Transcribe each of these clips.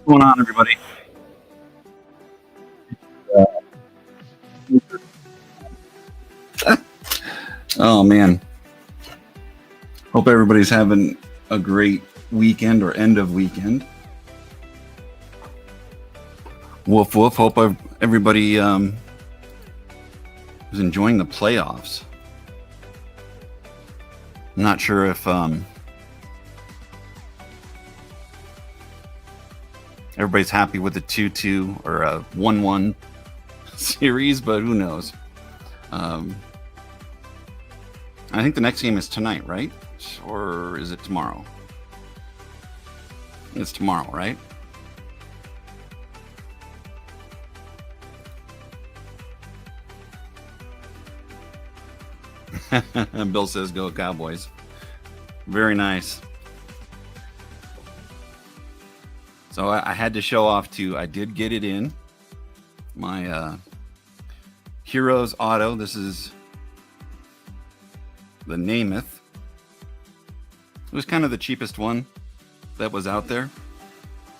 What's going on, everybody? Oh man, hope everybody's having a great weekend or end of weekend. Woof woof. Hope everybody is enjoying the playoffs. I'm not sure if everybody's happy with the 2-2 or a 1-1 series, but who knows? I think the next game is tonight, right? Or is it tomorrow? It's tomorrow, right? Bill says go Cowboys. Very nice. So I had to show off too. I did get it in my Heroes Auto. This is the Namath. It was kind of the cheapest one that was out there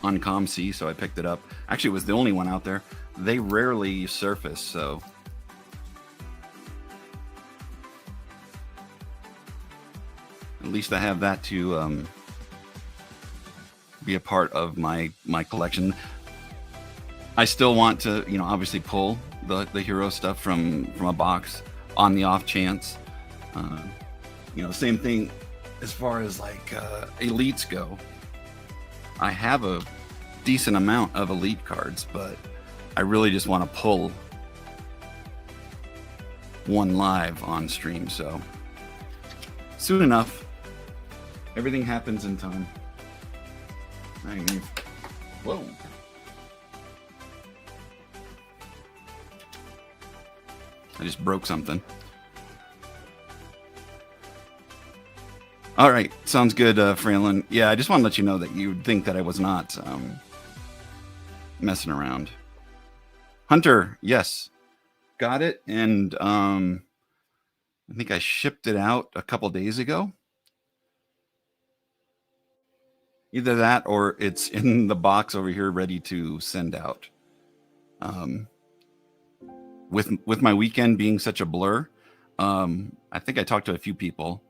on ComC, so I picked it up. Actually, it was the only one out there. They rarely surface, so at least I have that to be a part of my collection. I still want to, obviously pull the hero stuff from a box on the off chance. Same thing as far as like elites go. I have a decent amount of elite cards, but I really just want to pull one live on stream. So soon enough, everything happens in time. Whoa. I just broke something. All right, sounds good, Franlin. Yeah, I just want to let you know that you'd think that I was not messing around. Hunter, yes, got it, and I think I shipped it out a couple days ago. Either that or it's in the box over here ready to send out. With my weekend being such a blur, I think I talked to a few people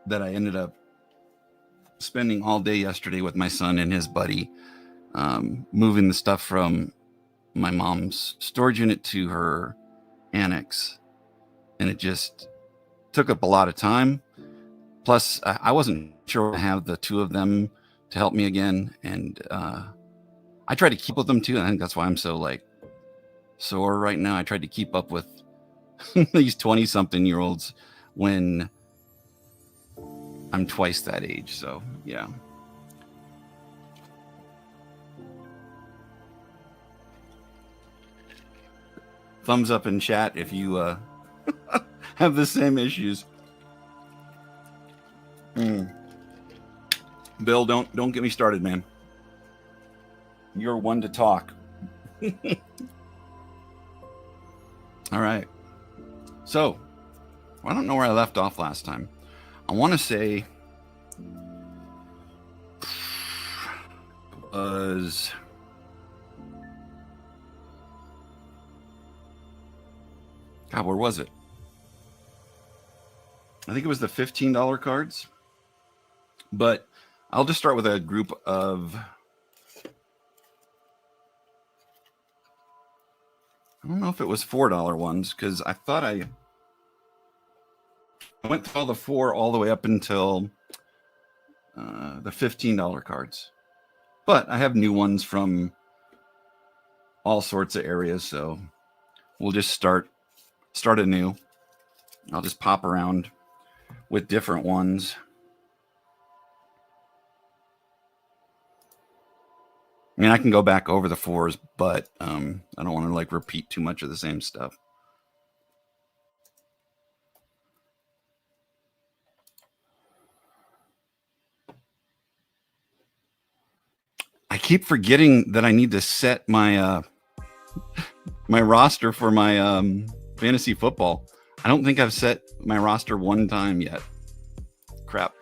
that I ended up spending all day yesterday with my son and his buddy, moving the stuff from my mom's storage unit to her annex. And it just took up a lot of time. Plus, I wasn't sure to have the two of them to help me again. And I tried to keep with them too. I think that's why I'm so sore right now. I tried to keep up with these 20-something-year-olds when I'm twice that age. So, yeah. Thumbs up in chat if you have the same issues. Bill, don't get me started, man. You're one to talk. All right. So, I don't know where I left off last time. I want to say was God, where was it? I think it was the $15 cards. But I'll just start with a group of, I don't know if it was $4 ones, because I thought I went through all the four all the way up until the $15 cards. But I have new ones from all sorts of areas, so we'll just start anew. I'll just pop around with different ones. I mean, I can go back over the fours, but I don't want to repeat too much of the same stuff. I keep forgetting that I need to set my my roster for my fantasy football. I don't think I've set my roster one time yet. Crap.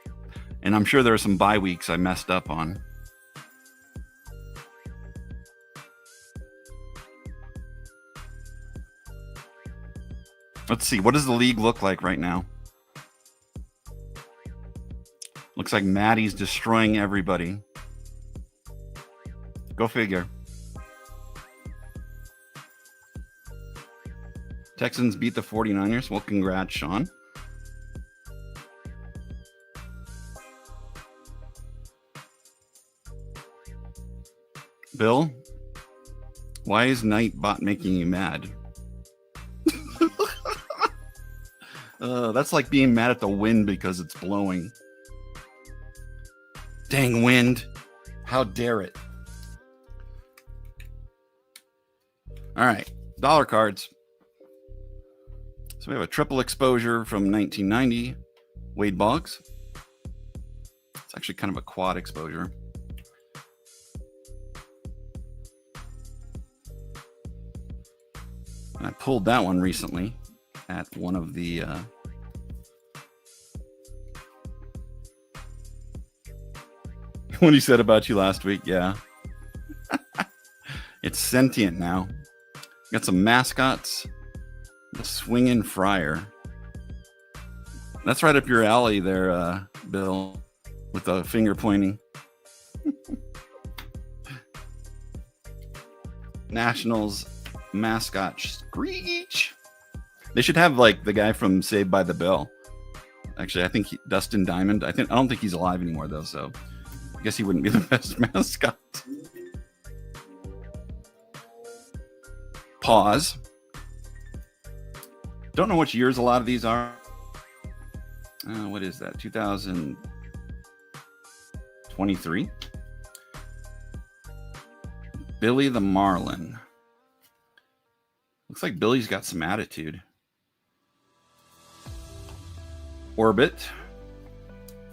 And I'm sure there are some bye weeks I messed up on. Let's see. What does the league look like right now? Looks like Maddie's destroying everybody. Go figure. Texans beat the 49ers. Well, congrats, Sean. Bill, why is Nightbot making you mad? That's like being mad at the wind because it's blowing. Dang wind. How dare it? All right, dollar cards. So we have a triple exposure from 1990, Wade Boggs. It's actually kind of a quad exposure. And I pulled that one recently at one of the what he said about you last week. Yeah. It's sentient now. Got some mascots. The Swingin' Friar. That's right up your alley there, Bill, with the finger pointing. Nationals mascot Screech. They should have like the guy from Saved by the Bell. Actually, I think Dustin Diamond. I don't think he's alive anymore though, so I guess he wouldn't be the best mascot. Pause. Don't know which years a lot of these are. What is that? 2023. Billy the Marlin. Looks like Billy's got some attitude. Orbit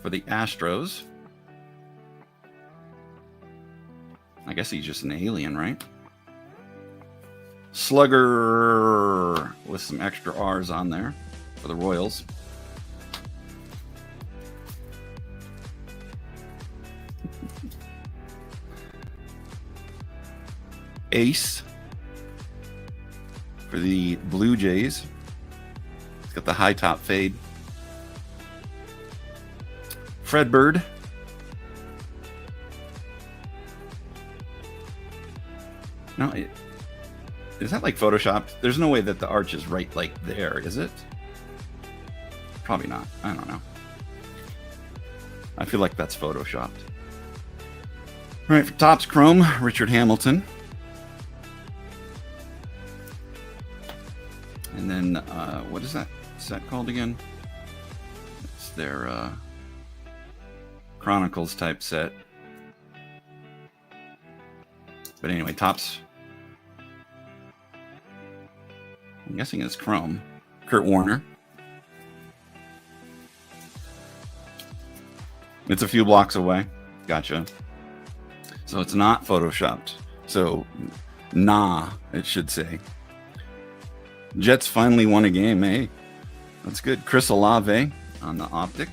for the Astros. I guess he's just an alien, right? Slugger with some extra R's on there for the Royals. Ace for the Blue Jays. It's got the high top fade. Fred Bird. No, is that like Photoshopped? There's no way that the arch is right like there, is it? Probably not. I don't know. I feel like that's Photoshopped. All right, for Topps Chrome, Richard Hamilton. And then, what is that set called again? It's their Chronicles type set. But anyway, Topps. I'm guessing it's Chrome. Kurt Warner. It's a few blocks away. Gotcha. So it's not Photoshopped. So, nah, it should say. Jets finally won a game, eh? That's good. Chris Olave on the optic.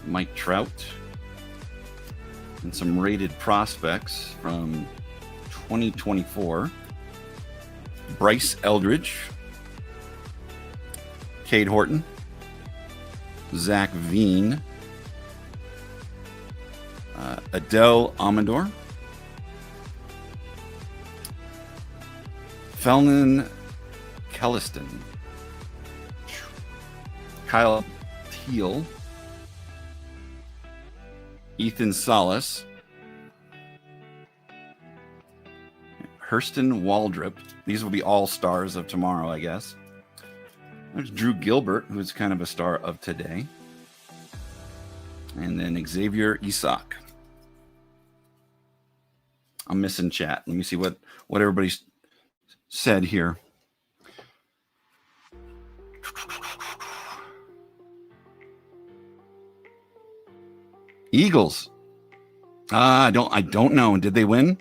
Mike Trout. And some rated prospects from 2024. Bryce Eldridge. Cade Horton. Zach Veen. Adele Amador. Felton Kelliston. Kyle Teal. Ethan Salas. Hurston Waldrop. These will be all stars of tomorrow, I guess. There's Drew Gilbert, who's kind of a star of today. And then Xavier Isak. I'm missing chat. Let me see what everybody's said here. Eagles. I don't know. Did they win?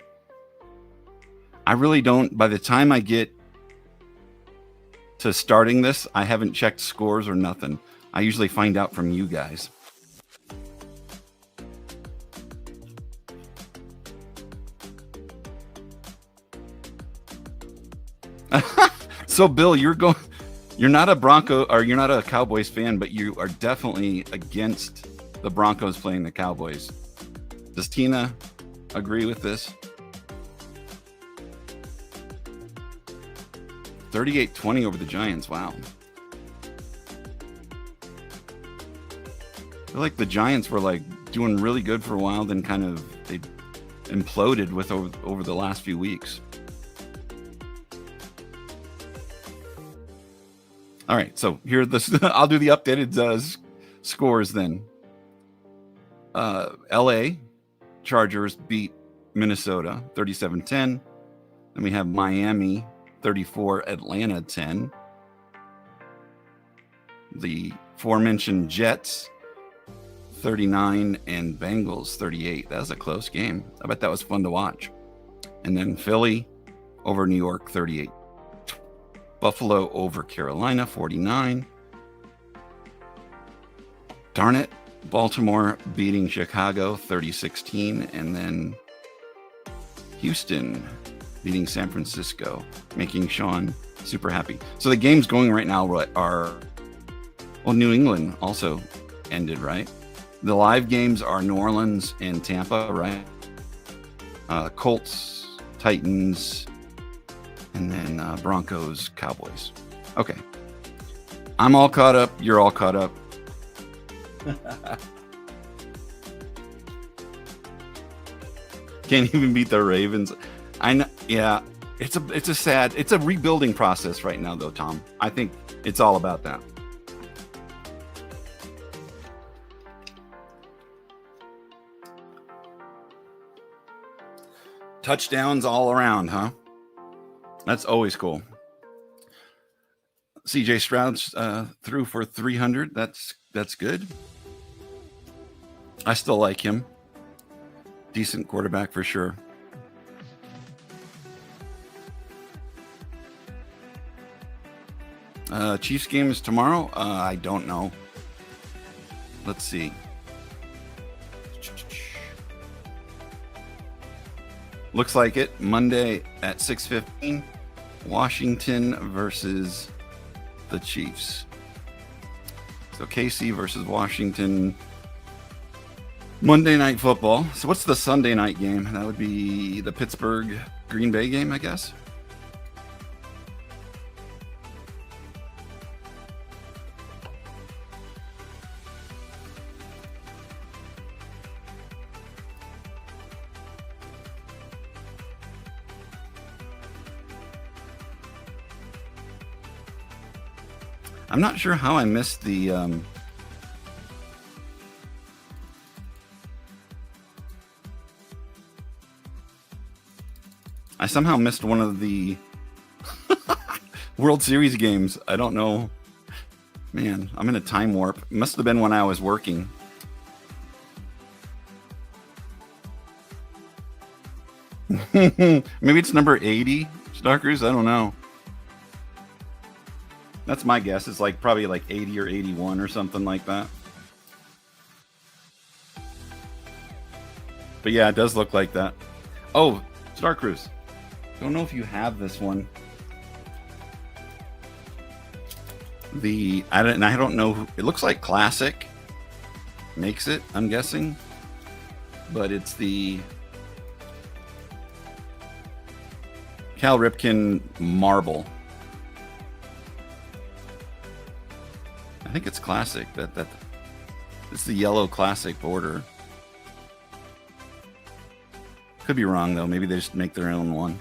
I really don't. By the time I get to starting this, I haven't checked scores or nothing. I usually find out from you guys. So Bill, you're going You're not a Bronco or you're not a Cowboys fan, but you are definitely against the Broncos playing the Cowboys. Does Tina agree with this? 38-20 over the Giants. Wow. I feel like the Giants were like doing really good for a while, then kind of they imploded with over the last few weeks. All right, so here I'll do the updated scores then. LA Chargers beat Minnesota 37-10. Then we have Miami 34, Atlanta 10. The aforementioned Jets 39 and Bengals 38. That was a close game. I bet that was fun to watch. And then Philly over New York 38. Buffalo over Carolina 49. Darn it. Baltimore beating Chicago 30-16. And then Houston beating San Francisco, making Sean super happy. So the games going right now are, well, New England also ended, right? The live games are New Orleans and Tampa, right? Colts, Titans, and then Broncos, Cowboys. Okay. I'm all caught up. You're all caught up. Can't even beat the Ravens. I know. Yeah, it's a rebuilding process right now, though, Tom. I think it's all about that. Touchdowns all around, huh? That's always cool. CJ Stroud's threw for 300. That's good. I still like him. Decent quarterback for sure. Chiefs game is tomorrow. I don't know. Let's see. Looks like it. Monday at 6:15. Washington versus the Chiefs. So KC versus Washington. Monday Night Football. So what's the Sunday night game? That would be the Pittsburgh Green Bay game, I guess. I'm not sure how I missed the I somehow missed one of the World Series games. I don't know. Man, I'm in a time warp. It must have been when I was working. Maybe it's number 80, Starkers. I don't know. That's my guess. It's like probably like 80 or 81 or something like that. But yeah, it does look like that. Oh, Star Cruise. Don't know if you have this one. I don't know. It looks like Classic makes it, I'm guessing. But it's the Cal Ripken Marble. I think it's Classic. It's the yellow Classic border. Could be wrong though. Maybe they just make their own one.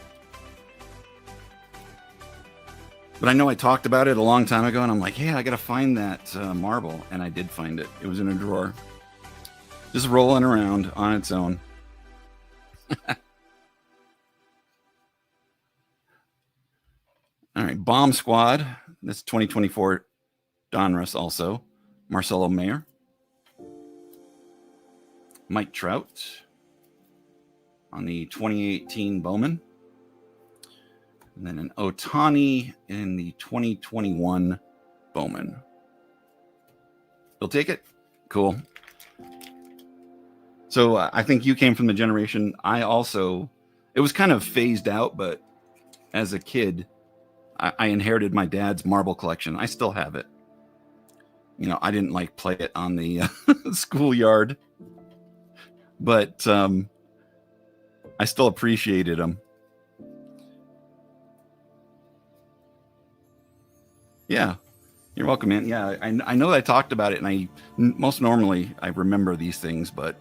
But I know I talked about it a long time ago, and I'm like, hey, I gotta find that marble, and I did find it. It was in a drawer, just rolling around on its own. All right, Bomb Squad. That's 2024 Donruss also. Marcelo Mayer. Mike Trout on the 2018 Bowman. And then an Ohtani in the 2021 Bowman. You'll take it? Cool. So I think you came from the generation. It was kind of phased out, but as a kid, I inherited my dad's marble collection. I still have it. You know, I didn't like play it on the schoolyard, but I still appreciated them. Yeah, you're welcome, man. Yeah, I know I talked about it, and most normally I remember these things, but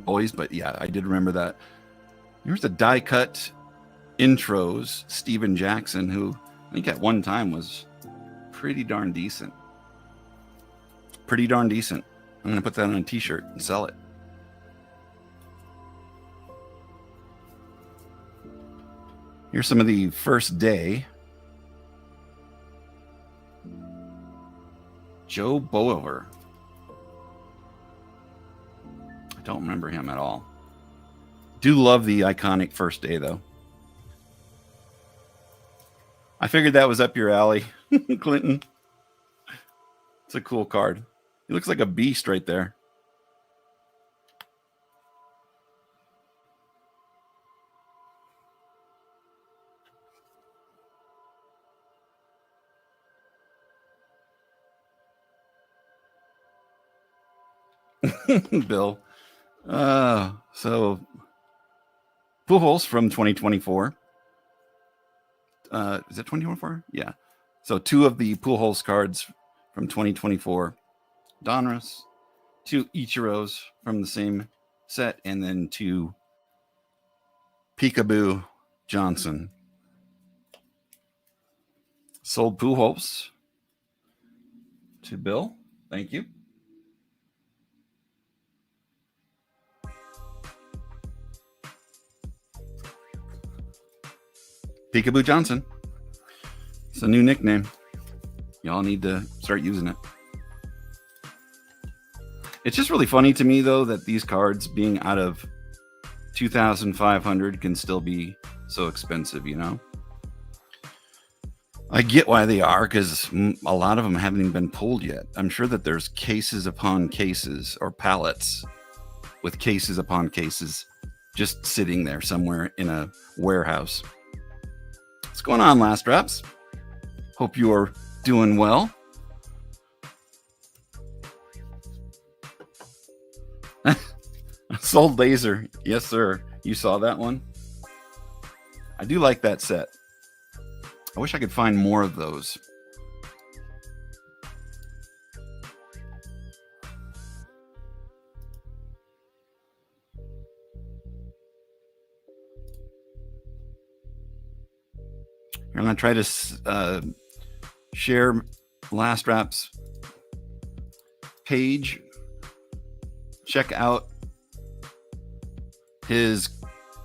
always. But yeah, I did remember that. Here's the die cut intros, Steven Jackson, who I think at one time was pretty darn decent. Pretty darn decent. I'm gonna put that on a t-shirt and sell it. Here's some of the first day. Joe Bower. I don't remember him at all. Do love the iconic first day, though. I figured that was up your alley, Clinton. It's a cool card. He looks like a beast right there. Bill. So Pujols from 2024. Is it 2024? Yeah. So 2 of the Pujols cards from 2024. Donruss, 2 Ichiros from the same set, and then 2 Peekaboo Johnson. Sold Pujols to Bill. Thank you. Peekaboo Johnson. It's a new nickname. Y'all need to start using it. It's just really funny to me, though, that these cards being out of 2,500 can still be so expensive, you know? I get why they are, because a lot of them haven't even been pulled yet. I'm sure that there's cases upon cases, or pallets with cases upon cases just sitting there somewhere in a warehouse. What's going on, Last Drops? Hope you are doing well. Sold Laser. Yes, sir. You saw that one? I do like that set. I wish I could find more of those. I'm going to try to share Last Rap's page. Check out his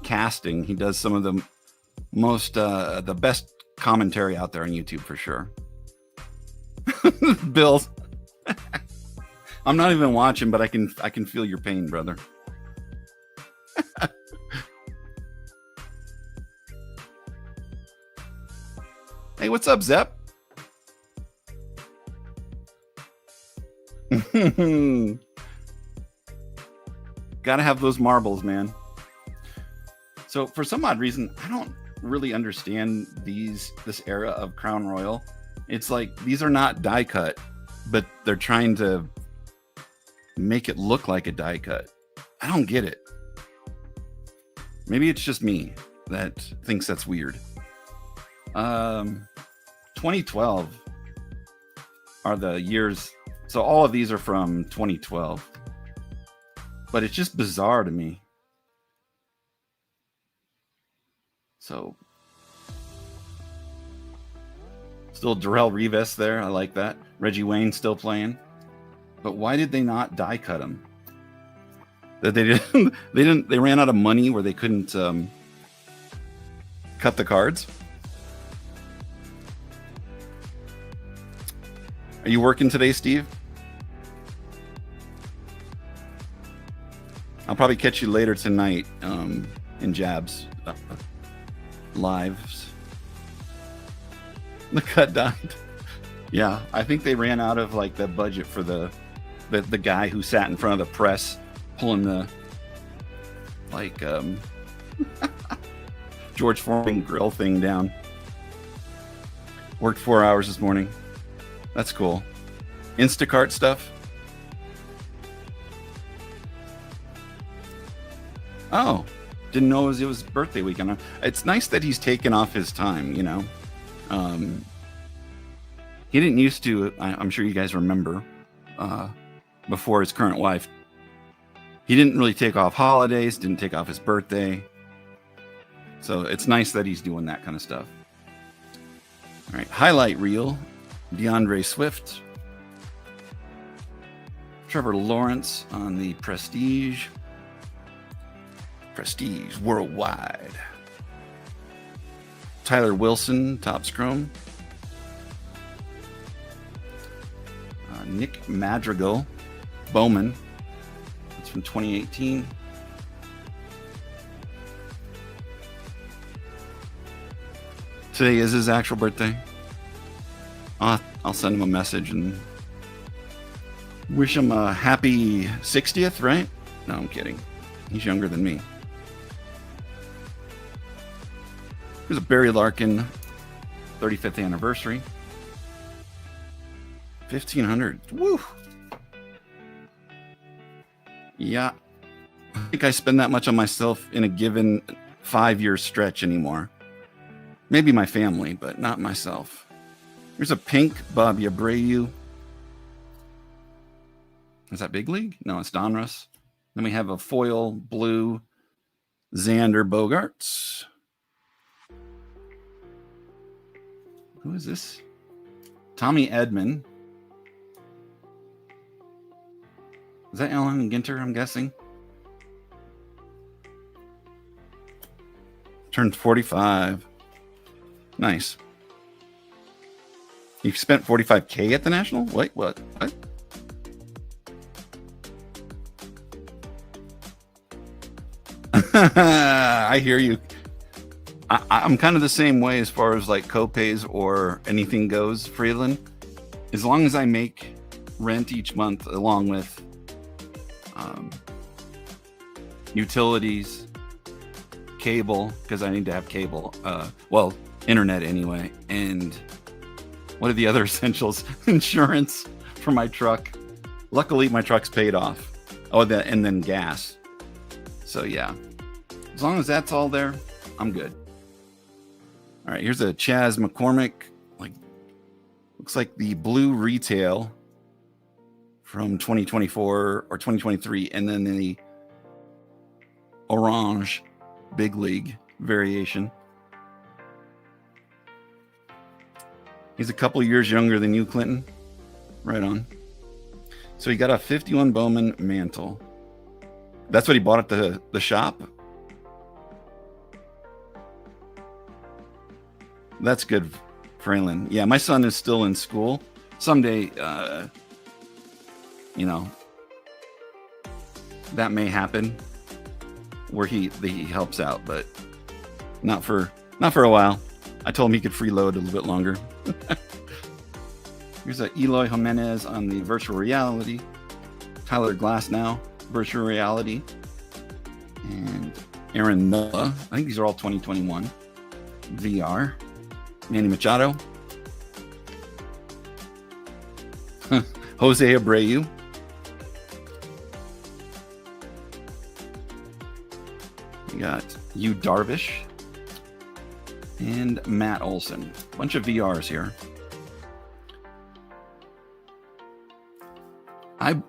casting. He does some of the most, the best commentary out there on YouTube for sure. Bill, I'm not even watching, but I can feel your pain, brother. Hey, what's up, Zep? Gotta have those marbles, man. So for some odd reason, I don't really understand this era of Crown Royal. It's like these are not die cut, but they're trying to make it look like a die cut. I don't get it. Maybe it's just me that thinks that's weird. 2012 are the years. So all of these are from 2012, but it's just bizarre to me. So still Darrell Revis there. I like that. Reggie Wayne still playing, but why did they not die cut him? That they didn't. They ran out of money where they couldn't cut the cards. Are you working today, Steve? I'll probably catch you later tonight in Jabs lives. The cut died. Yeah, I think they ran out of like the budget for the guy who sat in front of the press pulling the like George Foreman grill thing down. Worked 4 hours this morning. That's cool. Instacart stuff. Oh, didn't know it was his birthday weekend. It's nice that he's taken off his time, you know. He didn't used to, I'm sure you guys remember, before his current wife, he didn't really take off holidays, didn't take off his birthday. So it's nice that he's doing that kind of stuff. All right, highlight reel, DeAndre Swift. Trevor Lawrence on the Prestige. Prestige Worldwide. Tyler Wilson, top scrum. Nick Madrigal, Bowman. That's from 2018. Today is his actual birthday. I'll send him a message and wish him a happy 60th, right? No, I'm kidding. He's younger than me. Here's a Barry Larkin 35th anniversary. 1,500. Woo! Yeah. I think I spend that much on myself in a given 5-year stretch anymore. Maybe my family, but not myself. Here's a pink Bobby Abreu. Is that Big League? No, it's Donruss. Then we have a foil blue Xander Bogaerts. Who is this? Tommy Edman. Is that Alan Ginter, I'm guessing? Turned 45. Nice. You spent 45K at the National? Wait, what? I hear you. I'm kind of the same way as far as like co-pays or anything goes, Freeland. As long as I make rent each month along with utilities, cable, because I need to have cable, well, internet anyway, and what are the other essentials? Insurance for my truck. Luckily, my truck's paid off. Oh, and then gas. So yeah, as long as that's all there, I'm good. All right, here's a Chaz McCormick, looks like the blue retail from 2024 or 2023, and then the orange big league variation. He's a couple years younger than you, Clinton. Right on. So he got a 51 Bowman mantle. That's what he bought at the shop. That's good, Fraylin. Yeah, my son is still in school. Someday, you know, that may happen where he helps out, but not for a while. I told him he could freeload a little bit longer. Here's a Eloy Jimenez on the virtual reality. Tyler Glasnow, virtual reality. And Aaron Nola. I think these are all 2021 VR. Manny Machado. Jose Abreu. We got Yu Darvish. And Matt Olson. Bunch of VRs here.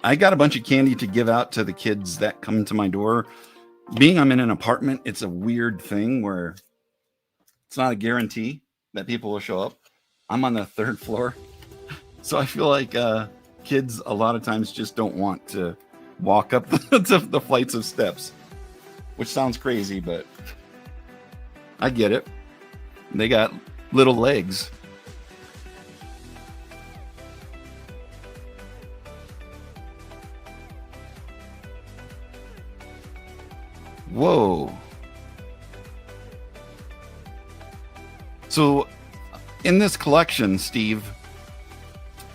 I got a bunch of candy to give out to the kids that come to my door. Being I'm in an apartment, it's a weird thing where it's not a guarantee that people will show up. I'm on the 3rd floor. So I feel like kids a lot of times just don't want to walk up the flights of steps, which sounds crazy, but I get it. They got little legs. Whoa. So in this collection, Steve,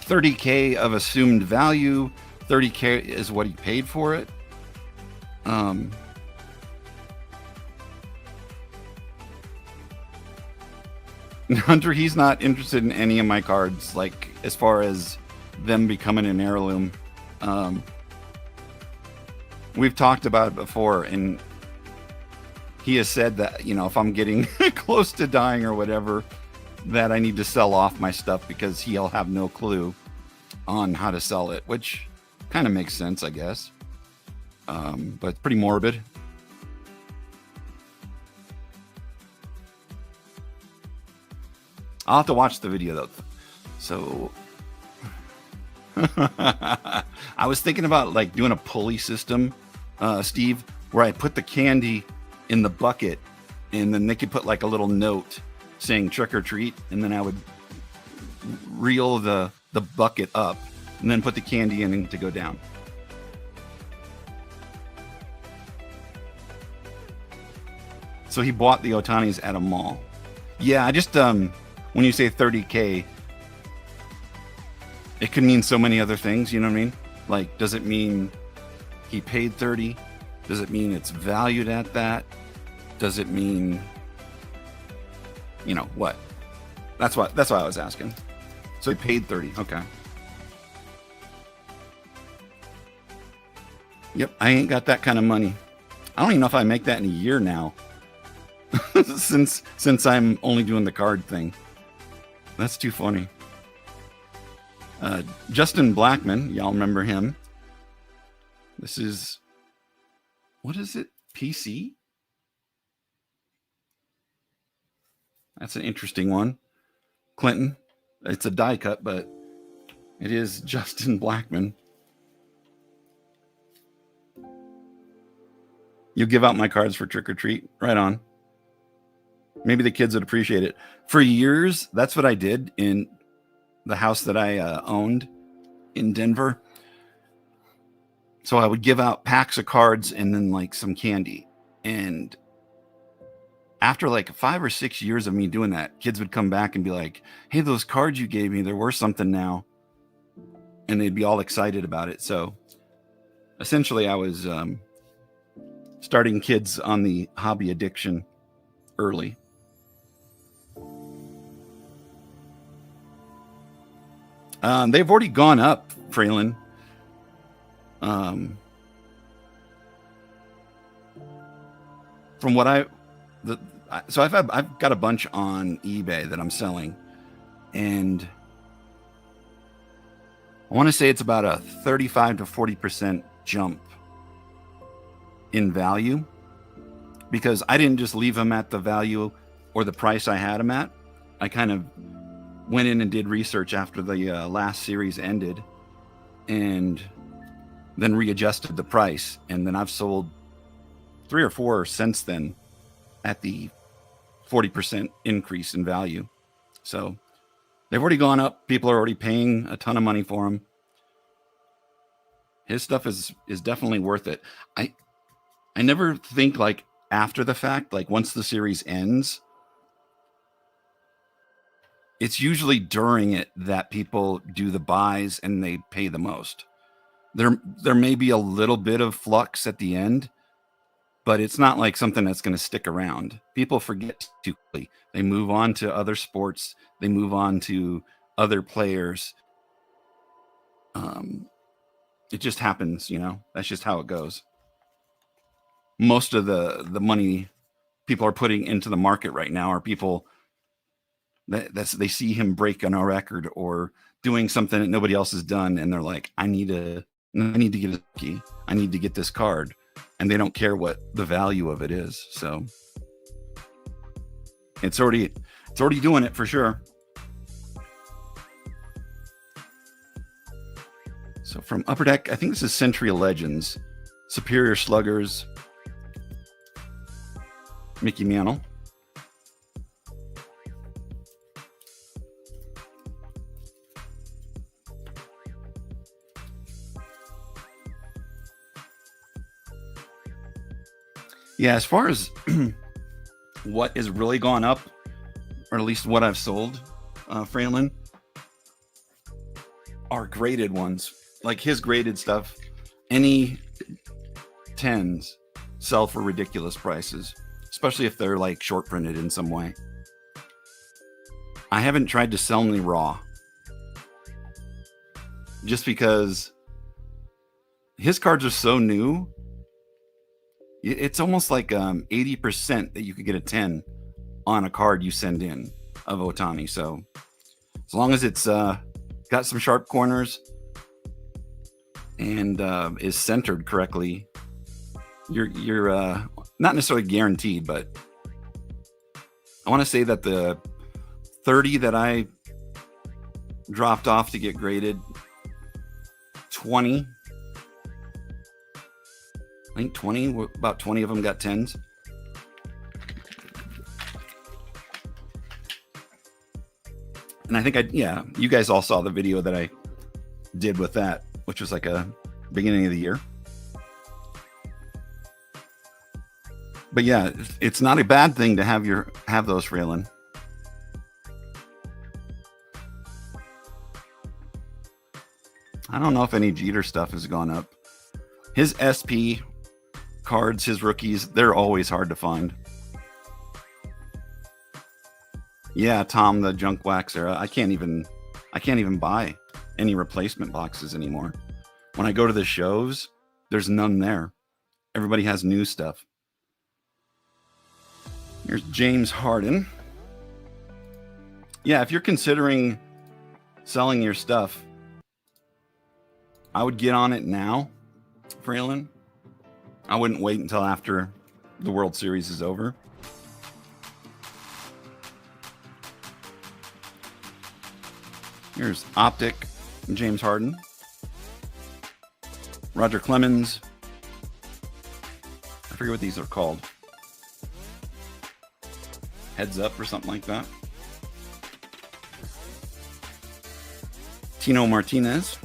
30K of assumed value, 30K is what he paid for it. Hunter, he's not interested in any of my cards, like as far as them becoming an heirloom. We've talked about it before, and he has said that, you know, if I'm getting close to dying or whatever, that I need to sell off my stuff because he'll have no clue on how to sell it, which kind of makes sense, I guess. But it's pretty morbid. I'll have to watch the video though. So I was thinking about like doing a pulley system, Steve, where I put the candy in the bucket and then they could put like a little note saying trick or treat, and then I would reel the bucket up and then put the candy in to go down. So he bought the Otanis at a mall. Yeah, I just when you say 30K, it could mean so many other things, you know what I mean? Like, does it mean he paid 30? Does it mean it's valued at that? Does it mean, you know, what? That's why I was asking. So he paid 30. Okay. Yep, I ain't got that kind of money. I don't even know if I make that in a year now. since I'm only doing the card thing. That's too funny. Justin Blackman, y'all remember him. This is, what is it? PC? That's an interesting one. Clinton. It's a die cut, but it is Justin Blackman. You give out my cards for trick or treat? Right on. Maybe the kids would appreciate it. For years, that's what I did in the house that I owned in Denver. So I would give out packs of cards and then like some candy. And after like 5 or 6 years of me doing that, kids would come back and be like, hey, those cards you gave me, they're worth something now. And they'd be all excited about it. So essentially I was starting kids on the hobby addiction early. They've already gone up, Fraylin. From what I've got a bunch on eBay that I'm selling, and I want to say it's about a 35 to 40% jump in value, because I didn't just leave them at the value or the price I had them at. I kind of went in and did research after the last series ended, and then readjusted the price. And then I've sold 3 or 4 since then at the 40% increase in value. So they've already gone up. People are already paying a ton of money for them. His stuff is definitely worth it. I never think like after the fact, like once the series ends, it's usually during it that people do the buys and they pay the most. There may be a little bit of flux at the end, but it's not like something that's going to stick around. People forget too quickly. They move on to other sports. They move on to other players. It just happens, you know. That's just how it goes. Most of the money people are putting into the market right now are people they see him breaking a record or doing something that nobody else has done, and they're like, I need to get a key. I need to get this card. And they don't care what the value of it is. So it's already doing it for sure. So from Upper Deck, I think this is Century of Legends, Superior Sluggers, Mickey Mantle. Yeah, as far as what is really gone up, or at least what I've sold, Franlin, are graded ones. Like his graded stuff, any 10s sell for ridiculous prices, especially if they're like short printed in some way. I haven't tried to sell any raw, just because his cards are so new. It's almost like 80% that you could get a 10 on a card you send in of Ohtani. So as long as it's got some sharp corners and is centered correctly, you're not necessarily guaranteed, but I want to say that the 30 that I dropped off to get graded, 20, I think 20, about 20 of them got 10s. And I think you guys all saw the video that I did with that, which was like a beginning of the year. But yeah, it's not a bad thing to have those, Fraylin. I don't know if any Jeter stuff has gone up. His SP cards, his rookies, they're always hard to find. Yeah, Tom, the junk waxer. I can't even buy any replacement boxes anymore. When I go to the shows, there's none there. Everybody has new stuff. Here's James Harden. Yeah, if you're considering selling your stuff, I would get on it now, Fraylin. I wouldn't wait until after the World Series is over. Here's Optic, James Harden. Roger Clemens. I forget what these are called. Heads Up or something like that. Tino Martinez.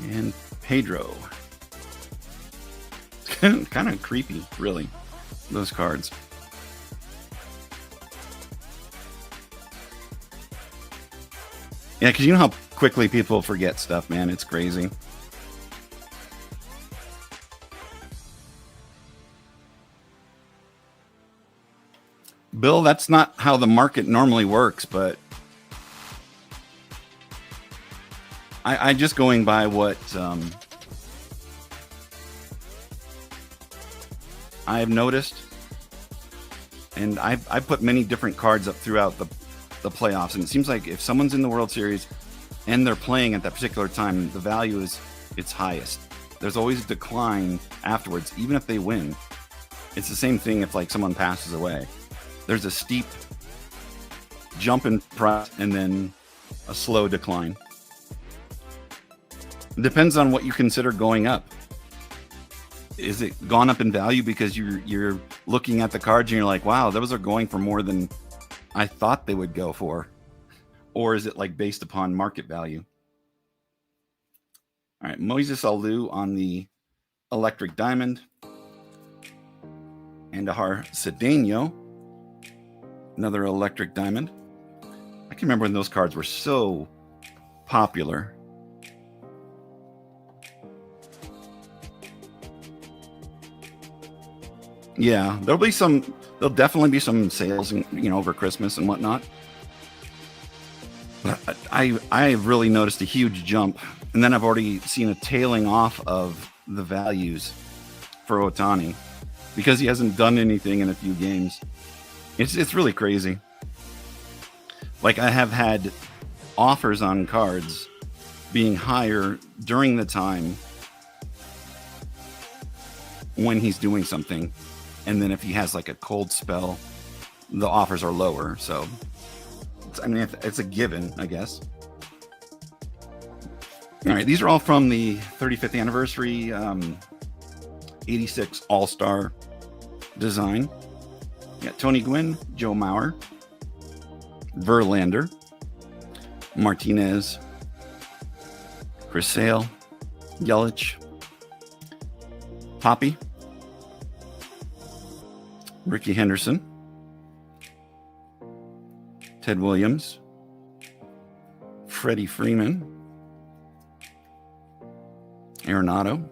And Pedro. Kind of creepy, really, those cards. Yeah, because you know how quickly people forget stuff, man. It's crazy. Bill, that's not how the market normally works, but I just going by what I've noticed, and I put many different cards up throughout the playoffs, and it seems like if someone's in the World Series and they're playing at that particular time, the value is its highest. There's always a decline afterwards, even if they win. It's the same thing if like someone passes away. There's a steep jump in price and then a slow decline. It depends on what you consider going up. Is it gone up in value because you're looking at the cards and you're like, wow, those are going for more than I thought they would go for? Or is it like based upon market value? All right, Moises Alou on the Electric Diamond. Andahar Cedeno, another Electric Diamond. I can remember when those cards were so popular. Yeah, there'll definitely be some sales, over Christmas and whatnot. But I've really noticed a huge jump, and then I've already seen a tailing off of the values for Ohtani because he hasn't done anything in a few games. It's really crazy. Like, I have had offers on cards being higher during the time when he's doing something. And then if he has like a cold spell, the offers are lower. So, it's a given, I guess. All right, these are all from the 35th anniversary 86 All-Star design. We got Tony Gwynn, Joe Mauer, Verlander, Martinez, Chris Sale, Yelich, Poppy, Ricky Henderson, Ted Williams, Freddie Freeman, Arenado,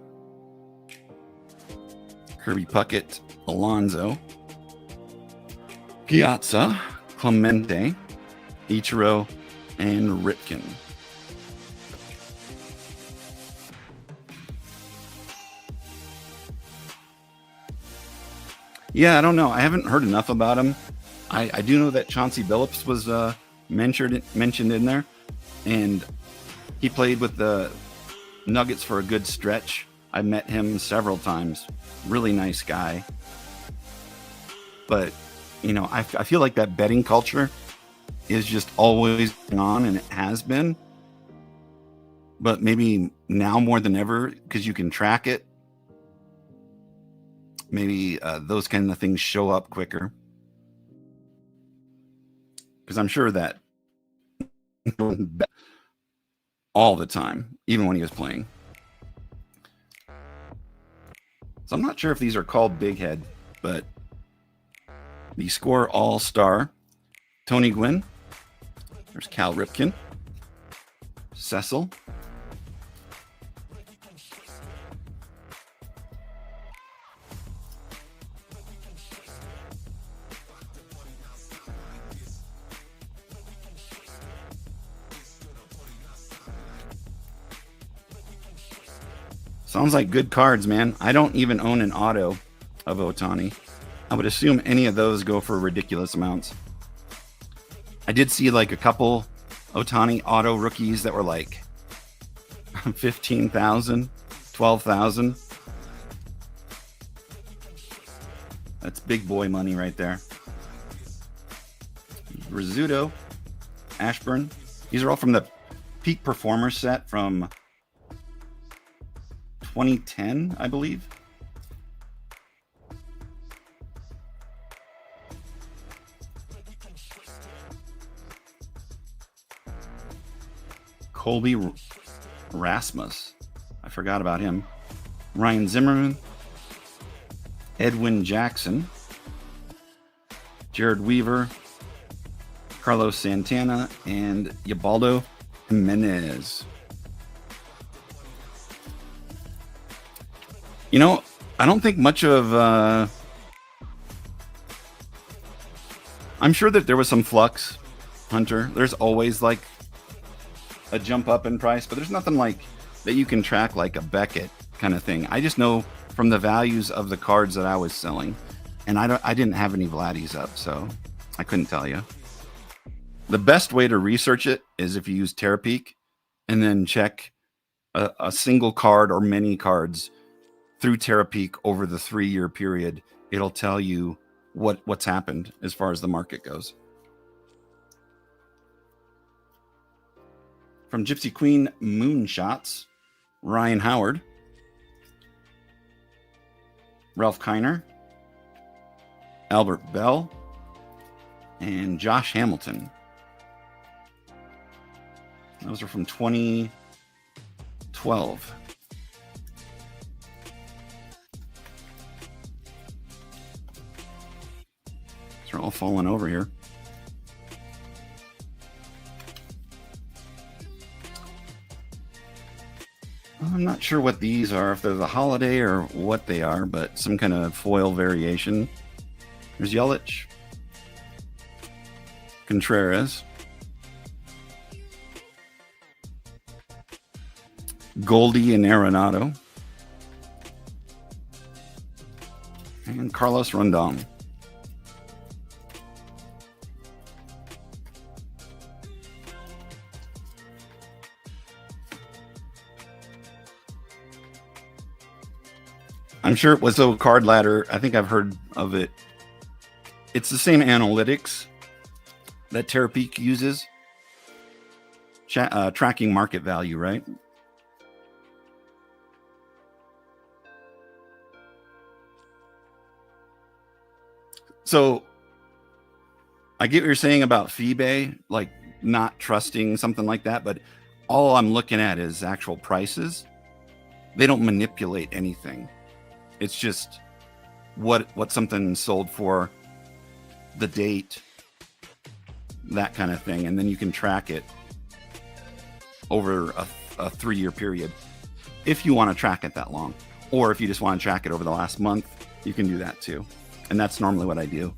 Kirby Puckett, Alonso, Piazza, Clemente, Ichiro, and Ripken. Yeah, I don't know. I haven't heard enough about him. I do know that Chauncey Billups was mentioned in there, and he played with the Nuggets for a good stretch. I met him several times. Really nice guy. But, you know, I feel like that betting culture is just always on, and it has been. But maybe now more than ever, because you can track it, maybe those kind of things show up quicker. Because I'm sure that all the time, even when he was playing. So I'm not sure if these are called Big Head, but the Score All-Star, Tony Gwynn, there's Cal Ripken, Cecil, sounds like good cards, man. I don't even own an auto of Ohtani. I would assume any of those go for ridiculous amounts. I did see like a couple Ohtani auto rookies that were like 15,000, 12,000. That's big boy money right there. Rizzuto, Ashburn. These are all from the Peak Performer set from 2010, I believe. Colby Rasmus. I forgot about him. Ryan Zimmerman. Edwin Jackson. Jared Weaver. Carlos Santana. And Ubaldo Jimenez. You know, I don't think much of... I'm sure that there was some flux, Hunter. There's always like a jump up in price, but there's nothing like that you can track like a Beckett kind of thing. I just know from the values of the cards that I was selling, and I didn't have any Vladdies up, so I couldn't tell you. The best way to research it is if you use Terapeak and then check a single card or many cards through Terapeak over the 3-year period. It'll tell you what's happened as far as the market goes. From Gypsy Queen Moonshots, Ryan Howard, Ralph Kiner, Albert Bell, and Josh Hamilton. Those are from 2012. They're all falling over here. I'm not sure what these are, if they're the holiday or what they are, but some kind of foil variation. There's Yelich, Contreras, Goldie and Arenado, and Carlos Rondon. I'm sure it was a card ladder. I think I've heard of it. It's the same analytics that Terapeak uses. Tracking market value, right? So I get what you're saying about FeeBay, like not trusting something like that, but all I'm looking at is actual prices. They don't manipulate anything. It's just what something sold for, the date, that kind of thing, and then you can track it over a 3-year period if you want to track it that long, or if you just want to track it over the last month, you can do that too. And that's normally what I do.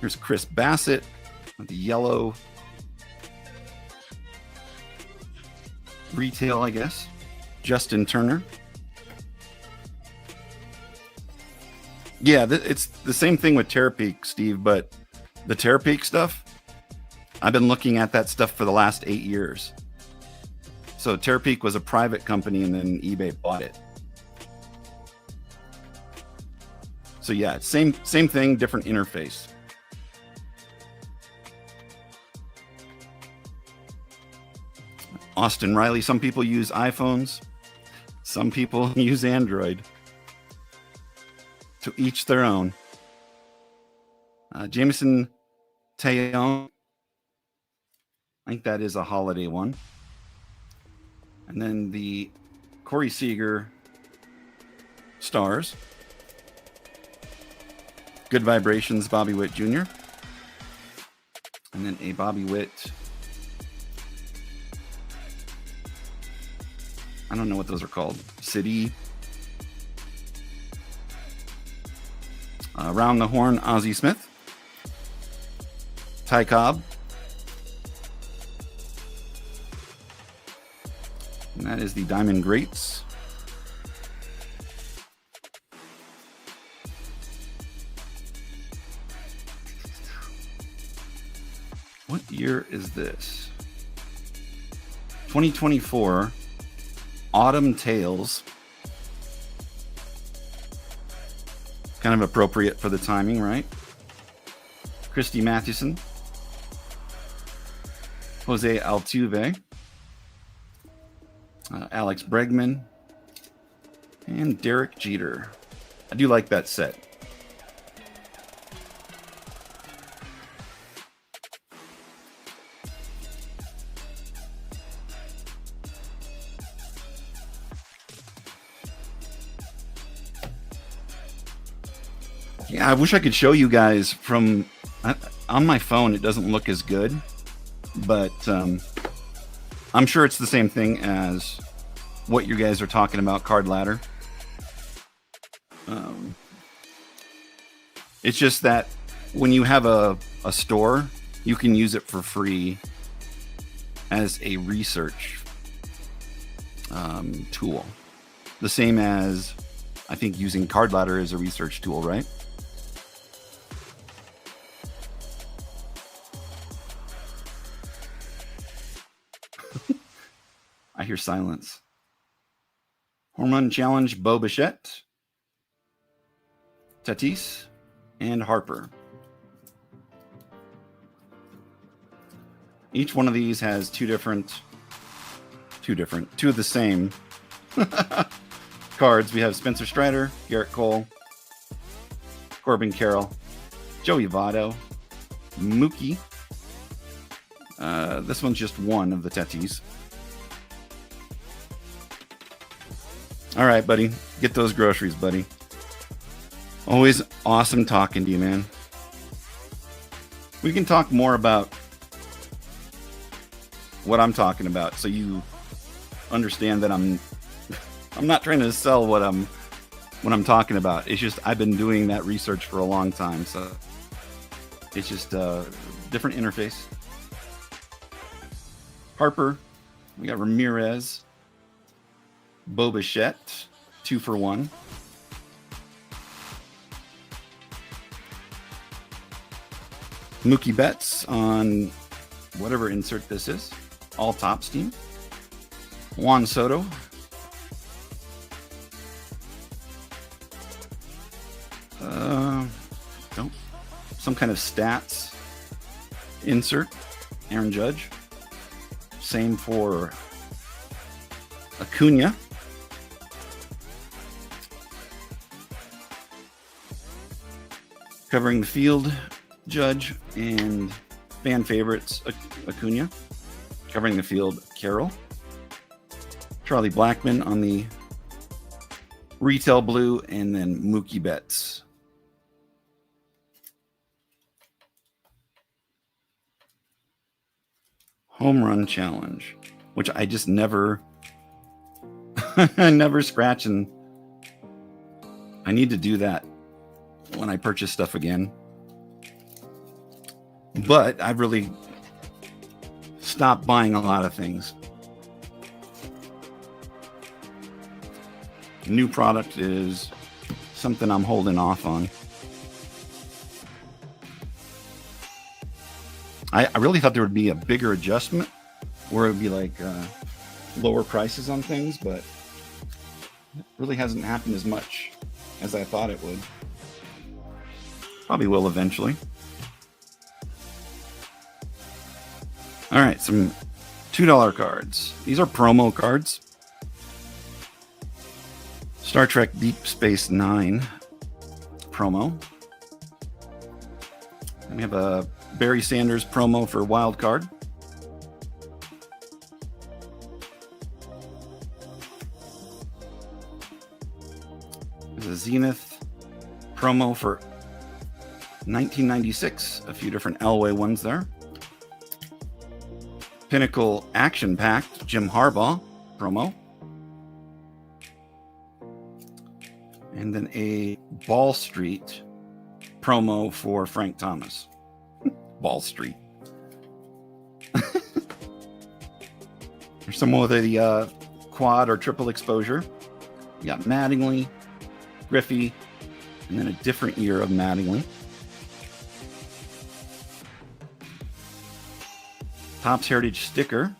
Here's Chris Bassett with the yellow retail, I guess. Justin Turner. Yeah, it's the same thing with Terapeak, Steve, but the Terapeak stuff, I've been looking at that stuff for the last 8 years. So Terapeak was a private company and then eBay bought it. So yeah, same thing, different interface. Austin Riley, some people use iPhones, some people use Android. To each their own. Jameson Taillon, I think that is a holiday one. And then the Corey Seager Stars. Good Vibrations, Bobby Witt Jr. And then a Bobby Witt, I don't know what those are called. City. Around the Horn, Ozzie Smith. Ty Cobb. And that is the Diamond Greats. What year is this? 2024 Autumn Tales. Kind of appropriate for the timing, right? Christy Mathewson. Jose Altuve. Alex Bregman. And Derek Jeter. I do like that set. Yeah, I wish I could show you guys from on my phone. It doesn't look as good, but I'm sure it's the same thing as what you guys are talking about, Card Ladder. It's just that when you have a store, you can use it for free as a research tool. The same as, I think, using Card Ladder as a research tool, right? I hear silence. Home Run Challenge, Bo Bichette, Tatis, and Harper. Each one of these has two of the same cards. We have Spencer Strider, Garrett Cole, Corbin Carroll, Joey Votto, Mookie. This one's just one of the Tatis. All right, buddy. Get those groceries, buddy. Always awesome talking to you, man. We can talk more about what I'm talking about so you understand that I'm not trying to sell what I'm talking about. It's just I've been doing that research for a long time, so it's just a different interface. Harper, we got Ramirez, Bo Bichette, 2 for 1. Mookie Betts on whatever insert this is. All Tops team. Juan Soto. Nope. Some kind of stats insert. Aaron Judge. Same for Acuna. Covering the field, Judge, and fan favorites, Acuna. Covering the field, Carroll. Charlie Blackmon on the retail blue, and then Mookie Betts. Home Run Challenge, which I just never scratch, and I need to do that when I purchase stuff again. But I've really stopped buying a lot of things. New product is something I'm holding off on. I really thought there would be a bigger adjustment where it would be like lower prices on things, but it really hasn't happened as much as I thought it would. Probably will eventually. All right, some $2 cards. These are promo cards. Star Trek Deep Space Nine promo. And we have a Barry Sanders promo for Wild Card. There's a Zenith promo for 1996. A few different Elway ones there. Pinnacle Action Packed Jim Harbaugh promo. And then a Ball Street promo for Frank Thomas. Ball Street. There's some more of the quad or triple exposure. You got Mattingly, Griffey, and then a different year of Mattingly. Topps Heritage sticker.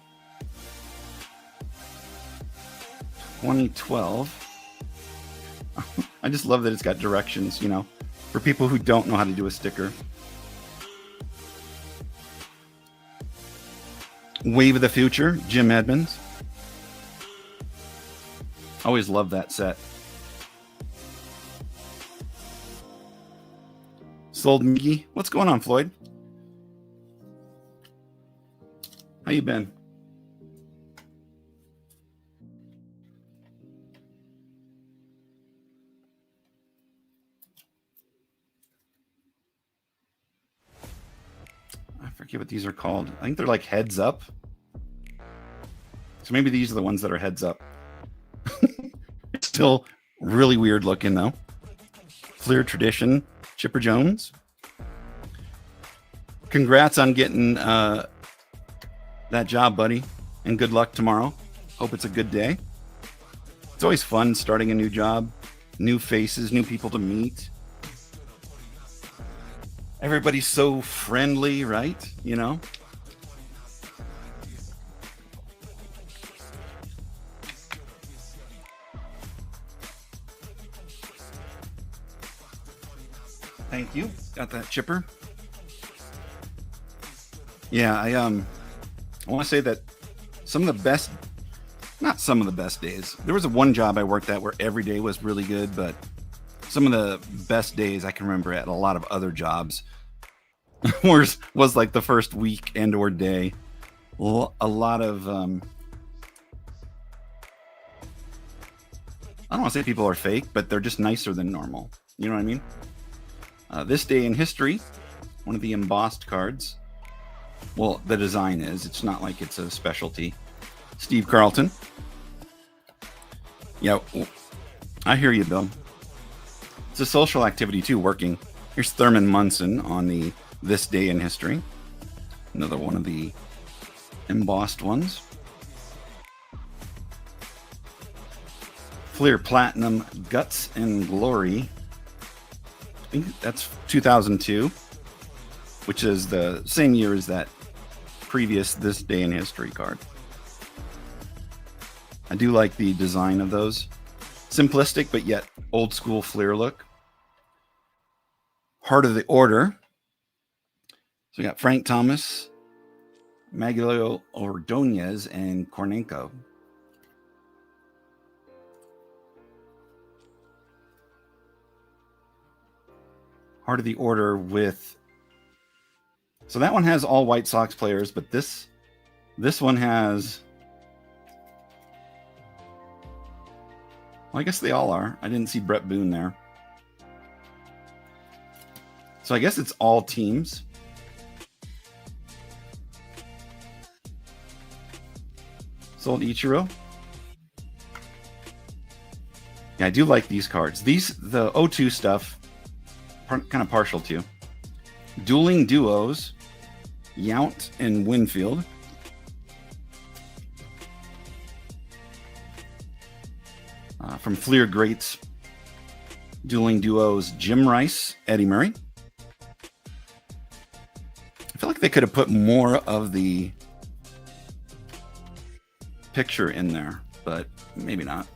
2012. I just love that it's got directions, you know, for people who don't know how to do a sticker. Wave of the Future, Jim Edmonds. Always love that set. Sold Mickey. What's going on, Floyd? How you been? I forget what these are called. I think they're like heads up. So maybe these are the ones that are heads up. It's still really weird looking though. Fleer Tradition, Chipper Jones. Congrats on getting that job, buddy. And good luck tomorrow. Hope it's a good day. It's always fun starting a new job. New faces, new people to meet. Everybody's so friendly, right? You know? Thank you. Got that, Chipper. Yeah, I want to say that some of the best, not some of the best days. There was one job I worked at where every day was really good, but some of the best days I can remember at a lot of other jobs was like the first week and or day. A lot of, I don't want to say people are fake, but they're just nicer than normal. You know what I mean? This day in history, one of the embossed cards. Well, the design is. It's not like it's a specialty. Steve Carlton. Yeah, I hear you, Bill. It's a social activity, too, working. Here's Thurman Munson on the This Day in History. Another one of the embossed ones. Fleer Platinum Guts and Glory. I think that's 2002, which is the same year as that previous This Day in History card. I do like the design of those. Simplistic, but yet old school Fleer look. Heart of the Order. So we got Frank Thomas, Magdaleno Ordonez, and Kornenko. Heart of the Order with... So that one has all White Sox players, but this one has... Well, I guess they all are. I didn't see Brett Boone there. So I guess it's all teams. Sold Ichiro. Yeah, I do like these cards. The O2 stuff, kind of partial to. Dueling Duos, Yount and Winfield. From Fleer Greats, dueling duos Jim Rice, Eddie Murray. I feel like they could have put more of the picture in there, but maybe not.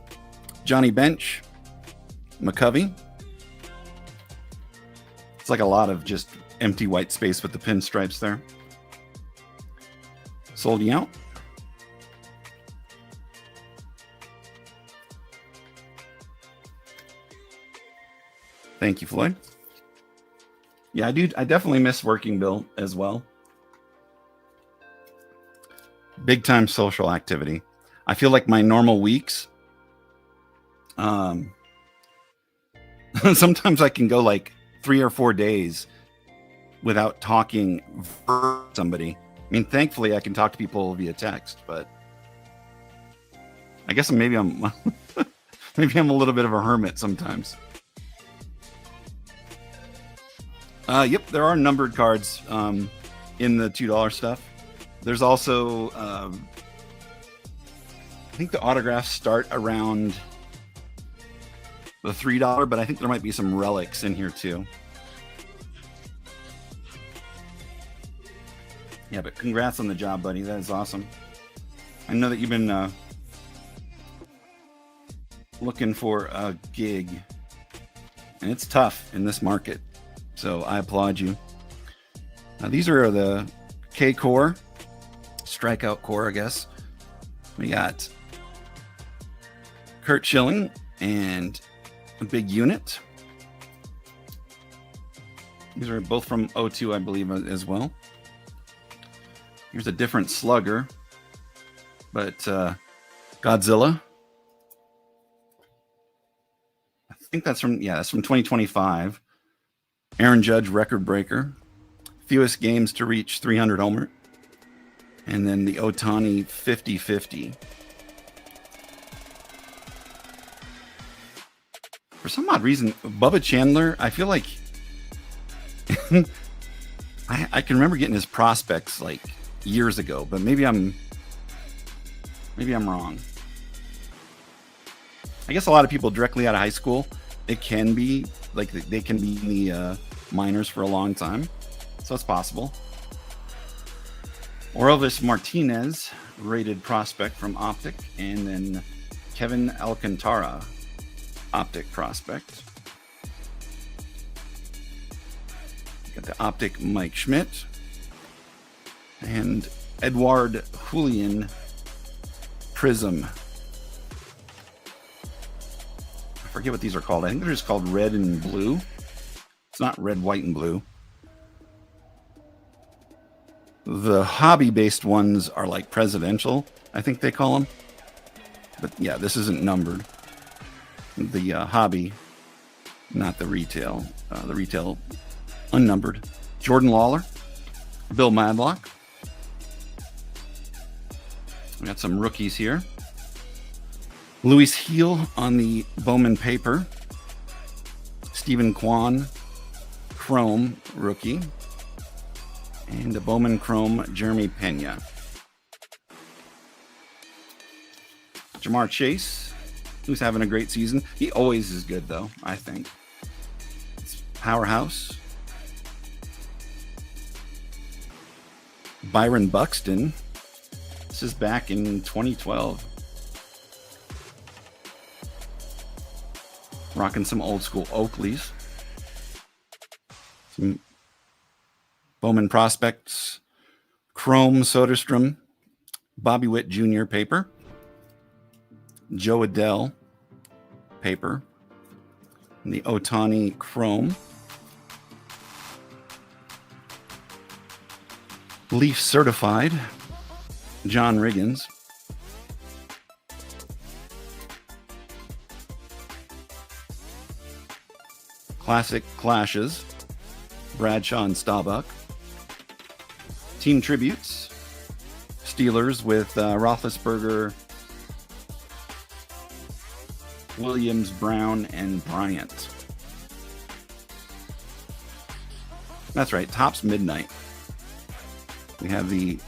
Johnny Bench, McCovey. It's like a lot of just empty white space with the pinstripes there. Sold Yount. Thank you, Floyd. Yeah, I definitely miss Working Bill as well. Big time social activity. I feel like my normal weeks, sometimes I can go like 3 or 4 days without talking to somebody. I mean, thankfully I can talk to people via text, but I guess maybe I'm maybe I'm a little bit of a hermit sometimes. Yep, there are numbered cards in the $2 stuff. There's also, I think the autographs start around the $3, but I think there might be some relics in here too. Yeah, but congrats on the job, buddy. That is awesome. I know that you've been looking for a gig, and it's tough in this market. So I applaud you. Now, these are the K core, strikeout core, I guess. We got Kurt Schilling and a big unit. These are both from O2, I believe, as well. Here's a different slugger, but Godzilla. I think that's from 2025. Aaron Judge, record breaker. Fewest games to reach 300 homer. And then the Ohtani 50-50. For some odd reason, Bubba Chandler, I feel like I can remember getting his prospects like years ago, but maybe I'm wrong. I guess a lot of people directly out of high school, it can be like they can be in the minors for a long time, so it's possible. Orelvis Martinez, rated prospect from Optic, and then Kevin Alcantara, Optic prospect. Got the Optic Mike Schmidt and Edouard Julian Prism. I forget what these are called. I think they're just called red and blue. It's not red, white, and blue. The hobby-based ones are like presidential, I think they call them. But yeah, this isn't numbered. The hobby, not the retail. The retail, unnumbered. Jordan Lawler, Bill Madlock. We got some rookies here. Luis Heel on the Bowman paper. Stephen Kwan, Chrome rookie. And a Bowman Chrome, Jeremy Pena. Jamar Chase, who's having a great season. He always is good, though, I think. It's powerhouse. Byron Buxton. This is back in 2012. Rocking some old school Oakleys. Some Bowman prospects. Chrome Soderstrom. Bobby Witt Jr. paper. Joe Adell paper. And the Ohtani Chrome. Leaf certified. John Riggins. Classic Clashes. Bradshaw and Staubach. Team tributes. Steelers with Roethlisberger, Williams, Brown, and Bryant. That's right. Topps Midnight. We have the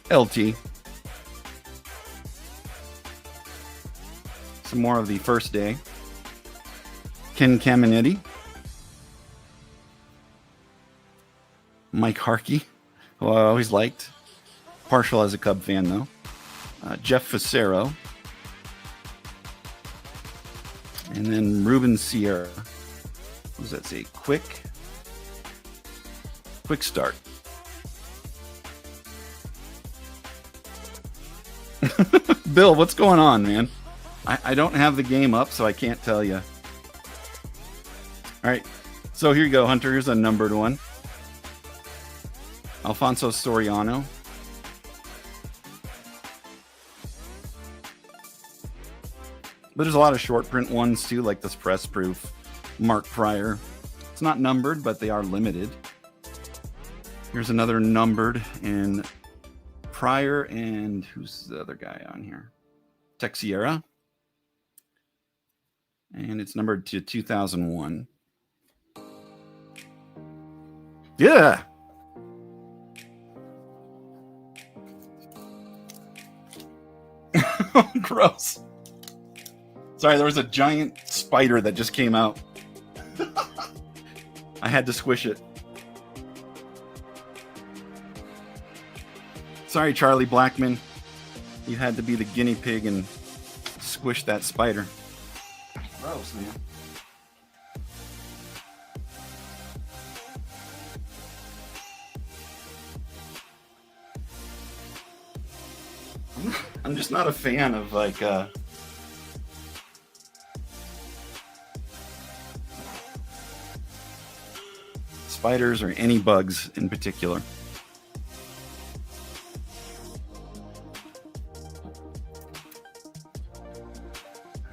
LT. Some more of the first day. Ken Caminiti. Mike Harkey, who I always liked. Partial as a Cub fan, though. Jeff Facero. And then Ruben Sierra. What does that say? Quick start. Bill, what's going on, man? I don't have the game up, so I can't tell you. All right, so here you go, Hunter. Here's a numbered one. Alfonso Soriano. But there's a lot of short print ones too, like this press proof Mark Pryor. It's not numbered, but they are limited. Here's another numbered in Pryor, and who's the other guy on here? Texiera. And it's numbered to 2001. Yeah. Gross. Sorry, there was a giant spider that just came out. I had to squish it. Sorry, Charlie Blackman. You had to be the guinea pig and squish that spider. Gross, man. I'm just not a fan of like spiders or any bugs in particular.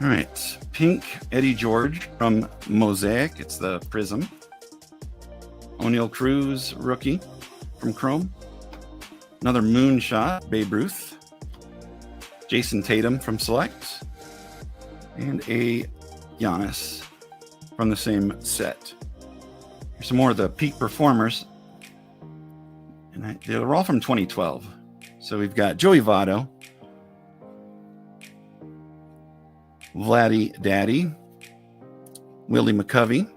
All right, pink Eddie George from Mosaic. It's the Prism. O'Neal Cruz, rookie from Chrome. Another moonshot, Babe Ruth. Jason Tatum from Select. And a Giannis from the same set. Here's some more of the peak performers. And they're all from 2012. So we've got Joey Votto. Vladdy Daddy. Willie McCovey.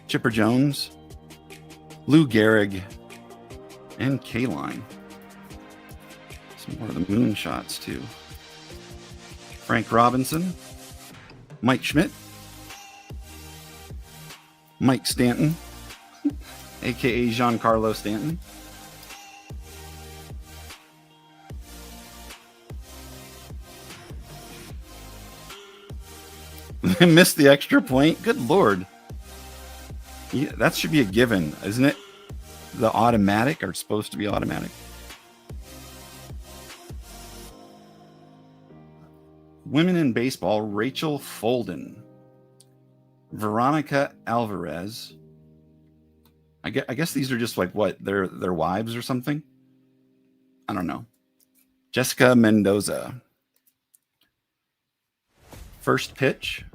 Chipper Jones. Lou Gehrig. And K-Line. Some more of the moonshots, too. Frank Robinson. Mike Schmidt. Mike Stanton. a.k.a. Giancarlo Stanton. They missed the extra point. Good Lord. Yeah, that should be a given, isn't it? The automatic are supposed to be automatic. Women in baseball, Rachel Folden. Veronica Alvarez. I guess these are just like what? Their wives or something? I don't know. Jessica Mendoza. First pitch.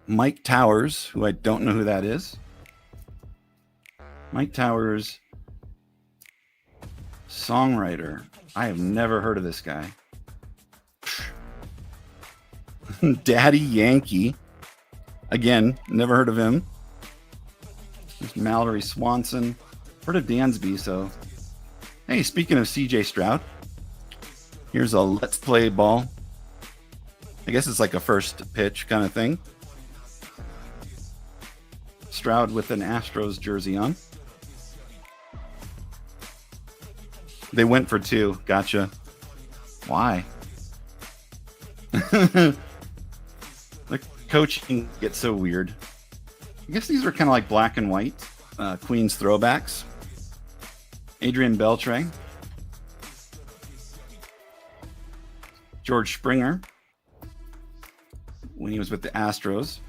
Mike Towers, who I don't know who that is. Mike Towers, songwriter. I have never heard of this guy. Daddy Yankee. Again, never heard of him. There's Mallory Swanson. Heard of Dansby, so. Hey, speaking of CJ Stroud, here's a Let's Play ball. I guess it's like a first pitch kind of thing. Stroud with an Astros jersey on. They went for 2. Gotcha. Why? The coaching gets so weird. I guess these are kind of like black and white Queens throwbacks. Adrian Beltre. George Springer when he was with the Astros.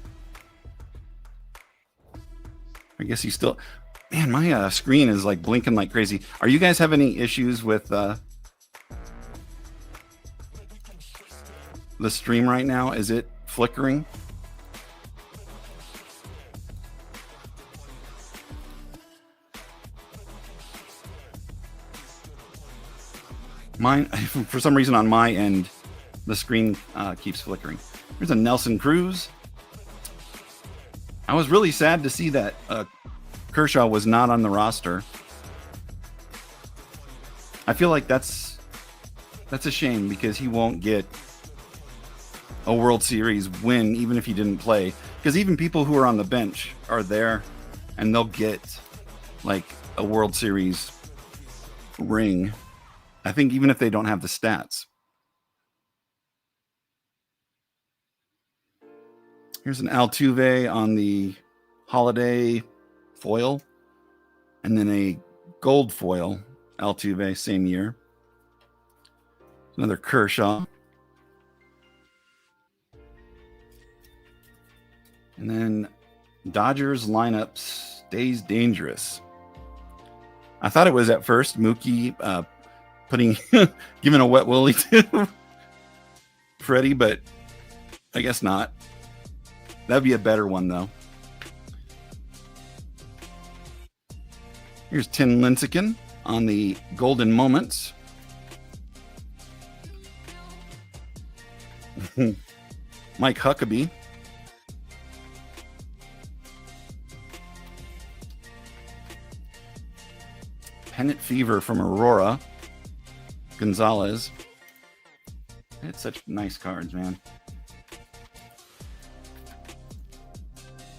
I guess he's still... Man, my screen is like blinking like crazy. Are you guys having any issues with the stream right now? Is it flickering? Mine, for some reason on my end, the screen keeps flickering. Here's a Nelson Cruz. I was really sad to see that Kershaw was not on the roster. I feel like that's a shame because he won't get a World Series win even if he didn't play. Because even people who are on the bench are there and they'll get like a World Series ring. I think even if they don't have the stats. Here's an Altuve on the holiday foil. And then a gold foil Altuve, same year. Another Kershaw. And then Dodgers lineup stays dangerous. I thought it was at first Mookie giving a wet willy to Freddie, but I guess not. That'd be a better one, though. Here's Tim Lincecum on the Golden Moments. Mike Huckabee. Pennant Fever from Aurora. Gonzalez. It's such nice cards, man.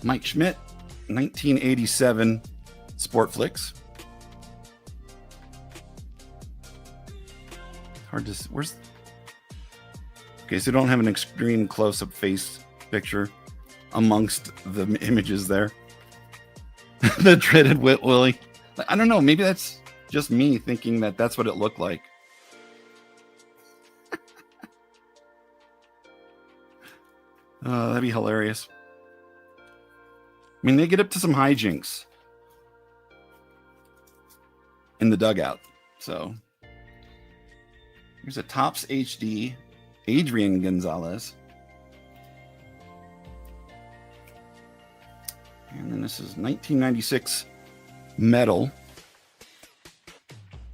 Mike Schmidt, 1987 Sportflix. Hard to see. Where's... Okay, so don't have an extreme close-up face picture amongst the images there. The dreaded Wet Willie. I don't know. Maybe that's just me thinking that that's what it looked like. That'd be hilarious. I mean, they get up to some hijinks in the dugout. So here's a Topps HD Adrian Gonzalez. And then this is 1996 Metal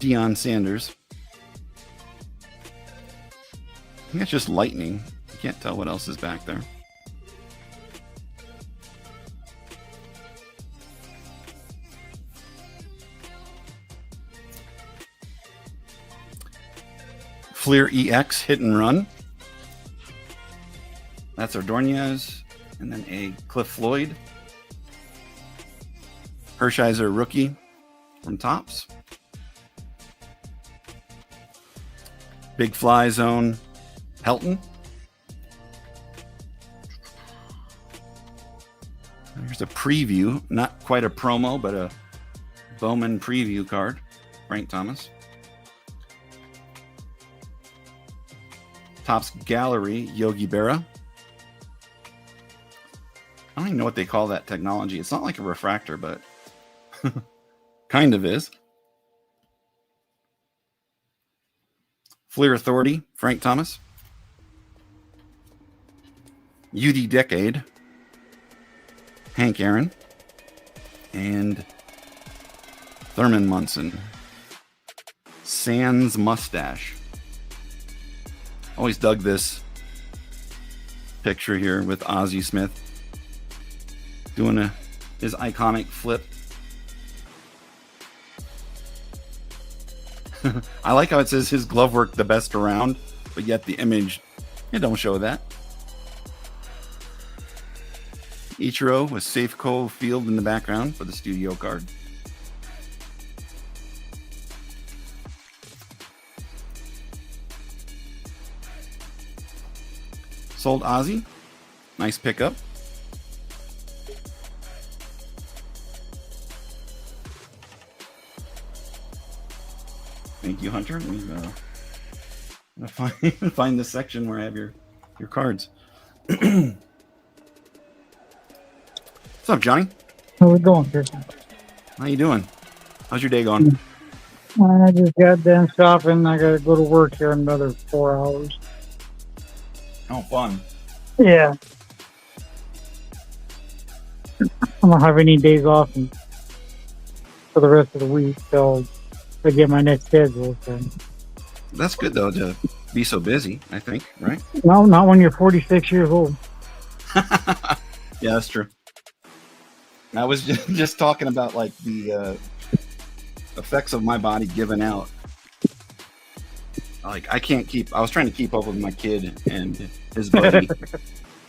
Deion Sanders. I think that's just lightning. You can't tell what else is back there. Fleer EX Hit and Run. That's Ordonez. And then a Cliff Floyd. Hershiser rookie from Topps. Big Fly Zone Helton. Here's a preview. Not quite a promo, but a Bowman preview card. Frank Thomas. Topps Gallery, Yogi Berra. I don't even know what they call that technology. It's not like a refractor, but kind of is. Fleer Authority, Frank Thomas. UD Decade, Hank Aaron. And Thurman Munson. Sans Mustache. Always dug this picture here with Ozzie Smith doing his iconic flip. I like how it says his glove work the best around, but yet the image, it don't show that. Ichiro with Safeco Field in the background for the studio card. Sold Ozzy. Nice pickup. Thank you, Hunter. Let me find the section where I have your cards. What's up, Johnny? How's it going, Chris? How you doing? How's your day going? I just got done shopping. I got to go to work here in another 4 hours. Oh, fun. Yeah. I don't have any days off for the rest of the week till I get my next schedule. So. That's good though to be so busy. I think, right? No, not when you're 46 years old. Yeah, that's true. I was just talking about like the effects of my body giving out. Like I can't keep. I was trying to keep up with my kid and his buddy,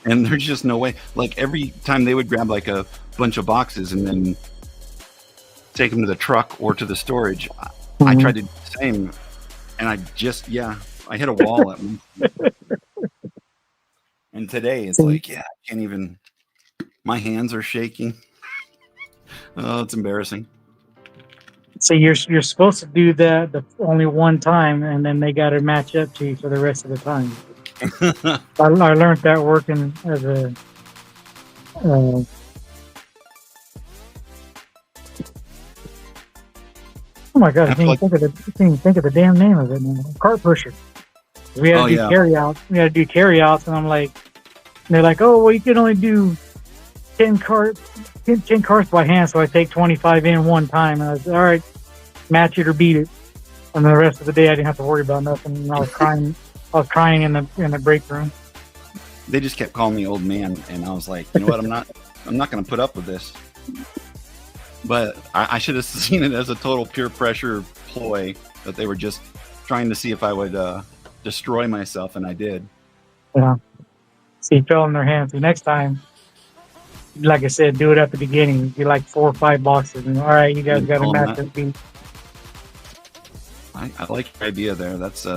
and there's just no way. Like every time they would grab like a bunch of boxes and then take them to the truck or to the storage, I tried to do the same, and I hit a wall at me. And today it's like, I can't even. My hands are shaking. Oh, it's embarrassing. So you're supposed to do that the only one time, and then they got to match up to you for the rest of the time. I learned that working as a. Oh my god! I can't even think of the damn name of it now. Cart pusher. We had to do carry outs. We had to do carry outs, and I'm like, they're like, oh well, you can only do 10 carts by hand, so I take 25 in one time. And I was all right, match it or beat it. And the rest of the day, I didn't have to worry about nothing. And I was crying. I was crying in the break room. They just kept calling me old man, and I was like, you know what? I'm not going to put up with this. But I should have seen it as a total peer pressure ploy that they were just trying to see if I would destroy myself, and I did. Yeah. So you fell in their hands. The next time, like I said, do it at the beginning. Do like 4 or 5 boxes, and all right, you guys got to match it. I like your idea there. That's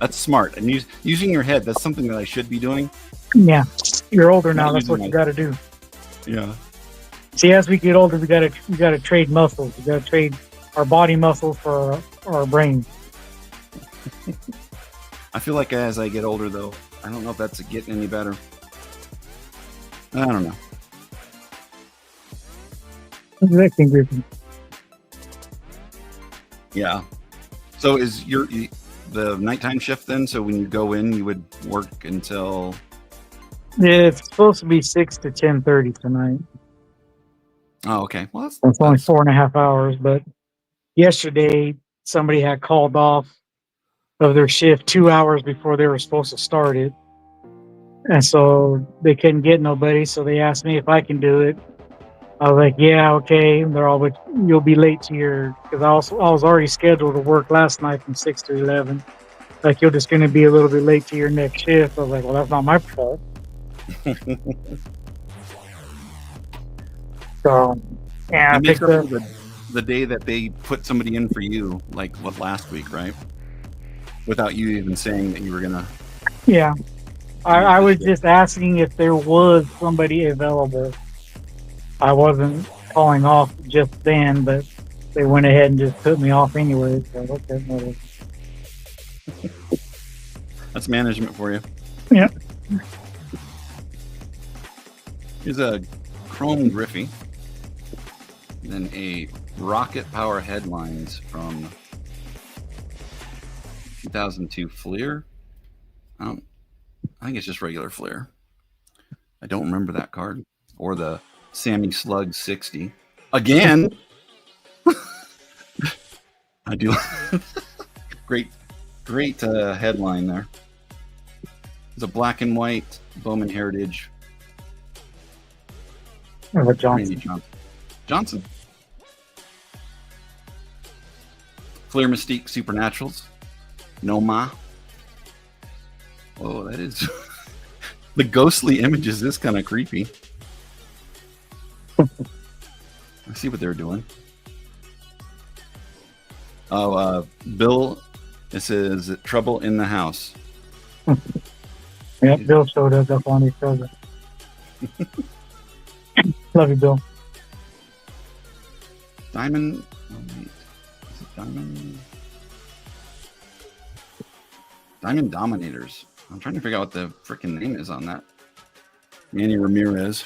smart. And using your head, that's something that I should be doing. Yeah, you're older now. That's what you got to do. Yeah. See, as we get older, we got to trade muscles. We got to trade our body muscles for our brain. I feel like as I get older, though, I don't know if that's getting any better. I don't know. Yeah. So is the nighttime shift then? So when you go in, you would work until? Yeah, it's supposed to be 6 to 10:30 tonight. Oh, okay. Well, that's only 4.5 hours. But yesterday, somebody had called off of their shift 2 hours before they were supposed to start it, and so they couldn't get nobody. So they asked me if I can do it. I was like, yeah, okay. And they're all, but you'll be late to your, because I was already scheduled to work last night from 6 to 11. Like, you're just going to be a little bit late to your next shift. I was like, well, that's not my fault. So, yeah, I picked up the day that they put somebody in for you, like last week, right? Without you even saying that you were gonna. Yeah, I was just asking if there was somebody available. I wasn't calling off just then, but they went ahead and just put me off anyway. So okay, that's management for you. Yeah. Here's a chrome Griffey. Then a rocket power headlines from 2002 Fleer. I think it's just regular Fleer. I don't remember that card. Or the Sammy Slug 60. Again! I do. Great headline there. It's a black and white Bowman Heritage. Johnson. Fleer Mystique Supernaturals. Noma. Oh, that is... the ghostly images is kind of creepy. I see what they're doing. Oh, Bill, this is Trouble in the House. Yeah, Bill showed us up on his shoulder. Love you, Bill. Diamond. Oh, wait. Is it Diamond? Diamond Dominators. I'm trying to figure out what the freaking name is on that. Manny Ramirez.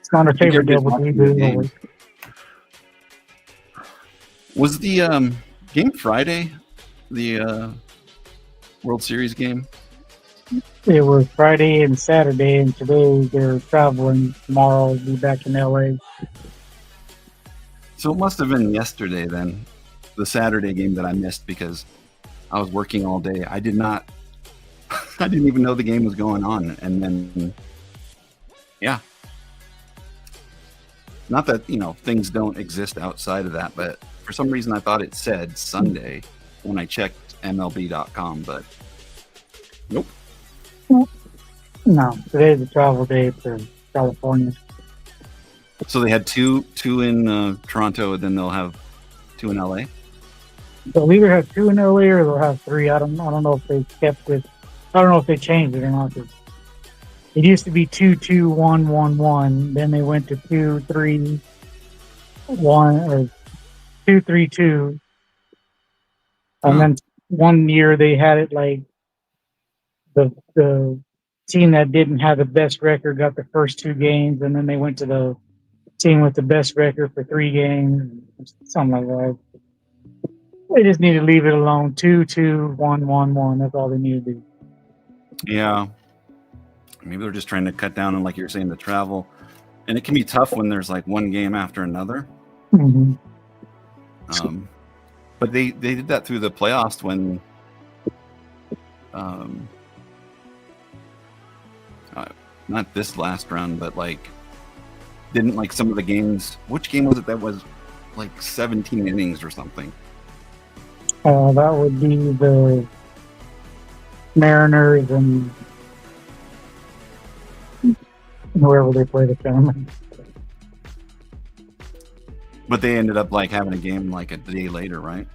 It's not a favorite deal with me. Was the game Friday the World Series game? It was Friday and Saturday, and today they're traveling. Tomorrow will be back in LA. So it must have been yesterday then, the Saturday game that I missed because I was working all day. I did not. I didn't even know the game was going on, and then yeah. Not that things don't exist outside of that, but for some reason I thought it said Sunday when I checked MLB.com, but nope. No, today's a travel day for California. So they had two in Toronto, and then they'll have 2 in LA. They'll either have 2 in LA or they'll have 3. I don't know if they kept it. I don't know if they changed it or not. It used to be 2-2-1-1-1. Then they went to 2-3-1 or 2-3-2. And then one year they had it like the team that didn't have the best record got the first 2 games, and then they went to the team with the best record for 3 games, something like that. They just need to leave it alone. 2-2-1-1-1. That's all they need to do. Yeah. Maybe they're just trying to cut down on, like you're saying, the travel. And it can be tough when there's like one game after another. Mm-hmm. But they did that through the playoffs when not this last round, but like didn't like some of the games. Which game was it that was like 17 innings or something? That would be the Mariners and whoever they play the tournament. But they ended up like having a game like a day later, right?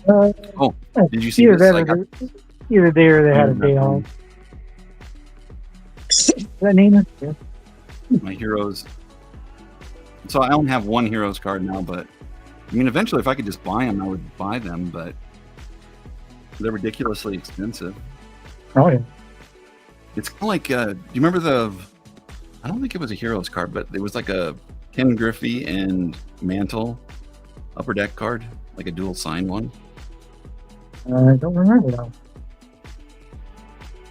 Did you see either this? Either day or they had a day off. Is that name? Yeah. My heroes. So I only have one heroes card now, but I mean, eventually, if I could just buy them, I would buy them, but they're ridiculously expensive. Oh yeah. It's kind of like, do you remember I don't think it was a heroes card, but it was like a Ken Griffey and Mantle upper deck card, like a dual sign one. I don't remember that.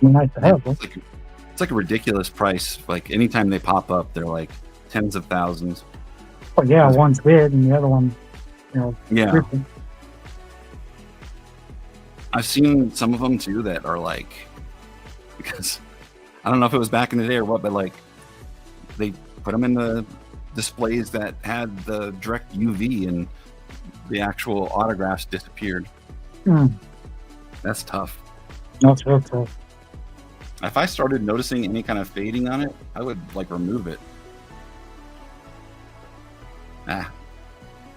Nice to have them. It's like a ridiculous price. Like anytime they pop up, they're like tens of thousands. Oh yeah, one's bid and the other one, Yeah. Griffin. I've seen some of them too that are like, because I don't know if it was back in the day or what, but like they put them in the displays that had the direct UV and the actual autographs disappeared. That's tough. That's real tough. If I started noticing any kind of fading on it, I would like remove it.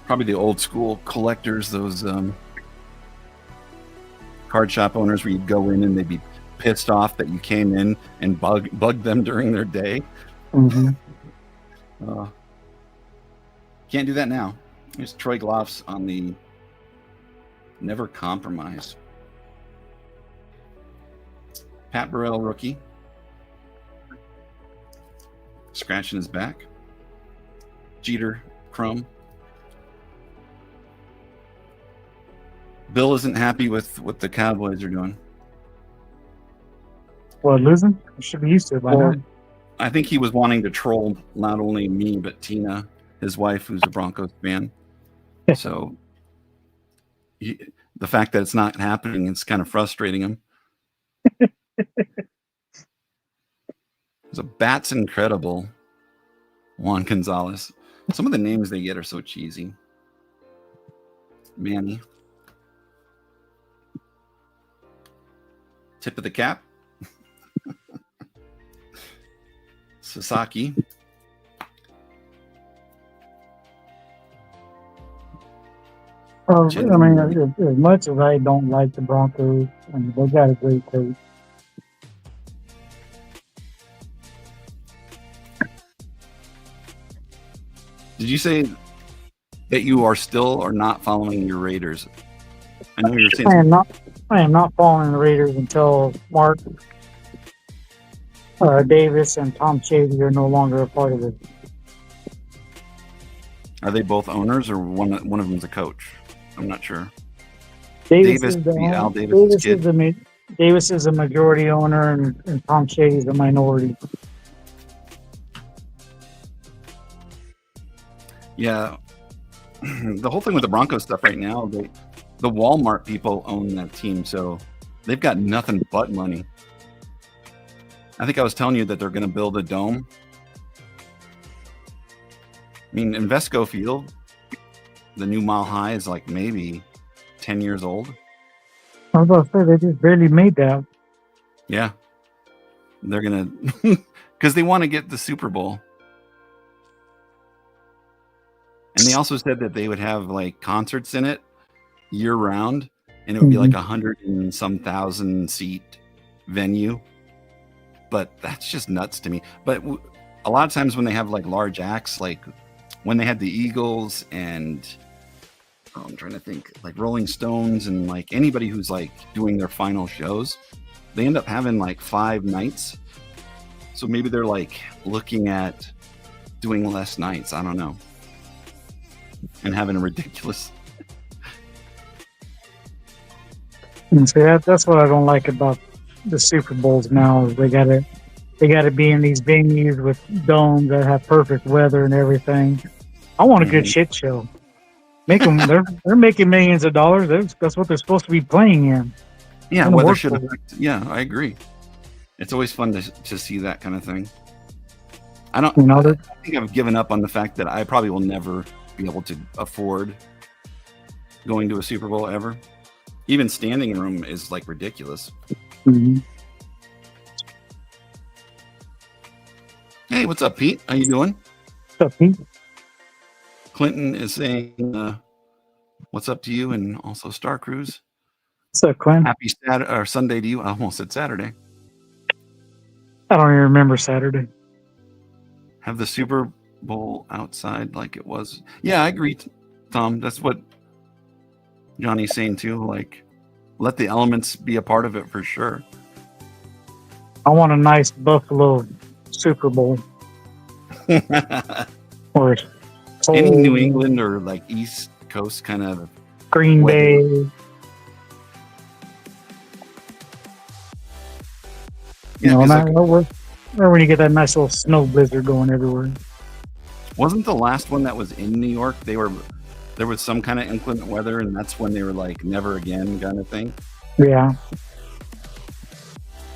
Probably the old school collectors, those card shop owners where you'd go in and they'd be pissed off that you came in and bugged them during their day. Mm-hmm. Can't do that now. There's Troy Gloffs on the Never Compromise. Pat Burrell, rookie. Scratching his back. Jeter, Chrome. Bill isn't happy with what the Cowboys are doing. What, losing? I should be used to it by now. I think he was wanting to troll not only me, but Tina, his wife, who's a Broncos fan. So the fact that it's not happening, it's kind of frustrating him. There's a Bats Incredible, Juan Gonzalez. Some of the names they get are so cheesy. Manny. Tip of the cap. Sasaki. I mean, as much as I don't like the Broncos, they got a great coach. Did you say that you are still or not following your Raiders? I know you're saying I am not following the Raiders until Mark Davis and Tom Shady are no longer a part of it. Are they both owners or one of them's a coach? I'm not sure. Davis is a majority owner and Tom Shady is a minority. Yeah. The whole thing with the Broncos stuff right now, the Walmart people own that team, so they've got nothing but money. I think I was telling you that they're going to build a dome. I mean, Invesco Field, the new Mile High, is like maybe 10 years old. I was about to say, they just barely made that. Yeah. They're going to, because they want to get the Super Bowl. And they also said that they would have like concerts in it year round, and it would be like 100 and some thousand seat venue. But that's just nuts to me. But a lot of times when they have like large acts, like when they had the Eagles and I'm trying to think, like Rolling Stones and like anybody who's like doing their final shows, they end up having like 5 nights. So maybe they're like looking at doing less nights. I don't know. And having a ridiculous. And see, that's what I don't like about the Super Bowls now is they gotta be in these venues with domes that have perfect weather and everything. I want a good shit show. Make them. They're making millions of dollars. That's what they're supposed to be playing in. Yeah, weather should affect. Yeah, I agree. It's always fun to see that kind of thing. I don't. I think I've given up on the fact that I probably will never be able to afford going to a Super Bowl ever. Even standing room is like ridiculous. Mm-hmm. Hey, what's up, Pete? How you doing? What's up, Pete? Clinton is saying, "What's up to you?" and also Star Cruise. What's up, Clint? Happy Saturday or Sunday to you. I almost said Saturday. I don't even remember Saturday. Have the Super Bowl outside like it was. Yeah, I agree, Tom. That's what Johnny's saying too. Like, let the elements be a part of it for sure. I want a nice Buffalo Super Bowl. Or any New England or like East Coast kind of Green Bay. Yeah, where when you get that nice little snow blizzard going everywhere. Wasn't the last one that was in New York? There was some kind of inclement weather, and that's when they were like never again kind of thing. Yeah.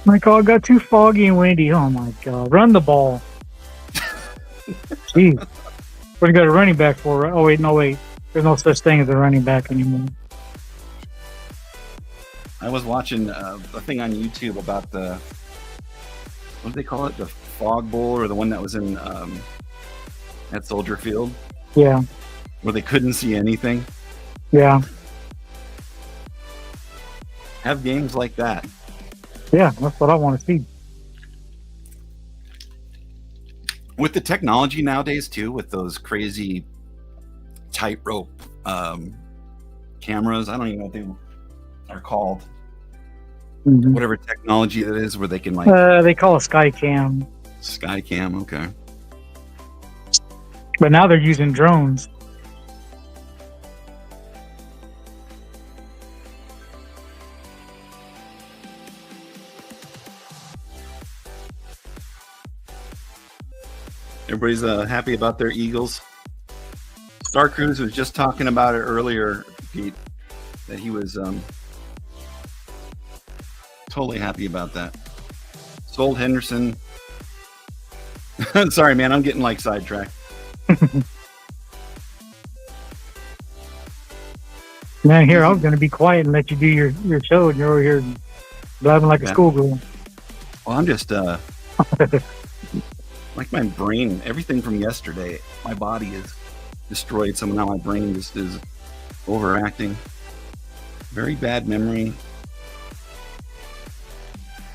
Like, oh, it got too foggy and windy. Oh my god! Run the ball. Jeez, what you got a running back for? Oh wait, no wait. There's no such thing as a running back anymore. I was watching a thing on YouTube about the, what do they call it? The fog bowl, or the one that was in at Soldier Field. Yeah. Where they couldn't see anything. Yeah. Have games like that. Yeah, that's what I want to see. With the technology nowadays too, with those crazy tightrope cameras, I don't even know what they are called. Mm-hmm. Whatever technology that is, where they can like. They call it Skycam. Skycam, okay. But now they're using drones. Everybody's happy about their Eagles. Star Cruise was just talking about it earlier, Pete, that he was totally happy about that. Sold Henderson. Sorry, man, I'm getting like sidetracked. Man, here, I was going to be quiet and let you do your show, and you're over here blabbing like a schoolgirl. Well, I'm just like my brain, everything from yesterday, my body is destroyed. So now my brain just is overacting. Very bad memory.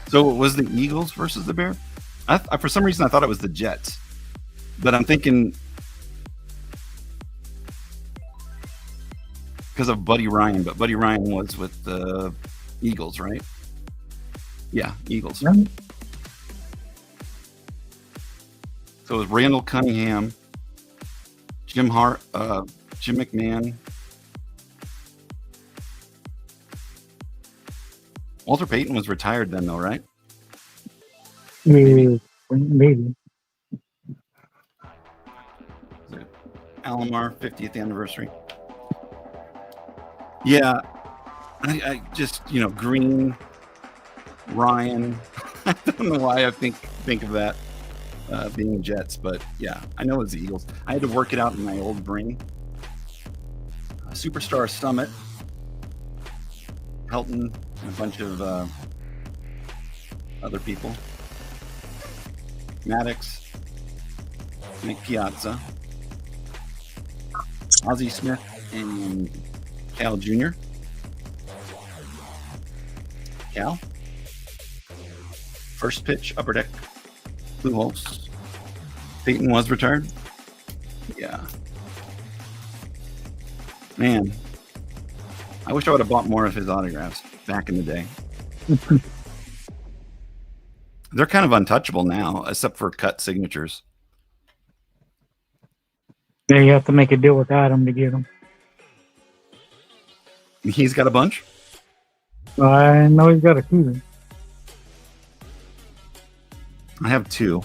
So it was the Eagles versus the Bears? I for some reason, I thought it was the Jets. But I'm thinking because of Buddy Ryan. But Buddy Ryan was with the Eagles, right? Yeah, Eagles. Yeah. So it was Randall Cunningham, Jim McMahon. Walter Payton was retired then, though, right? Maybe. Alomar 50th anniversary. Yeah, I just, green Ryan. I don't know why I think of that being Jets, but yeah, I know it's the Eagles. I had to work it out in my old brain. Superstar Summit, Helton, and a bunch of other people. Maddox, Nick Piazza, Ozzie Smith, and Cal Jr. Cal. First pitch, upper deck, blue holes. Peyton was returned. Yeah. Man, I wish I would have bought more of his autographs back in the day. They're kind of untouchable now, except for cut signatures. Yeah, you have to make a deal with Adam to get them. He's got a bunch. I know he's got a few. I have two,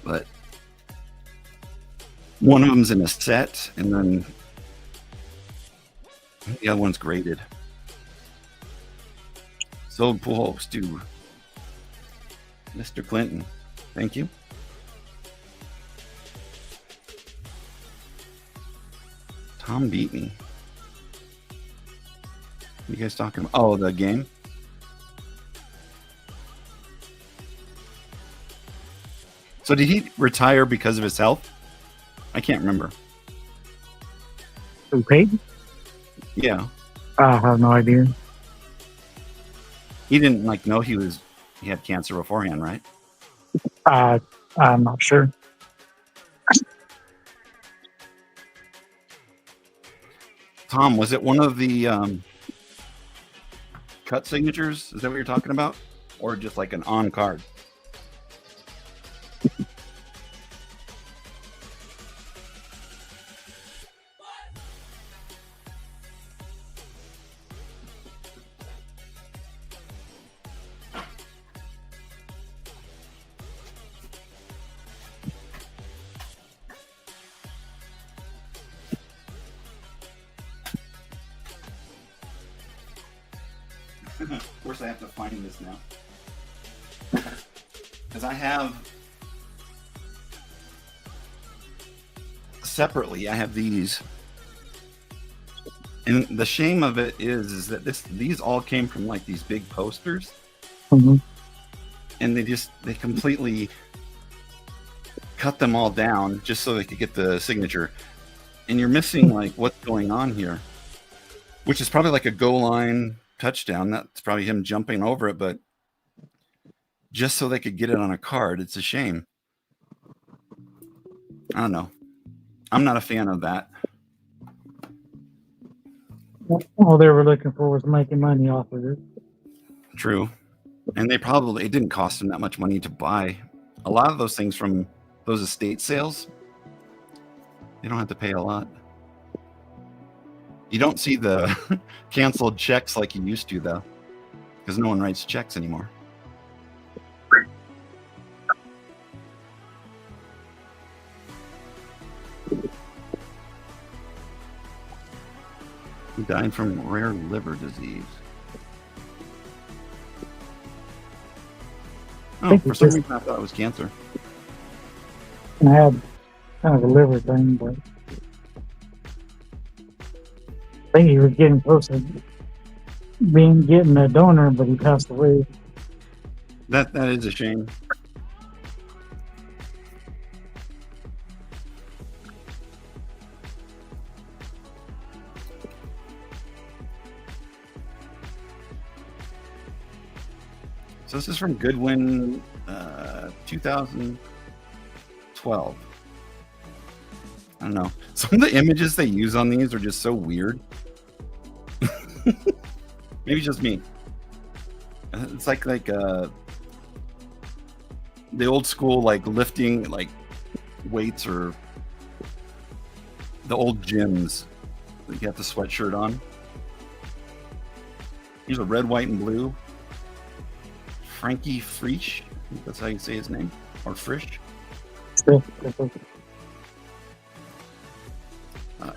but one of them's in a set, and then the other one's graded. Sold Pujols to Mr. Clinton. Thank you. Tom beat me. What are you guys talking about? Oh, the game? So did he retire because of his health? I can't remember. Who, Peyton? Yeah. I have no idea. He didn't know he had cancer beforehand, right? I'm not sure. Tom, was it one of the cut signatures? Is that what you're talking about? Or just like an on card? Of course, I have to find this now. Because I have separately, I have these. And the shame of it is that these all came from like these big posters. Mm-hmm. And they completely cut them all down just so they could get the signature. And you're missing like what's going on here, which is probably like a goal line touchdown. That's probably him jumping over it, but just so they could get it on a card. It's a shame. I don't know. I'm not a fan of that. All they were looking for was making money off of it. True. And it didn't cost them that much money to buy. A lot of those things from those estate sales, they don't have to pay a lot. You don't see the canceled checks like you used to, though, because no one writes checks anymore. He died from rare liver disease. Oh, for some reason I thought it was cancer. I had kind of a liver thing, but I think he was getting close to getting a donor, but he passed away. That is a shame. So this is from Goodwin, 2012. I don't know. Some of the images they use on these are just so weird. Maybe just me. It's like the old school lifting weights, or the old gyms that you have the sweatshirt on. Here's a red, white, and blue. Frankie Frisch, I think that's how you say his name, or Frisch.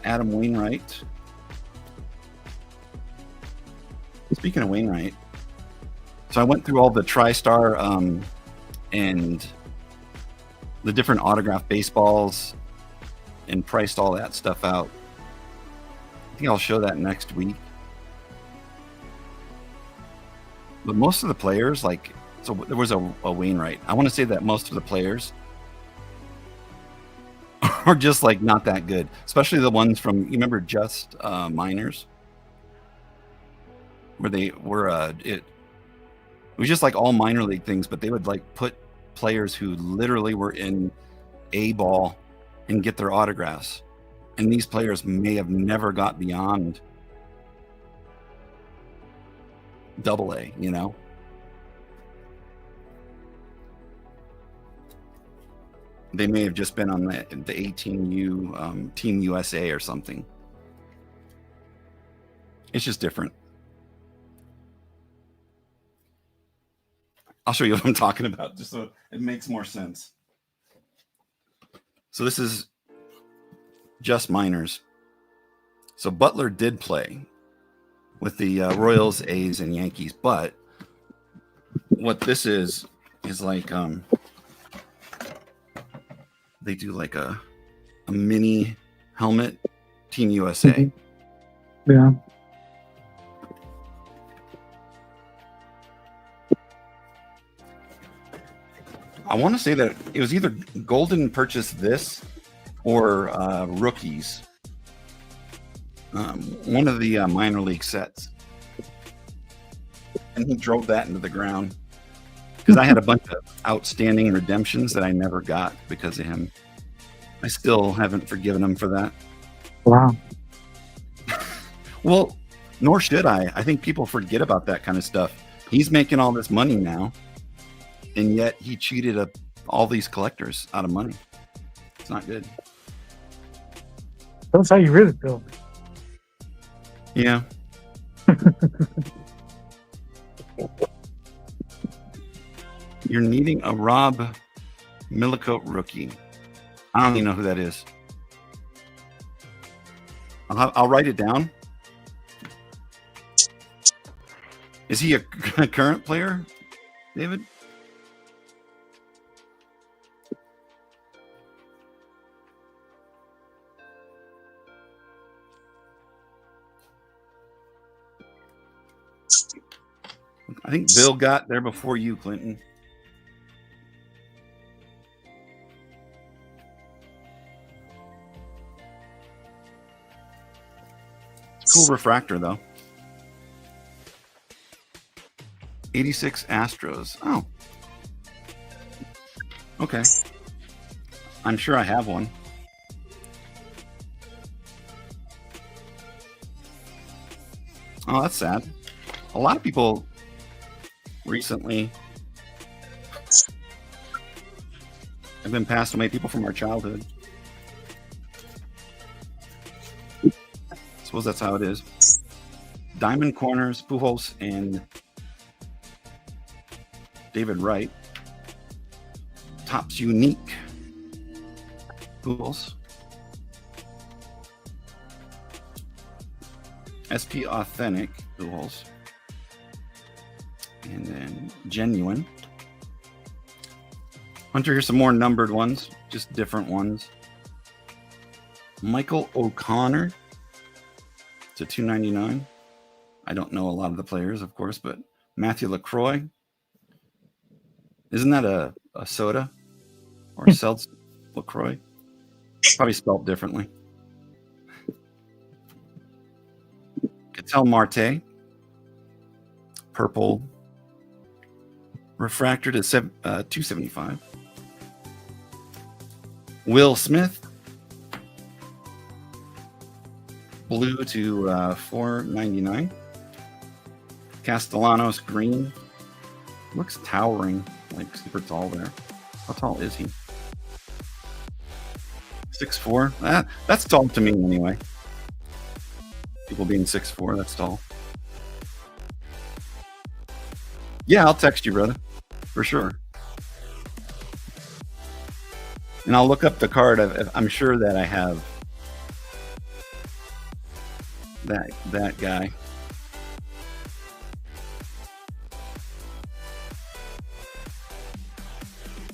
Adam Wainwright. Speaking of Wainwright, so I went through all the TriStar and the different autographed baseballs and priced all that stuff out. I think I'll show that next week. But most of the players, like, so there was a Wainwright. I want to say that most of the players are just like not that good, especially the ones from, you remember Just Miners, where they were it was just like all minor league things, but they would like put players who literally were in A ball and get their autographs, and these players may have never got beyond AA, you know. They may have just been on the 18U Team USA or something. It's just different. I'll show you what I'm talking about just so it makes more sense. So this is Just Miners. So Butler did play with the Royals, A's, and Yankees, but what this is like they do like a mini helmet, Team USA. Mm-hmm. Yeah. I want to say that it was either Golden purchased this or Rookies, one of the minor league sets, and he drove that into the ground because I had a bunch of outstanding redemptions that I never got because of him. I still haven't forgiven him for that. Wow. Well, nor should I. I think people forget about that kind of stuff. He's making all this money now, and yet he cheated all these collectors out of money. It's not good. That's how you really feel. Yeah. You're needing a Rob Millicoat rookie. I don't even know who that is. I'll write it down. Is he a current player, David? I think Bill got there before you, Clinton. Cool refractor, though. 86 Astros. Oh. Okay. I'm sure I have one. Oh, that's sad. A lot of people recently have been passed away, people from our childhood. I suppose that's how it is. Diamond Corners, Pujols, and David Wright. Topps Unique, Pujols. SP Authentic, Pujols. And then Genuine. Hunter, here's some more numbered ones, just different ones. Michael O'Connor to 299. I don't know a lot of the players, of course, but Matthew LaCroix. Isn't that a soda? Or Seltz LaCroix? Probably spelled differently. Ketel Marte. Purple. Refractor to 275. Will Smith. Blue to 499. Castellanos green. Looks towering, like super tall there. How tall is he? 6'4". That's tall to me anyway. People being 6'4", that's tall. Yeah, I'll text you, brother, for sure. And I'll look up the card. I'm sure that I have that guy.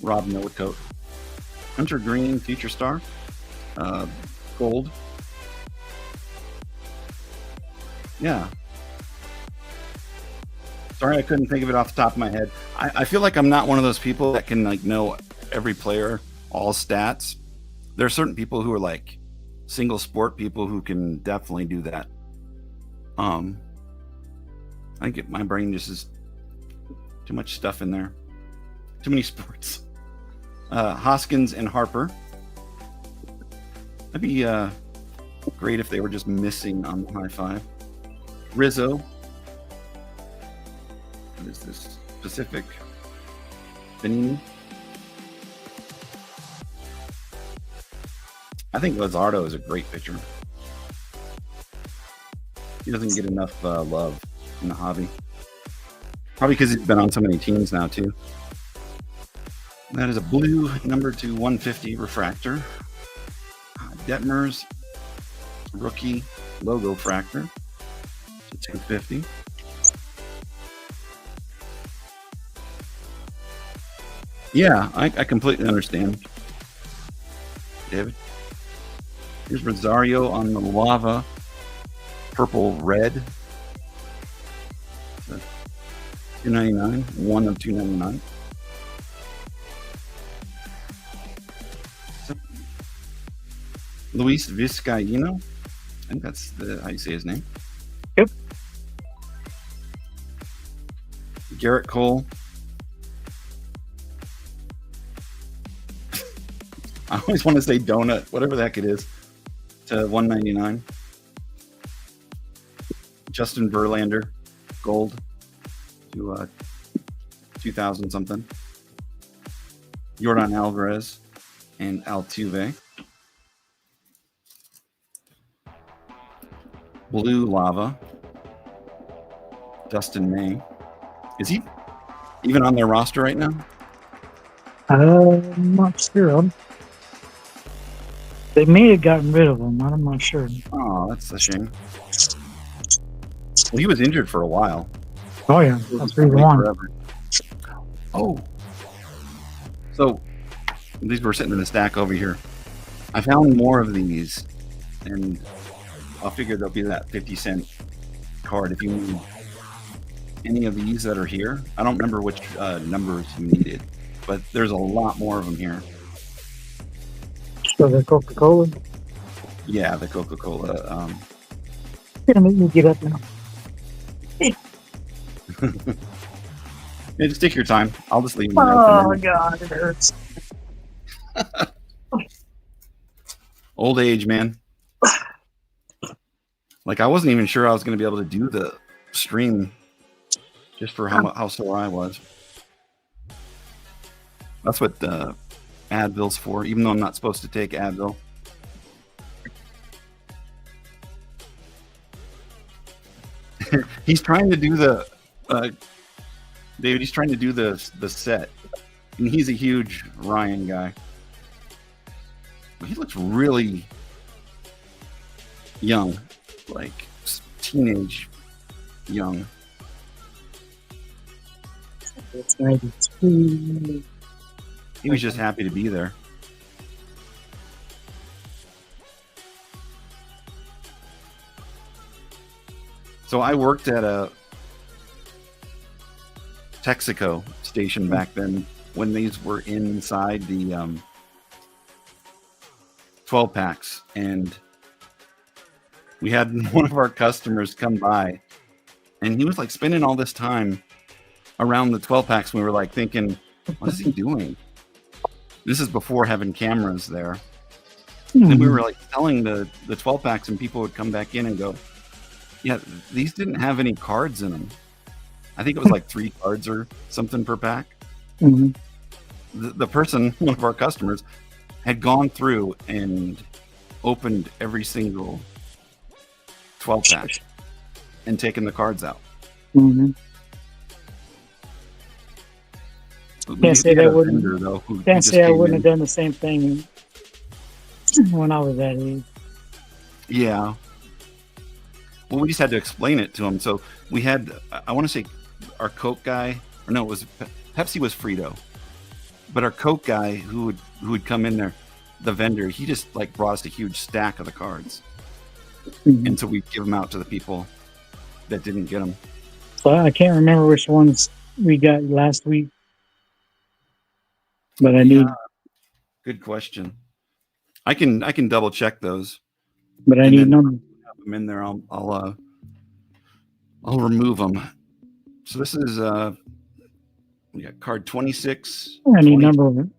Rob Millicoat. Hunter Green, Future Star. Gold. Yeah. Sorry, I couldn't think of it off the top of my head. I feel like I'm not one of those people that can like know every player, all stats. There are certain people who are like single sport people who can definitely do that. I think my brain just is too much stuff in there. Too many sports. Hoskins and Harper. That'd be great if they were just missing on the high five. Rizzo. What is this? Pacific. Benini. I think Luzardo is a great pitcher. He doesn't get enough love in the hobby. Probably because he's been on so many teams now, too. That is a blue number 2 150 refractor. Detmers rookie logo fractor to 250. Yeah, I completely understand, David. Here's Rosario on the lava purple red. 299, 1 of 299. Luis Vizcaíno. I think that's how you say his name. Yep. Garrett Cole. I always want to say donut, whatever the heck it is, to 199. Justin Verlander, gold, to 2,000 something. Jordan Alvarez and Altuve. Blue lava. Dustin May. Is he even on their roster right now? I'm not sure. They may have gotten rid of him. I'm not sure. Oh, that's a shame. Well, he was injured for a while. Oh yeah, that's reason one. Oh, so these were sitting in the stack over here. I found more of these, and I'll figure there'll be that 50-cent card if you need any of these that are here. I don't remember which numbers you needed, but there's a lot more of them here. So the Coca-Cola. Yeah, the Coca-Cola. Gonna make me get up now. Yeah, just take your time. I'll just leave them there. Oh God, it hurts. Old age, man. Like I wasn't even sure I was going to be able to do the stream, just for how sore I was. That's what Advil's for, even though I'm not supposed to take Advil. He's trying to do the David. He's trying to do the set, and he's a huge Ryan guy. He looks really young, like teenage young. It's 92. He was just happy to be there. So I worked at a Texaco station back then when these were inside the 12 packs, and we had one of our customers come by, and he was like spending all this time around the 12 packs. We were like thinking, what is he doing? This is before having cameras there. And we were like selling the 12 packs, and people would come back in and go, yeah, these didn't have any cards in them. I think it was like 3 cards or something per pack. Mm-hmm. The person, one of our customers, had gone through and opened every single 12 pack and taken the cards out. Mm-hmm. Can't say that wouldn't. Can't say I wouldn't have done the same thing when I was that age. Yeah. Well, we just had to explain it to him. So we had, I want to say, our Coke guy, or no, it was Pepsi was Frito, But our Coke guy who would come in there, the vendor, he just like brought us a huge stack of the cards, and so we give them out to the people that didn't get them. So I can't remember which ones we got last week, but I need. Good question. I can double check those. But I and need then numbers. have them in there. I'll remove them. So this is we got card 26. I need number one.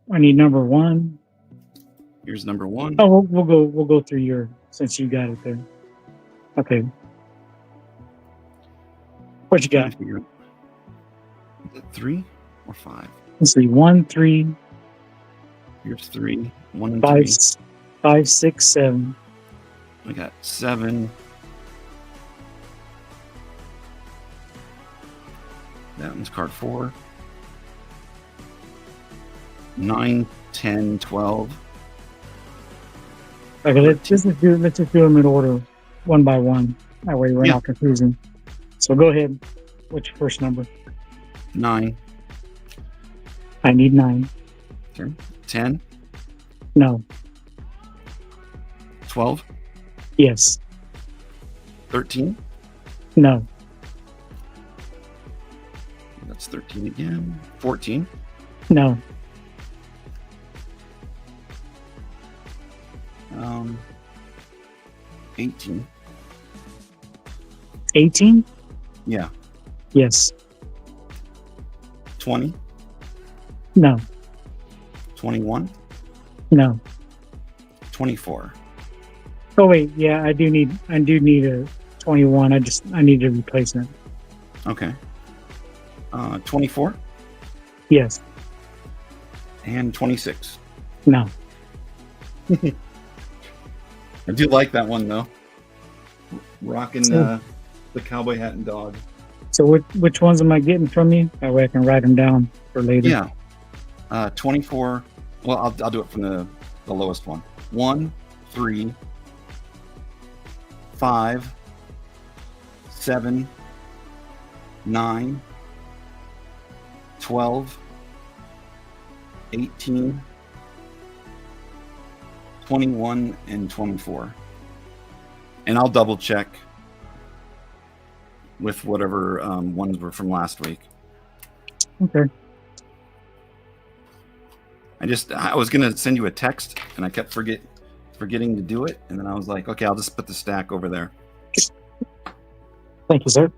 Here's number one. Oh, we'll go through your, since you got it there. Okay. What you got? Is it 3 or 5? Let's see. 1, 3. Here's 3. 1 and 5, 3. 5, 6, 7. I got 7. That one's card 4. 9, 10, 12. Okay, let's just do them in order, one by one. That way we're not confusing. So go ahead. What's your first number? 9. I need 9. Okay. 10. No. 12. Yes. 13. No. That's 13 again. 14. No. 18. 18? Yeah. Yes. 20. No. 21. No. 24. Oh wait, yeah, I do need a 21. I need a replacement. Okay. 24 Yes. and 26. No. I do like that one though. Rocking the cowboy hat and dog. So which ones am I getting from you? That way I can write them down for later. Yeah. 24. Well, I'll do it from the lowest one. 1, 3, 5, 7, 9, 12, 18, 21, and 24. And I'll double check with whatever ones were from last week. Okay. I was gonna send you a text and I kept forgetting to do it, and then I was like, okay, I'll just put the stack over there. Thank you, sir.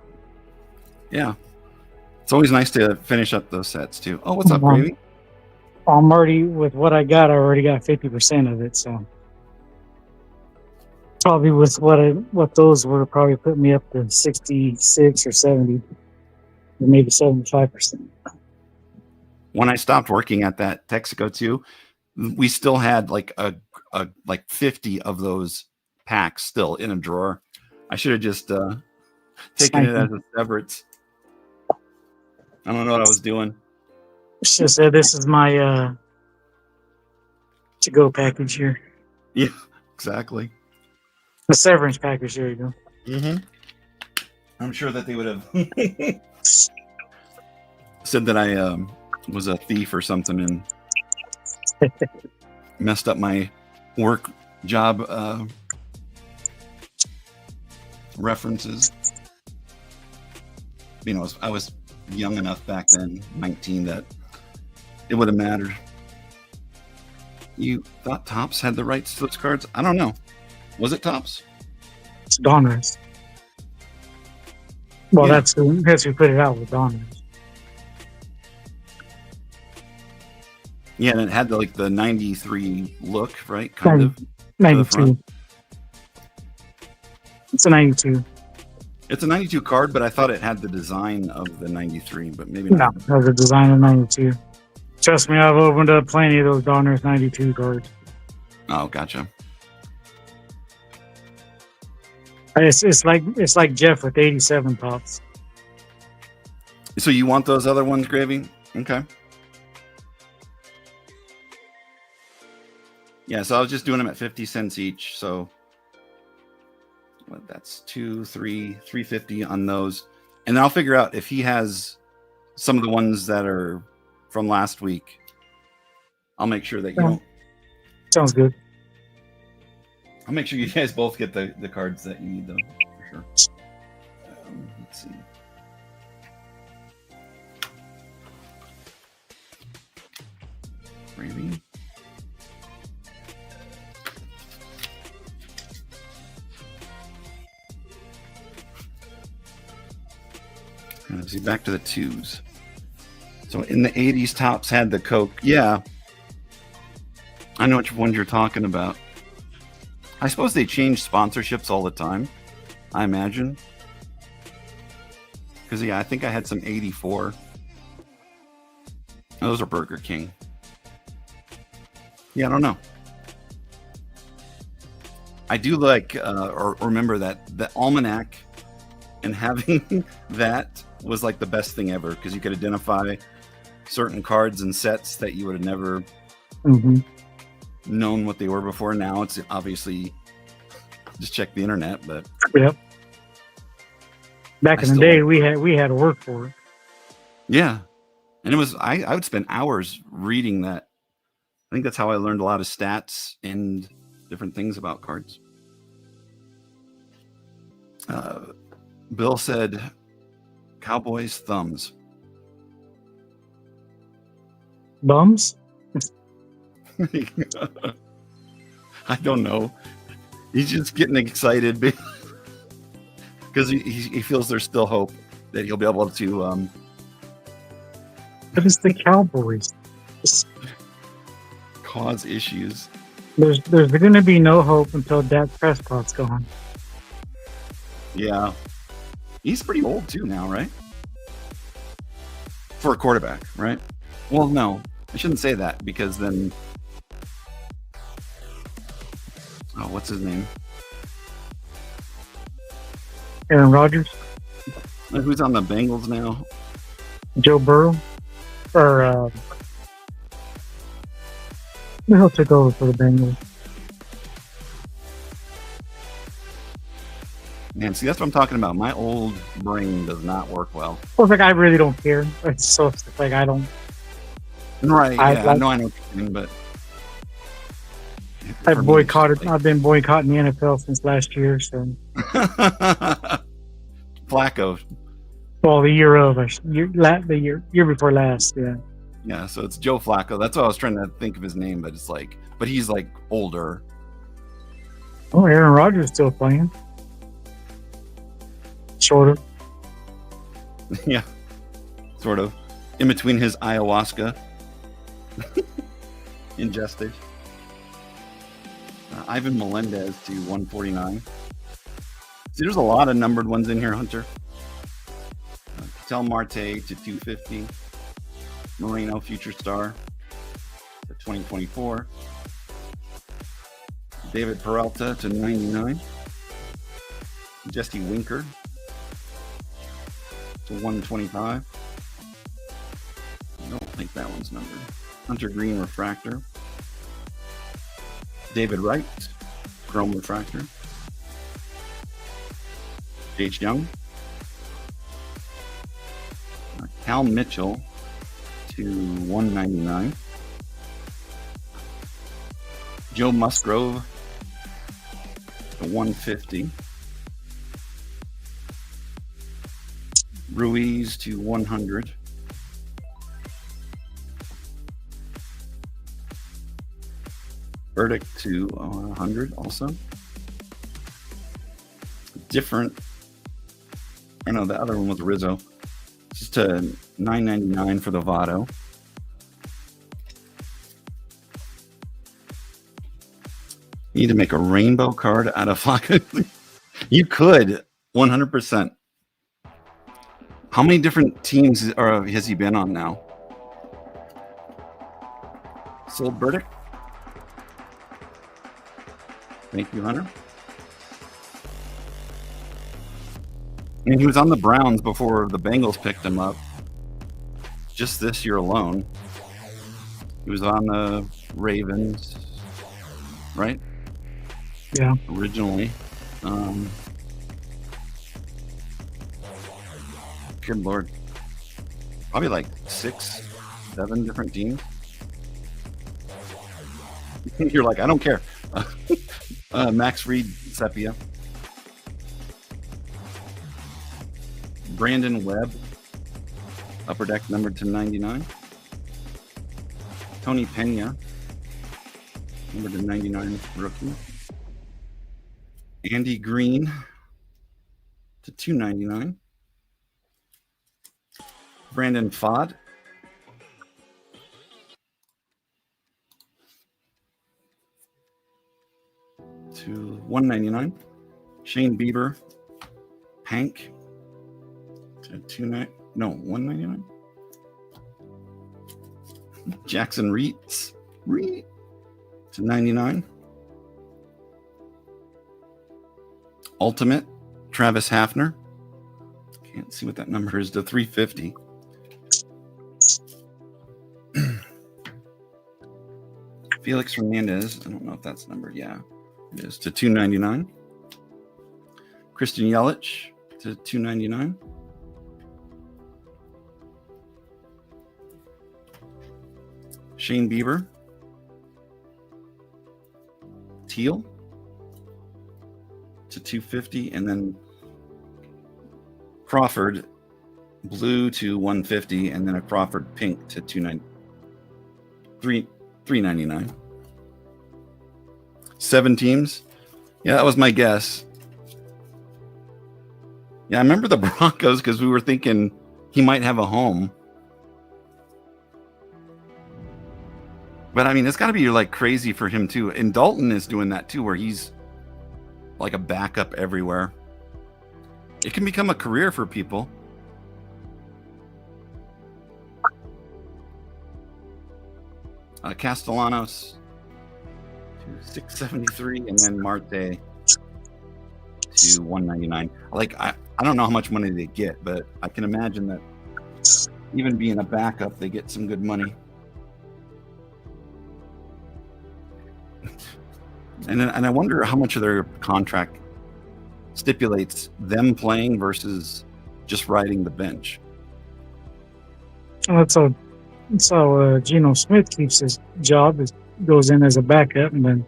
Yeah, it's always nice to finish up those sets too. Oh, what's up, Gravy? I'm already, with what I got, I already got 50% of it, so probably with what those were, probably put me up to 66 or 70, or maybe 75%. When I stopped working at that Texaco too, we still had like a 50 of those packs still in a drawer. I should have just taken it as a severance. I don't know what I was doing. She said, "This is my to-go package here." Yeah, exactly. The severance package. There you go. Mm-hmm. I'm sure that they would have said that I was a thief or something and messed up my work job references. You know, I was young enough back then, 19, that it would have mattered. You thought Topps had the rights to those cards? I don't know. Was it Topps? It's Donruss. Well, Yeah. that's who put it out with Donruss. Yeah, and it had the 93 look, right? Kind of. 92. It's a 92. It's a 92 card, but I thought it had the design of the 93, but maybe not. No, that's a design of 92. Trust me, I've opened up plenty of those Donruss 92 cards. Oh, gotcha. It's like Jeff with 87 Topps. So you want those other ones, Gravy? Okay. Yeah, so I was just doing them at 50 cents each. So that's 350 on those. And then I'll figure out if he has some of the ones that are from last week I'll make sure that you Yeah. don't. Sounds good. I'll make sure you guys both get the cards that you need, though, for sure. Let's see. Maybe. Let's see, back to the twos. So in the 80s, Tops had the Coke. Yeah. I know which ones you're talking about. I suppose they change sponsorships all the time, I imagine. Because, yeah, I think I had some 84. Those are Burger King. Yeah, I don't know. I do like, or remember that the almanac and having that was like the best thing ever because you could identify certain cards and sets that you would have never known what they were before. Now it's obviously just check the internet, but yep. Back in the day, we had to work for it. Yeah, and it was I would spend hours reading that. I think that's how I learned a lot of stats and different things about cards. Bill said, "Cowboys thumbs." Bums? I don't know. He's just getting excited because he feels there's still hope that he'll be able to. But it's the Cowboys. Cause issues. There's going to be no hope until Dak Prescott's gone. Yeah, he's pretty old too now, right? For a quarterback, right? Well, no, I shouldn't say that because then, oh, what's his name? Aaron Rodgers? Who's on the Bengals now? Joe Burrow? Or, he'll take over for the Bengals. Man, see, that's what I'm talking about. My old brain does not work well. Well, it's like I really don't care. So it's like I don't. Right, yeah, I know what you mean, but I've boycotted. I've been boycotting the NFL since last year. So Flacco. Well, the year before last, yeah. Yeah, so it's Joe Flacco. That's what I was trying to think of his name, but it's like, but he's like older. Oh, Aaron Rodgers still playing. Sort of. Yeah, sort of. In between his ayahuasca ingested. Ivan Melendez to 149. See, there's a lot of numbered ones in here, Hunter. Patel Marte to 250. Moreno Future Star to 2024. David Peralta to 99. Jesse Winker to 125. I don't think that one's numbered. Hunter Green Refractor. David Wright, Chrome Refractor. H. Young. Cal Mitchell to 199. Joe Musgrove to 150. Ruiz to 100. Verdict to 100 also. Different. I know the other one was Rizzo. Just a $9.99 for the Votto. You need to make a rainbow card out of Flacco. You could, 100%. How many different teams has he been on now? Sold Burdick. Thank you, Hunter. And he was on the Browns before the Bengals picked him up. Just this year alone. He was on the Ravens, right? Yeah. Originally. Good Lord. Probably like 6, 7 different teams. You're like, I don't care. Max Reed Sepia. Brandon Webb, Upper Deck numbered to 99. Tony Pena, numbered to 99, rookie. Andy Green to 299. Brandon Fod to 199. Shane Bieber, Pank to 199. Jackson Reitz to 99. Ultimate Travis Hafner. Can't see what that number is, to 350. Felix Hernandez, I don't know if that's numbered. Yeah, it is, to 299. Christian Yelich to 299. Shane Bieber, teal to 250, and then Crawford blue to 150, and then a Crawford pink to 399. 7 teams. Yeah, that was my guess. Yeah, I remember the Broncos because we were thinking he might have a home. But I mean, it's got to be like crazy for him too. And Dalton is doing that too, where he's like a backup everywhere. It can become a career for people. Castellanos to 673, and then Marte to 199. Like I don't know how much money they get, but I can imagine that even being a backup, they get some good money. And I wonder how much of their contract stipulates them playing versus just riding the bench. That's how Geno Smith keeps his job. It goes in as a backup, and then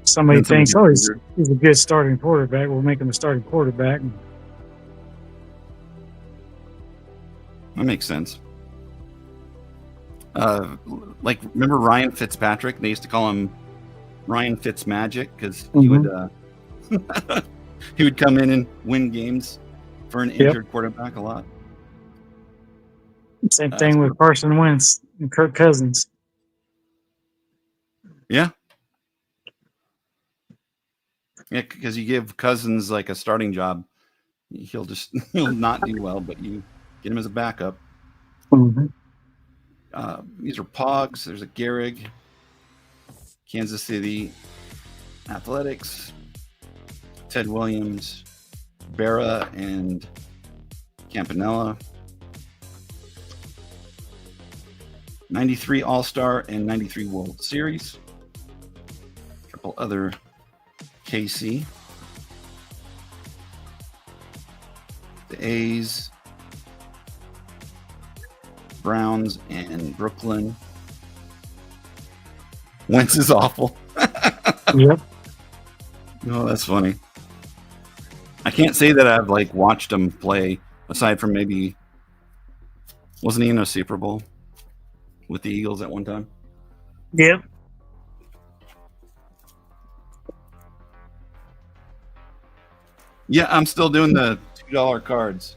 somebody thinks, "Oh, he's a good starting quarterback. We'll make him a starting quarterback." That makes sense. Like, remember Ryan Fitzpatrick? They used to call him Ryan Fitzmagic because he would he would come in and win games for an injured quarterback a lot. Same thing with Carson Wentz and Kirk Cousins. Yeah, because you give Cousins like a starting job, he'll not do well, but you get him as a backup. Mm-hmm. These are Pogs. There's a Gehrig, Kansas City Athletics, Ted Williams, Berra, and Campanella. 93 All-Star and 93 World Series. A couple other KC. The A's, Browns, and Brooklyn. Wentz is awful. Yep. Oh, that's funny. I can't say that I've like watched him play aside from maybe, wasn't he in a Super Bowl with the Eagles at one time? Yep. Yeah, I'm still doing the $2 cards.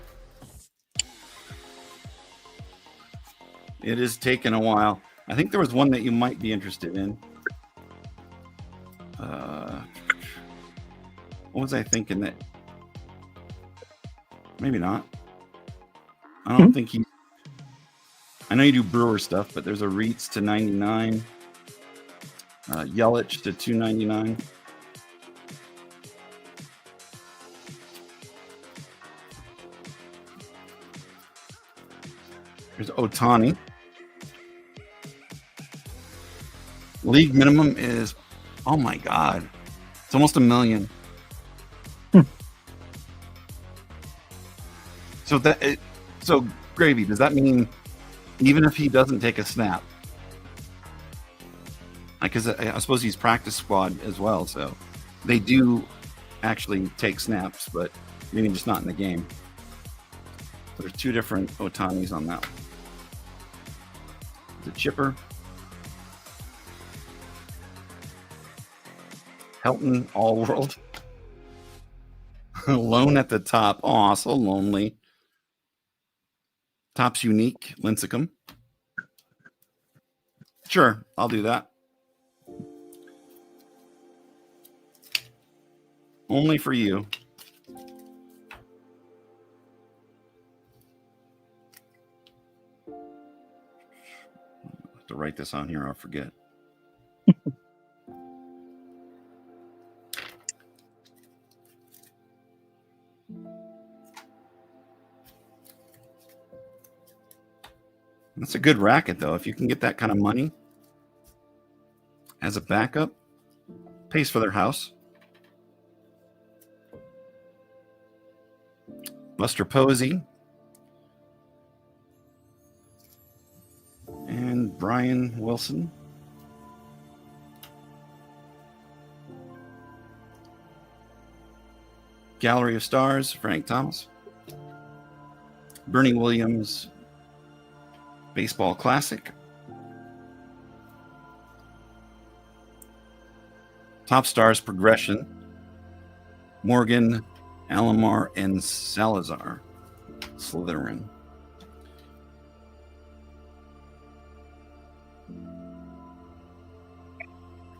It is taking a while. I think there was one that you might be interested in. What was I thinking that? Maybe not. I don't think he. I know you do Brewer stuff, but there's a Reitz to 99, Yelich to 299. There's Ohtani. League minimum is, oh my God, it's almost $1 million. So Gravy, does that mean even if he doesn't take a snap, because I suppose he's practice squad as well, so they do actually take snaps, but maybe just not in the game. There's two different Otanis on that one. The Chipper, Helton, All World, Lone at the top. Aw, so lonely. Top's unique, Lincecum. Sure, I'll do that. Only for you. I have to write this on here, I'll forget. That's a good racket, though. If you can get that kind of money as a backup, pays for their house. Buster Posey and Brian Wilson. Gallery of Stars, Frank Thomas. Bernie Williams, Baseball Classic. Top Stars Progression, Morgan, Alomar, and Salazar. Slytherin.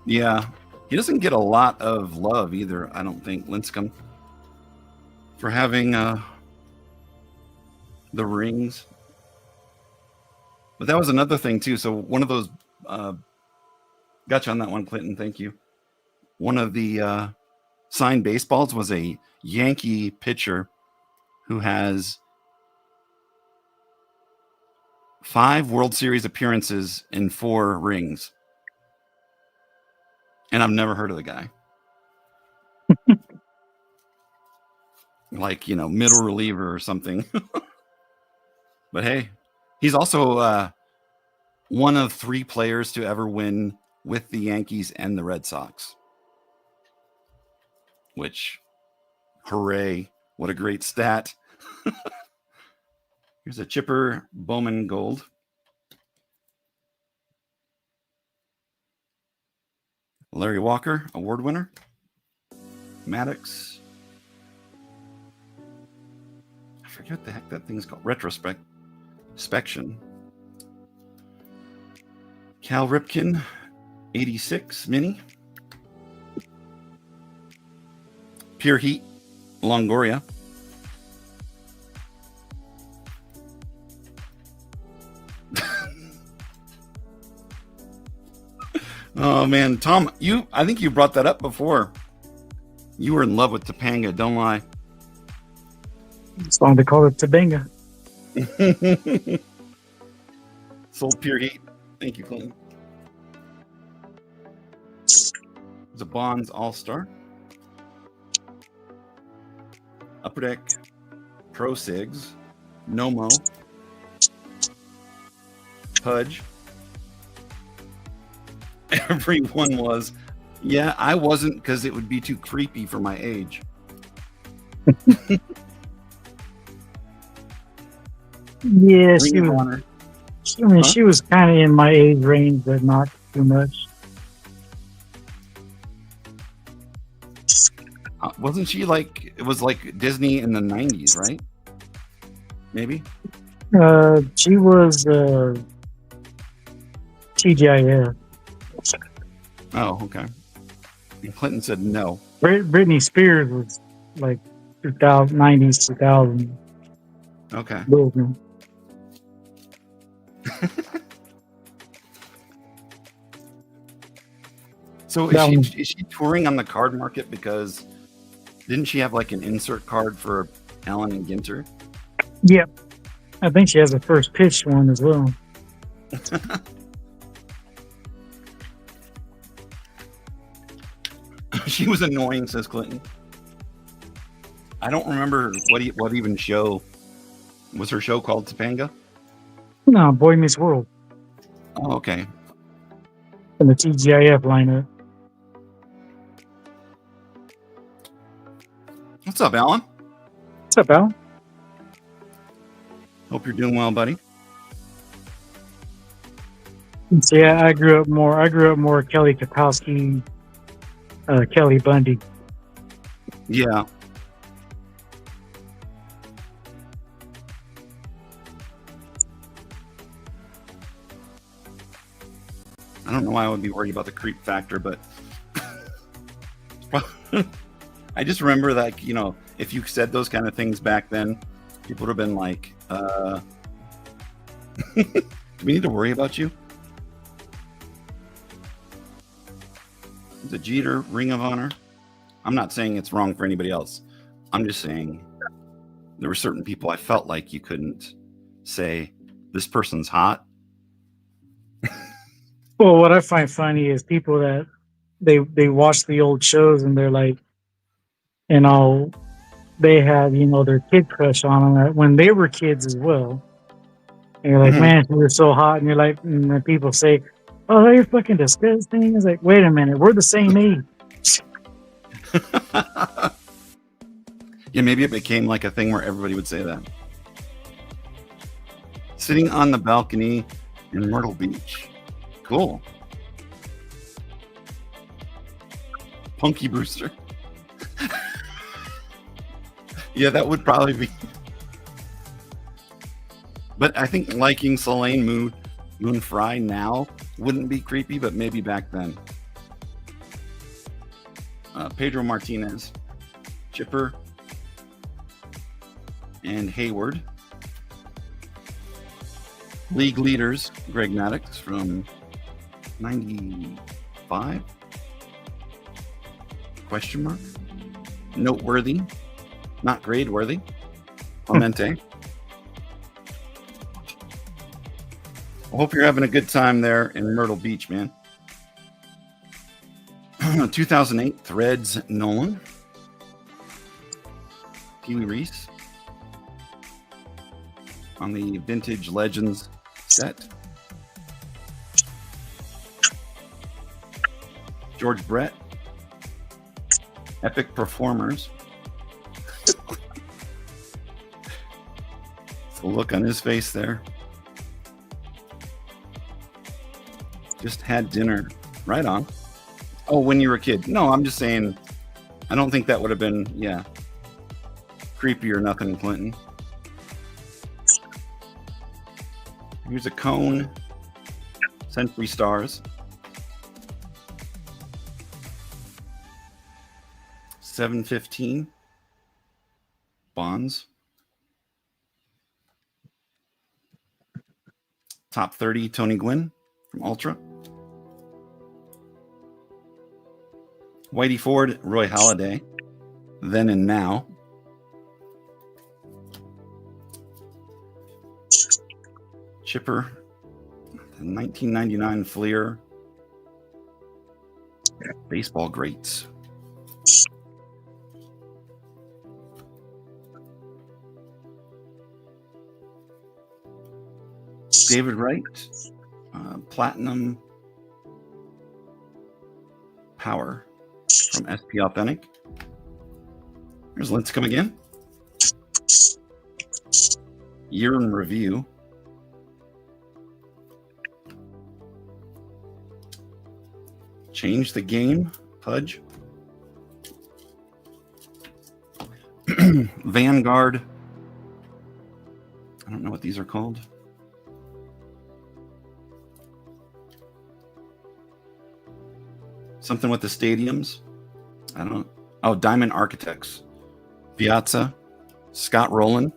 Yeah, he doesn't get a lot of love either, I don't think, Lincecum, for having the rings. But that was another thing, too. So one of those... gotcha on that one, Clinton. Thank you. One of the signed baseballs was a Yankee pitcher who has 5 World Series appearances and 4 rings. And I've never heard of the guy. Like, middle reliever or something. But hey, he's also one of 3 players to ever win with the Yankees and the Red Sox. Which, hooray, what a great stat. Here's a Chipper Bowman Gold. Larry Walker, award winner. Maddox. I forget what the heck that thing's called. Retrospection. Cal Ripken, 86 mini. Pure Heat, Longoria. Oh man, Tom, I think you brought that up before. You were in love with Topanga, don't lie. It's long to call it Topanga. Sold Pure Heat. Thank you, Clinton. It's a Bonds All-Star. Upper Deck, Pro Sigs, Nomo, Pudge. Everyone was. Yeah, I wasn't because it would be too creepy for my age. Yeah, she was kind of in my age range, but not too much. Wasn't she like, it was like Disney in the 90s, right? Maybe? She was TGIF. Oh, okay. And Clinton said no. Britney Spears was like 90s, 2000. Okay. Movement. So is she touring on the card market because didn't she have like an insert card for Allen and Ginter? Yep. I think she has a first pitch one as well. She was annoying, says Clinton. I don't remember what even show was her show called. Topanga? No, Boy Meets World. Oh, okay. in the TGIF lineup. What's up, Alan? What's up, Al? Hope you're doing well, buddy. So yeah, I grew up more Kelly Kapowski, Kelly Bundy. Yeah. I don't know why I would be worried about the creep factor, but I just remember that, you know, if you said those kind of things back then, people would have been like, do we need to worry about you? The Jeter Ring of Honor. I'm not saying it's wrong for anybody else. I'm just saying there were certain people I felt like you couldn't say, this person's hot. Well, what I find funny is people that they watch the old shows and they're like, you know, they have, you know, their kid crush on them when they were kids as well. And you're like, man, you were so hot. And you're like, and then people say, oh, you're fucking disgusting. It's like, wait a minute, we're the same age. Yeah, maybe it became like a thing where everybody would say that. Sitting on the balcony in Myrtle Beach. Cool. Punky Brewster. Yeah, that would probably be. But I think liking Soleil Moon Frye now wouldn't be creepy, but maybe back then. Pedro Martinez, Chipper, and Hayward. League leaders, Greg Maddux from 95? Question mark? Noteworthy, not grade worthy. Clemente. I hope you're having a good time there in Myrtle Beach, man. 2008 Threads Nolan. Pee Wee Reese. On the Vintage Legends set. George Brett. Epic Performers. The look on his face there. Just had dinner. Right on. Oh, when you were a kid. No, I'm just saying, I don't think that would have been, yeah, creepy or nothing, Clinton. Here's a cone. Century Stars. 715. Bonds. Top 30, Tony Gwynn from Ultra. Whitey Ford, Roy Halladay, Then and Now. Chipper, the 1999 Fleer. Baseball greats. David Wright, Platinum Power from SP Authentic. Here's Lincecum again. Year in Review. Change the Game, Pudge. Vanguard. I don't know what these are called. Something with the stadiums. I don't know. Oh, Diamond Architects. Piazza. Scott Rowland.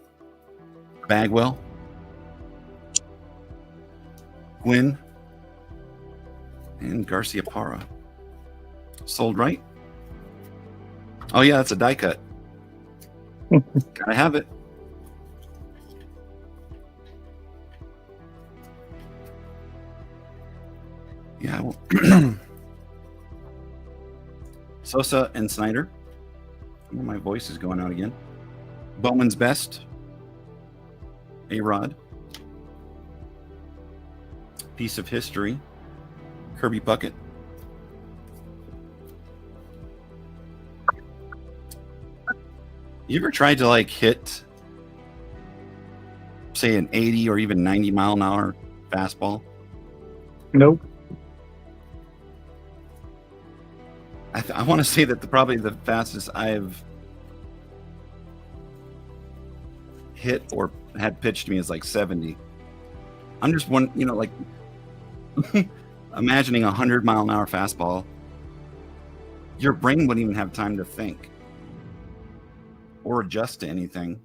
Bagwell. Gwynn. And Garcia Parra. Sold right. Oh, yeah, that's a die cut. Gotta have it. Yeah. Well, Sosa and Snyder. Oh, my voice is going out again. Bowman's Best. A-Rod. Piece of History. Kirby Puckett. You ever tried to like hit, say, an 80 or even 90 mile an hour fastball? Nope. I want to say that probably the fastest I've hit or had pitched to me is like 70. I'm just one, like imagining 100 mile an hour fastball. Your brain wouldn't even have time to think or adjust to anything.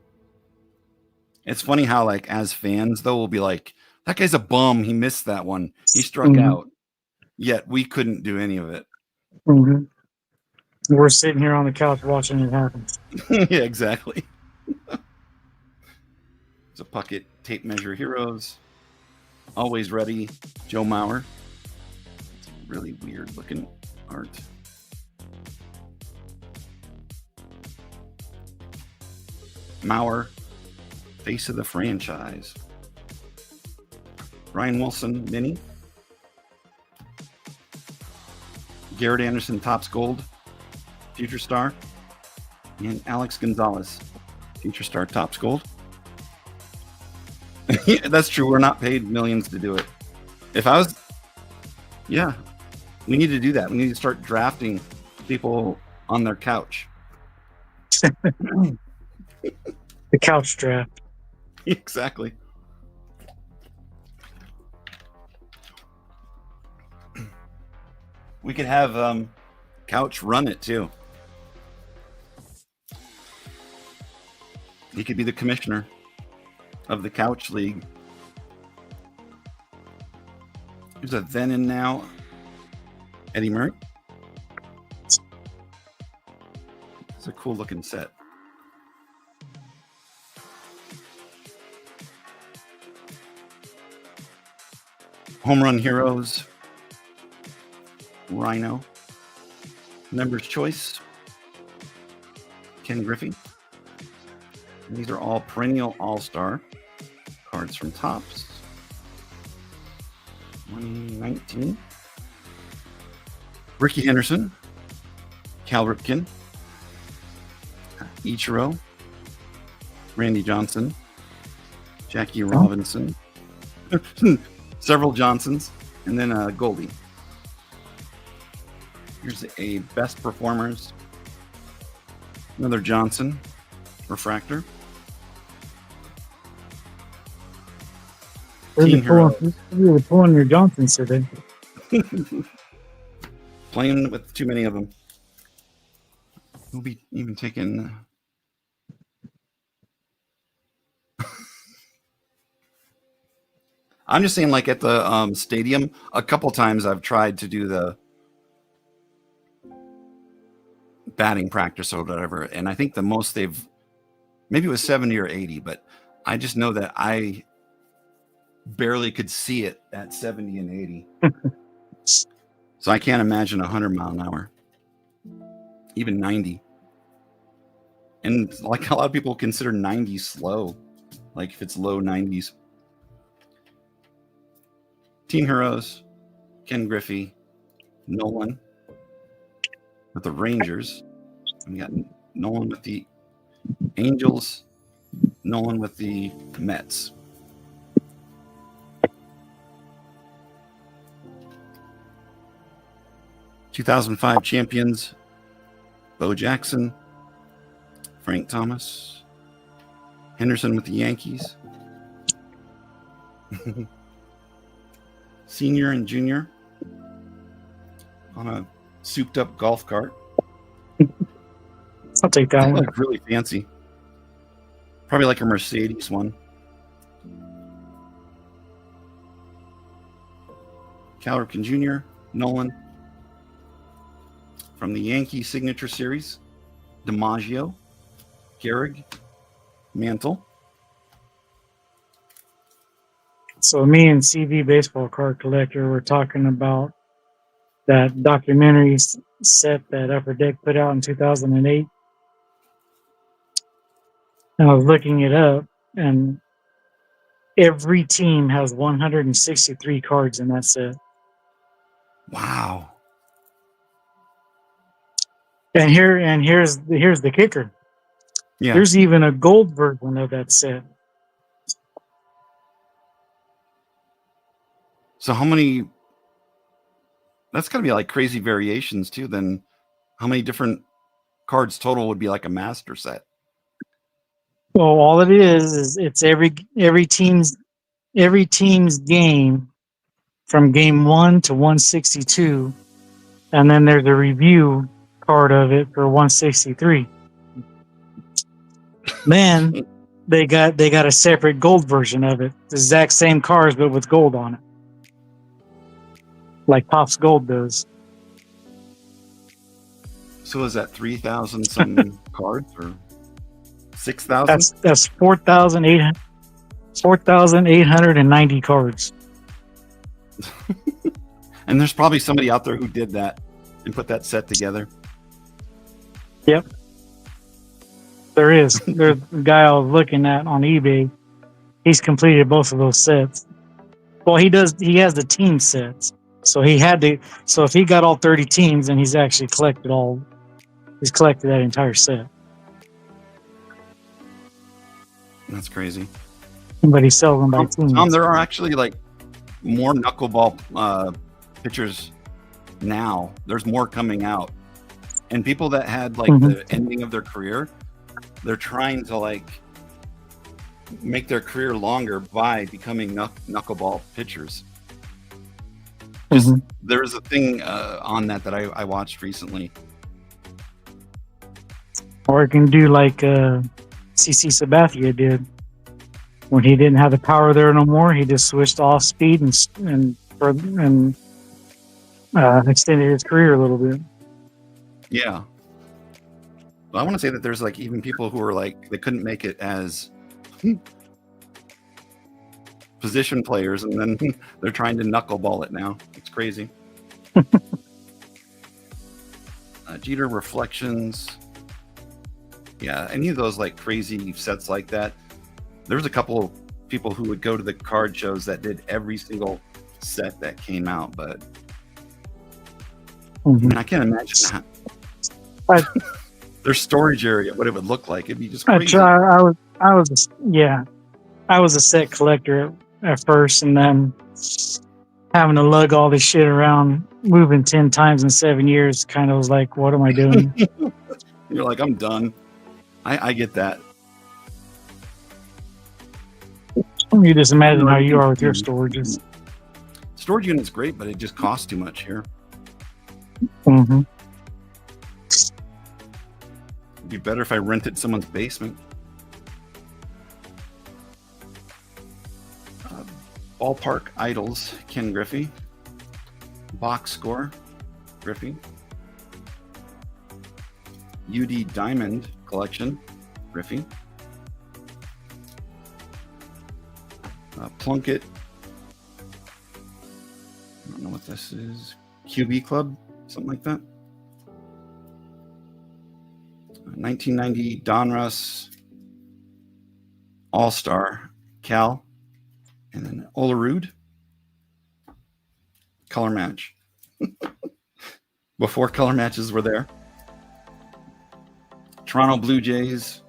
It's funny how, like, as fans, though, we'll be like, that guy's a bum. He missed that one. He struck out. Yet we couldn't do any of it. Mm-hmm. We're sitting here on the couch watching it happen. Yeah, exactly. It's a Puckett tape measure heroes. Always ready, Joe Mauer. It's really weird looking art. Mauer, face of the franchise. Ryan Wilson, mini. Garrett Anderson, Topps Gold, Future Star. And Alex Gonzalez, Future Star, Topps Gold. Yeah, that's true. We're not paid millions to do it. If I was, yeah, we need to do that. We need to start drafting people on their couch. The couch draft. Exactly. We could have Couch run it too. He could be the commissioner of the Couch League. There's a then and now Eddie Murray. It's a cool looking set. Home Run Heroes, Rhino, Members Choice, Ken Griffey. And these are all perennial all-star cards from Topps. 2019. Ricky Henderson, Cal Ripken, Ichiro, Randy Johnson, Jackie Robinson, several Johnsons, and then Goldie. Here's a best performers. Another Johnson refractor. You were pulling your Johnsons today. Playing with too many of them. We'll be even taking. I'm just saying, like at the stadium, a couple times I've tried to do the batting practice or whatever, and I think the most maybe it was 70 or 80, but I just know that I barely could see it at 70 and 80. So I can't imagine 100 mile an hour, even 90. And like a lot of people consider 90 slow, like if it's low 90s. Team Heroes, Ken Griffey, Nolan with the Rangers. We got Nolan with the Angels, Nolan with the Mets. ...2005 champions, Bo Jackson, Frank Thomas, Henderson with the Yankees, senior and junior on a souped-up golf cart. I'll take that one. Look really fancy. Probably like a Mercedes one. Cal Ripken Jr., Nolan. From the Yankee Signature Series, DiMaggio, Gehrig, Mantle. So me and CV Baseball Card Collector were talking about that documentary set that Upper Deck put out in 2008. And I was looking it up, and every team has 163 cards in that set. Wow. And here's the kicker. Yeah. There's even a gold version of that set. So how many? That's got to be like crazy variations too. Then how many different cards total would be like a master set? Well, all it is it's every team's game from game 1 to 162, and then there's a review card of it for 163. Then they got a separate gold version of it, the exact same cards but with gold on it, like Pop's Gold does. So is that 3,000 some cards or 6,000? That's 4,890 cards. And there's probably somebody out there who did that and put that set together. Yep. There is. There's a guy I was looking at on eBay. He's completed both of those sets. Well, he does. He has the team sets. So he had to. So if he got all 30 teams, then he's actually collected all. He's collected that entire set. That's crazy. But he sells them by teams. Tom, there are actually like more knuckleball pitchers now. There's more coming out, and people that had like the ending of their career, they're trying to like make their career longer by becoming knuckleball pitchers. There was a thing on that I watched recently. Or it can do like CC Sabathia did. When he didn't have the power there no more, he just switched off speed and extended his career a little bit. Yeah. Well, I want to say that there's like even people who are like they couldn't make it as position players, and then they're trying to knuckleball it now. It's crazy. Jeter Reflections. Yeah, any of those like crazy sets like that. There was a couple of people who would go to the card shows that did every single set that came out, but I mean, I can't imagine their storage area, what it would look like. It'd be just crazy. I was a set collector at first, and then having to lug all this shit around, moving 10 times in 7 years, kind of was like, what am I doing? You're like, I'm done. I get that. You just imagine how you are with your storages. Storage unit's great, but it just costs too much here. Mm-hmm. It'd be better if I rented someone's basement. Ballpark Idols, Ken Griffey. Box Score, Griffey. UD Diamond Collection, Griffey. Plunkett. I don't know what this is. QB Club, something like that. 1990 Donruss All-Star Cal, and then Olerud color match. Before color matches were there. Toronto Blue Jays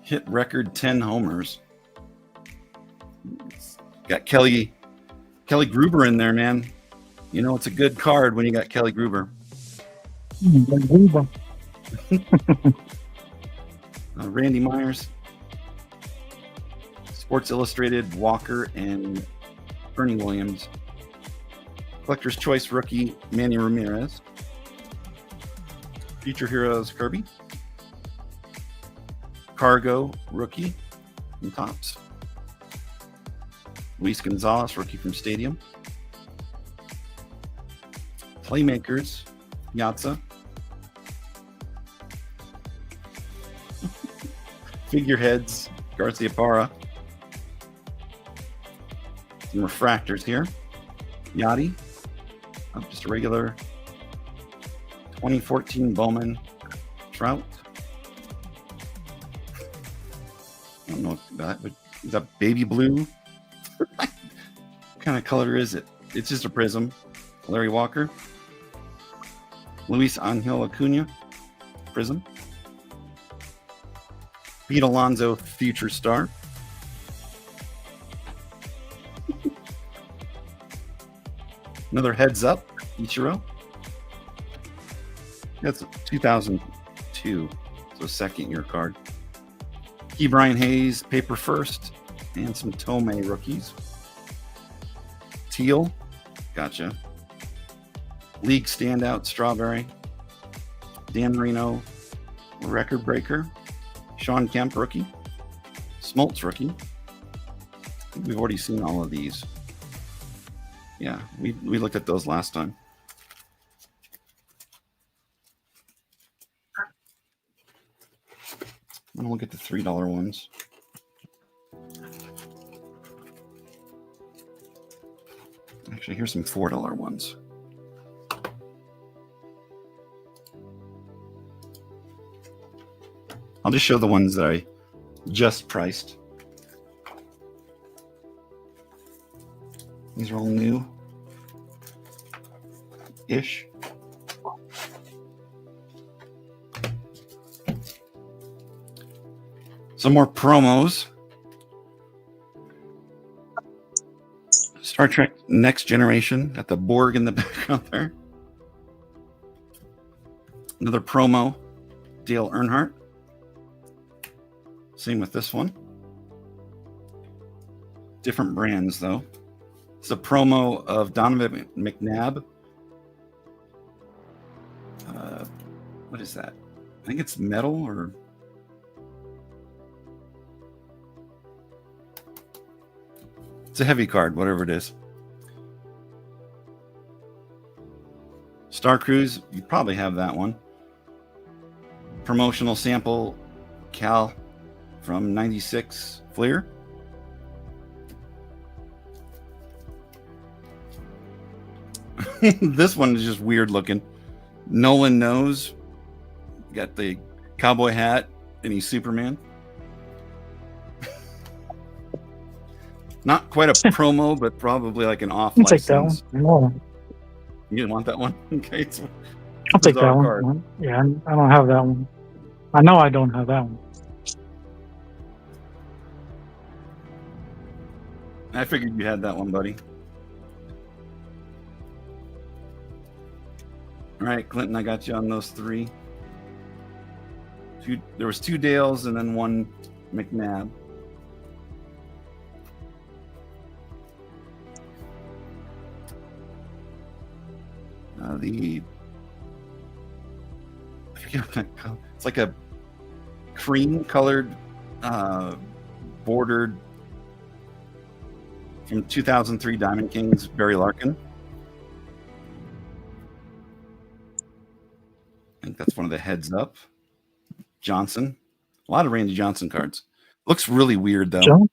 hit record 10 homers. Got Kelly Gruber in there, man. You know it's a good card when you got Kelly Gruber. Randy Myers, Sports Illustrated, Walker, and Bernie Williams. Collector's Choice rookie, Manny Ramirez. Future Heroes, Kirby. Cargo rookie from Topps. Luis Gonzalez, rookie from Stadium. Playmakers, Yatza. Figureheads, Garcia Parra. Some refractors here. Yachty. Just a regular 2014 Bowman Trout. I don't know if that would, is that baby blue? What kind of color is it? It's just a prism. Larry Walker. Luis Angel Acuna, prism. Pete Alonso, future star. Another heads up, Ichiro. That's 2002, so second year card. Key Brian Hayes, paper first, and some Tomei rookies. Teal, gotcha. League standout, Strawberry. Dan Marino, record breaker. Sean Kemp, rookie. Smoltz, rookie. I think we've already seen all of these. Yeah, we looked at those last time. I'm gonna look at the $3 ones. Actually, here's some $4 ones. I'll just show the ones that I just priced. These are all new-ish. Some more promos. Star Trek Next Generation. Got the Borg in the background there. Another promo. Dale Earnhardt. Same with this one. Different brands, though. It's a promo of Donovan McNabb. What is that? I think it's metal or... It's a heavy card, whatever it is. Star Cruise, you probably have that one. Promotional sample, Cal from 96 Fleer. This one is just weird looking. Nolan Knows. Got the cowboy hat and he's Superman. Not quite a promo, but probably like an off I'll license. take that one. No, You didn't want that one? Okay. I'll take that card. one. Yeah, I don't have that one. I know I don't have that one. I figured you had that one, buddy. All right, Clinton, I got you on those three. There was 2 Dales and then 1 McNabb. I forget what that color. It's like a cream colored bordered from 2003 Diamond Kings, Barry Larkin. I think that's one of the heads up. Johnson. A lot of Randy Johnson cards. Looks really weird, though. John?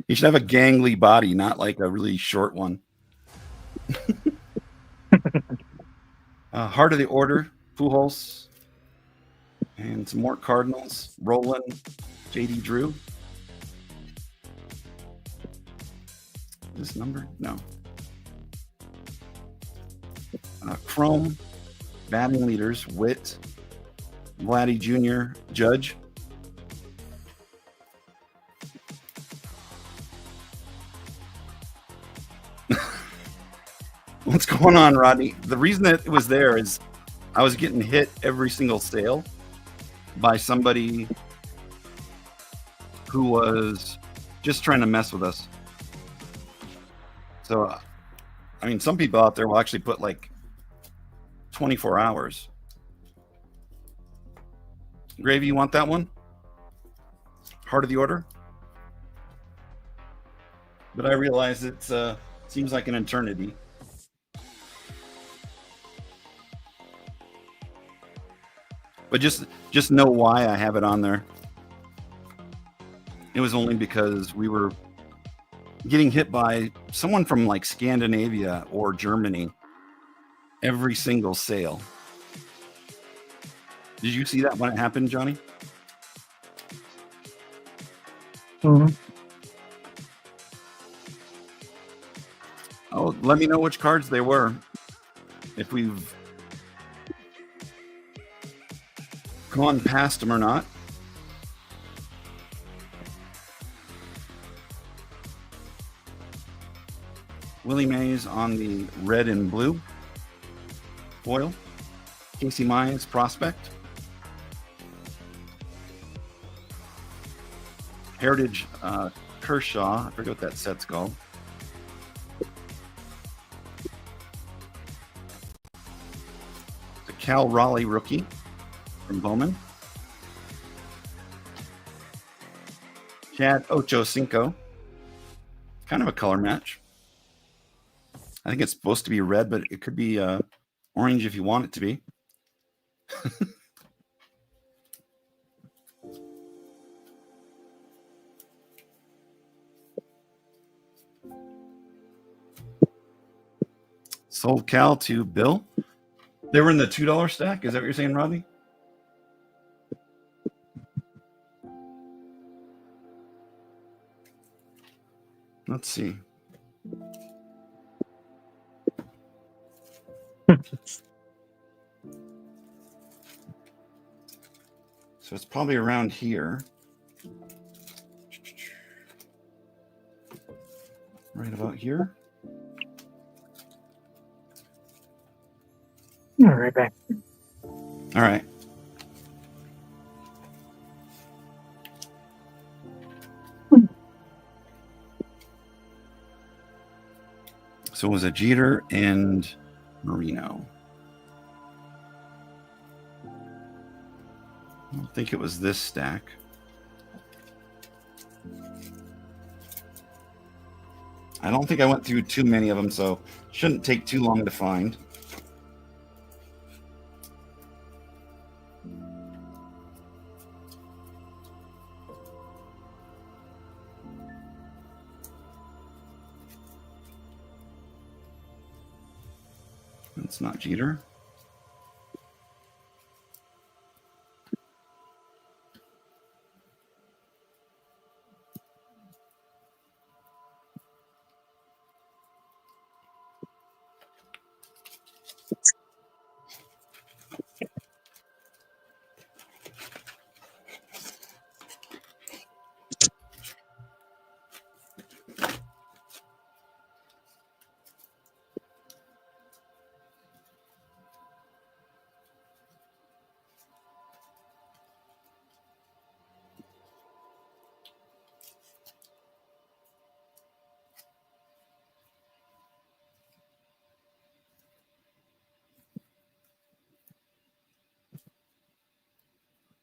He should have a gangly body, not like a really short one. Heart of the Order, Pujols, and some more Cardinals. Roland, JD Drew. This number? No. Chrome, batting leaders, Witt, Vladdy Jr., Judge. What's going on, Rodney? The reason that it was there is I was getting hit every single sale by somebody who was just trying to mess with us. So, I mean, some people out there will actually put like 24 hours. Gravy, you want that one? Heart of the Order? But I realize it seems like an eternity. But just know why I have it on there. It was only because we were getting hit by someone from like Scandinavia or Germany every single sale. Did you see that when it happened, Johnny? Mm-hmm. Let me know which cards they were. If we've gone past them or not. Willie Mays on the red and blue foil. Casey Mize Prospect. Heritage Kershaw. I forget what that set's called. The Cal Raleigh rookie from Bowman. Chad Ochocinco. Kind of a color match. I think it's supposed to be red, but it could be orange if you want it to be. Sold Cal to Bill. They were in the $2 stack. Is that what you're saying, Rodney? Let's see. So it's probably around here. Right about here. All right, back. All right. So it was a Jeter and Marino. I don't think it was this stack. I don't think I went through too many of them, so shouldn't take too long to find. It's not Jeter.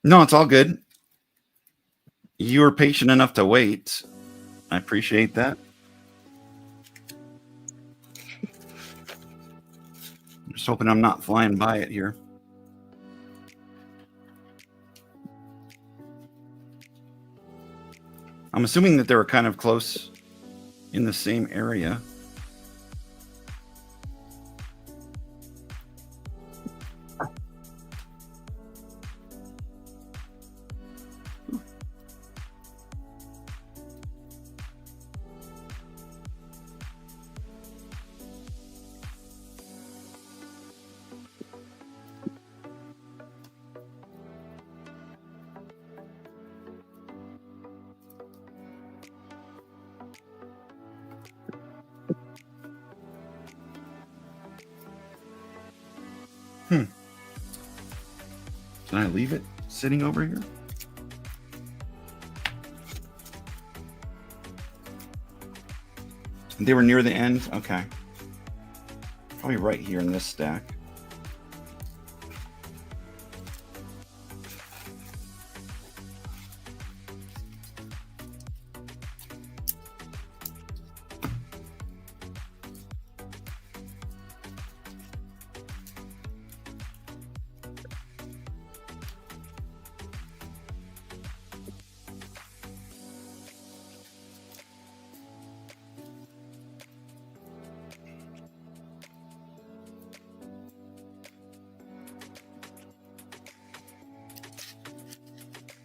No, it's all good. You were patient enough to wait. I appreciate that. I'm just hoping I'm not flying by it here. I'm assuming that they were kind of close in the same area. Can I leave it sitting over here? They were near the end? Okay. Probably right here in this stack.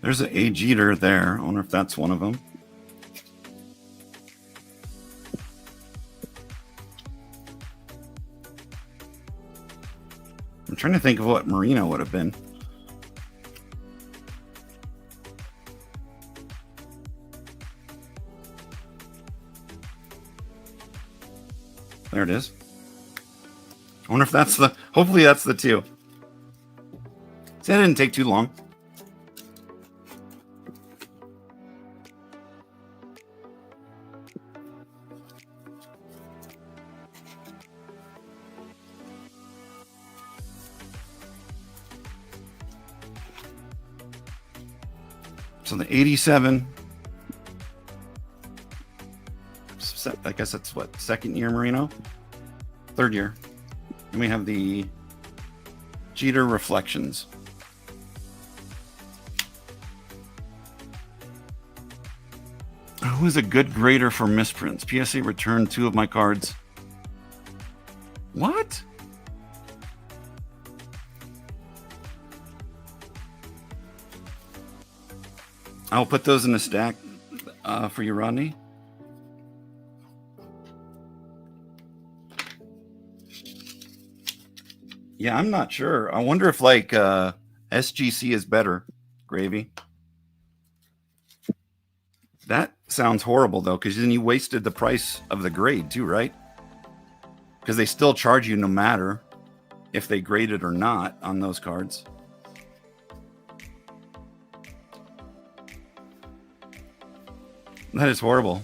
There's an A Jeter there. I wonder if that's one of them. trying to think of what Merino would have been. There it is. I wonder if that's the, hopefully that's the 2. See, that didn't take too long. So the 87, I guess that's what, 2nd year Merino? 3rd year. And we have the Jeter Reflections. Who is a good grader for misprints? PSA returned 2 of my cards. What? I'll put those in a stack for you, Rodney. Yeah, I'm not sure. I wonder if like SGC is better, Gravy. That sounds horrible though, because then you wasted the price of the grade too, right? Because they still charge you no matter if they grade it or not on those cards. That is horrible.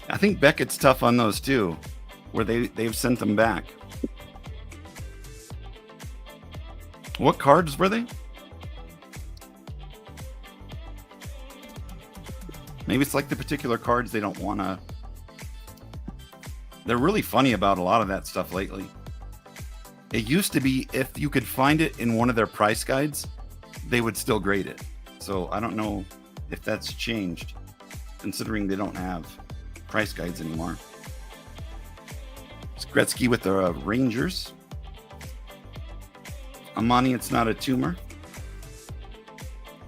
I think Beckett's tough on those too, where they've sent them back. What cards were they? Maybe it's like the particular cards they don't want to. They're really funny about a lot of that stuff lately. It used to be if you could find it in one of their price guides, they would still grade it. So I don't know if that's changed, considering they don't have price guides anymore. It's Gretzky with the Rangers. Amani, it's not a tumor.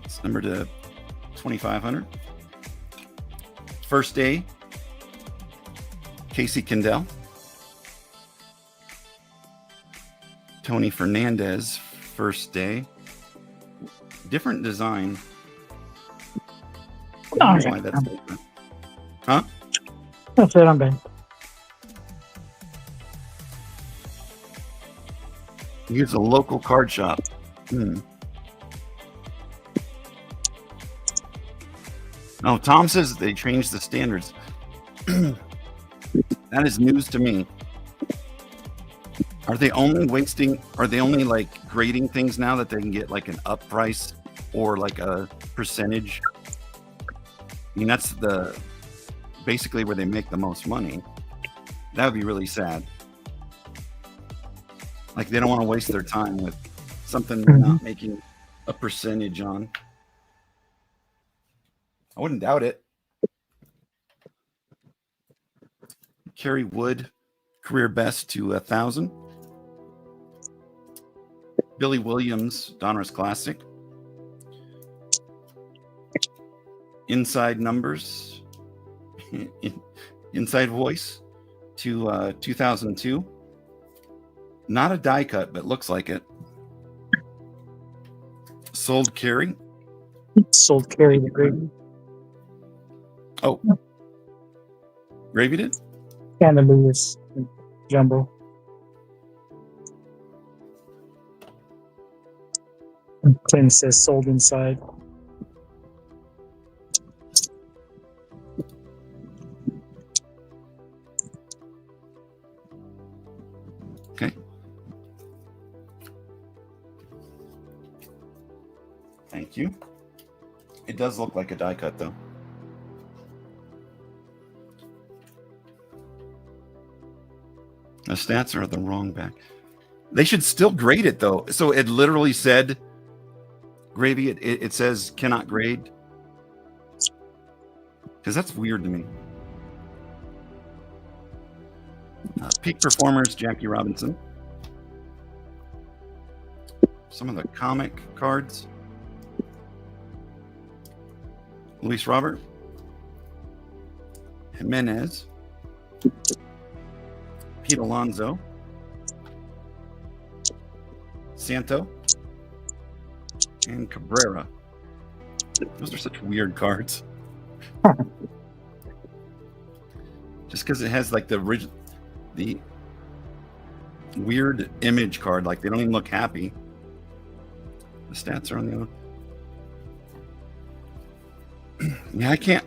It's numbered to 2,500. First day, Casey Kendall. Tony Fernandez, first day. Different design. I don't know why that's different. Huh? That's it, I'm back. Use a local card shop. Oh, Tom says they changed the standards. That is news to me. Are they only like grading things now that they can get like an up price or like a percentage? I mean, that's basically where they make the most money. That would be really sad. Like they don't want to waste their time with something they're not making a percentage on. I wouldn't doubt it. Kerry Wood, career best to 1,000. Billy Williams, Donruss Classic. Inside numbers, inside voice to 2002. Not a die cut, but looks like it. Sold Carey. Sold Carey the Gravy. Oh. Gravy did? And the Lewis Jumbo. And Clinton says sold inside. Okay. Thank you. It does look like a die cut, though. The stats are at the wrong back. They should still grade it, though. So it literally said, Gravy, it says cannot grade. Because that's weird to me. Peak performers, Jackie Robinson. Some of the comic cards. Luis Robert. Jimenez. Pete Alonso, Santo, and Cabrera. Those are such weird cards. Just because it has like the weird image card, like they don't even look happy. The stats are on the other. Yeah, I can't.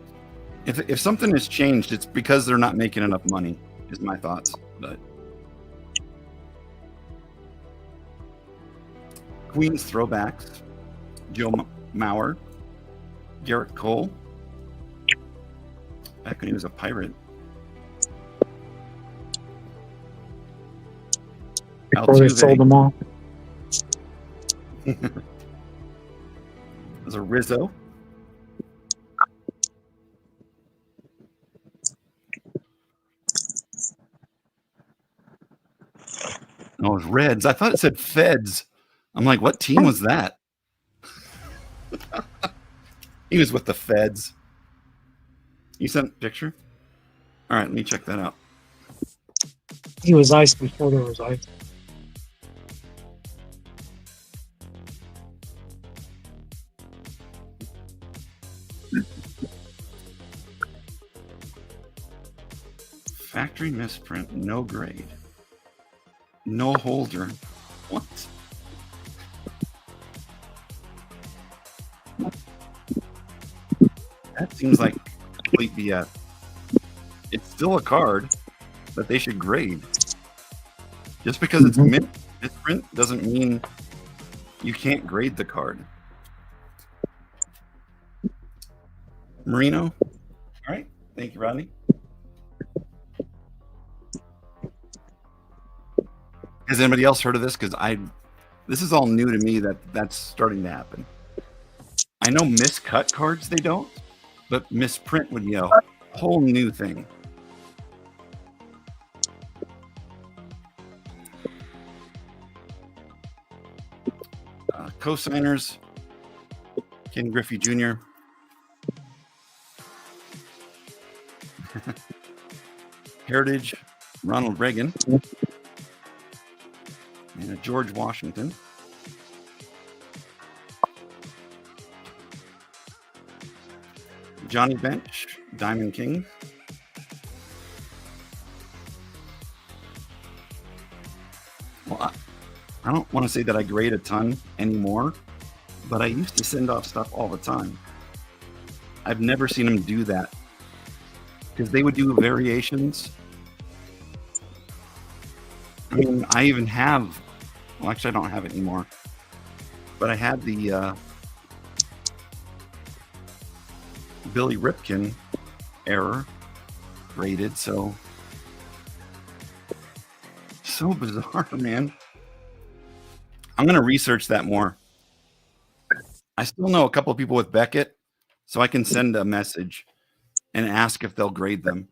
If something has changed, it's because they're not making enough money. Is my thoughts. But Queens throwbacks: Joe Mauer, Garrett Cole. Back when he was a Pirate. Before they sold them all. There's a Rizzo. Oh, it's Reds. I thought it said Feds. I'm like, what team was that? He was with the Feds. You sent a picture? All right, let me check that out. He was ice before there was ice. Factory misprint, no grade. No holder. What? That seems like complete BS. It's still a card that they should grade. Just because it's misprint doesn't mean you can't grade the card. Marino. All right. Thank you, Rodney. Has anybody else heard of this? Because this is all new to me that's starting to happen. I know miscut cards they don't, but misprint would be a whole new thing. Co-signers: Ken Griffey Jr., Heritage, Ronald Reagan, and a George Washington. Johnny Bench, Diamond King. Well, I don't want to say that I grade a ton anymore, but I used to send off stuff all the time. I've never seen them do that because they would do variations. I mean, I even have, well, actually, I don't have it anymore, but I had the Billy Ripken error graded, so bizarre, man. I'm going to research that more. I still know a couple of people with Beckett, so I can send a message and ask if they'll grade them.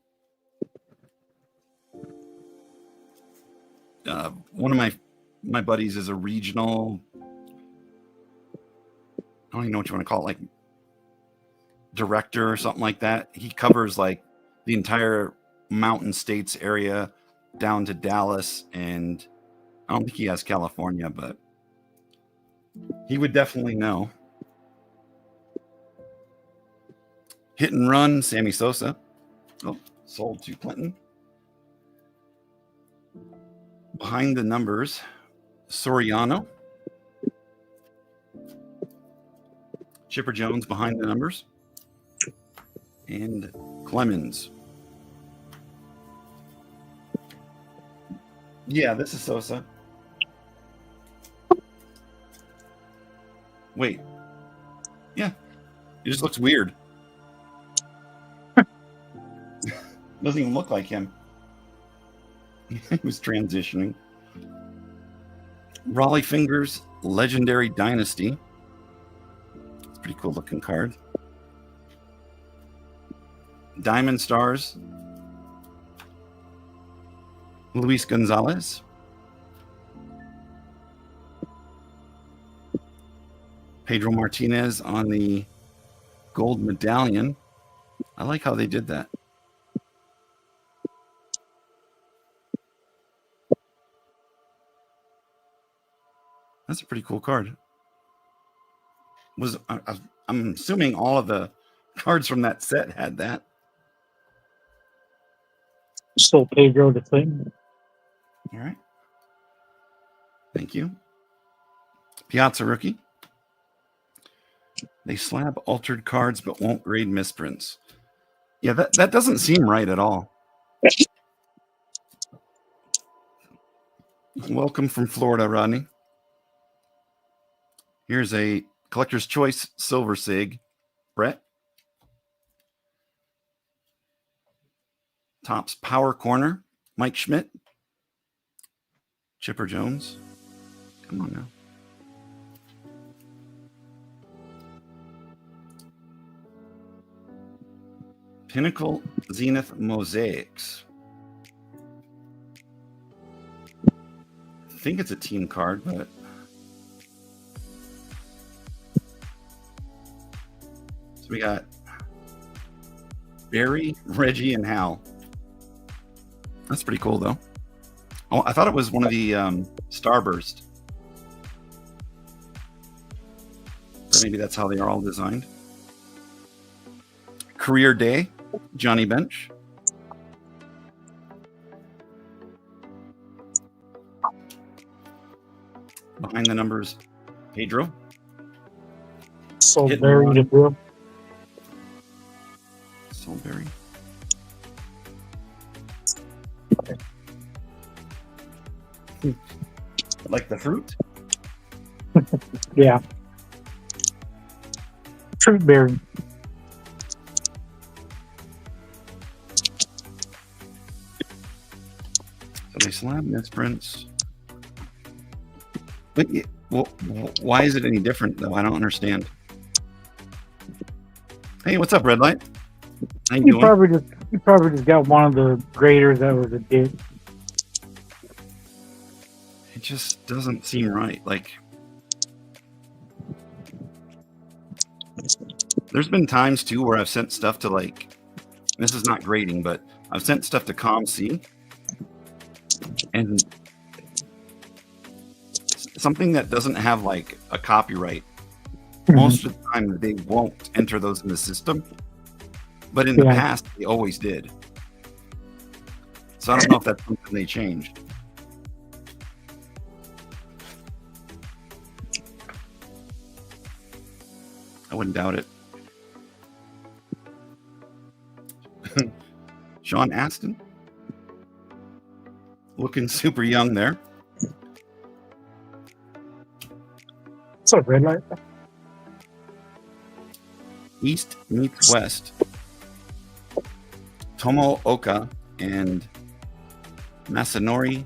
One of my buddies is a regional, I don't even know what you want to call it, like director or something like that. He covers like the entire Mountain States area down to Dallas, and I don't think he has California, but he would definitely know. Hit and run, Sammy Sosa. Oh, sold to Clinton. Behind the numbers, Soriano. Chipper Jones behind the numbers. And Clemens. Yeah, this is Sosa. Wait. Yeah. It just looks weird. Doesn't even look like him. He was transitioning. Raleigh Fingers, Legendary Dynasty. It's a pretty cool looking card. Diamond Stars, Luis Gonzalez. Pedro Martinez on the gold medallion. I like how they did that. That's a pretty cool card. I'm assuming all of the cards from that set had that. Still Pedro the Clinton. All right. Thank you. Piazza rookie. They slab altered cards but won't grade misprints. Yeah, that doesn't seem right at all. Welcome from Florida, Rodney. Here's a Collector's Choice Silver Sig, Brett. Topps Power Corner, Mike Schmidt. Chipper Jones. Come on now. Pinnacle Zenith Mosaics. I think it's a team card, but so we got Barry, Reggie, and Hal. That's pretty cool, though. Oh, I thought it was one of the Starburst. So maybe that's how they are all designed. Career Day, Johnny Bench. Behind the numbers, Pedro. Soulberry to Bill. Soulberry. Like the fruit? Yeah. Fruit berry. So they slab misprints. But well, why is it any different though? I don't understand. Hey, what's up, Red Light? How you doing? You probably just got one of the graders that was a dick. It just doesn't seem right. Like, there's been times too where I've sent stuff to, like, this is not grading, but I've sent stuff to ComC, and something that doesn't have like a copyright, most of the time they won't enter those in the system, but in the past they always did. So I don't know if that's something they changed. I wouldn't doubt it. Sean Aston. Looking super young there. What's up, Red Light? East meets West. Tomo Oka and Masanori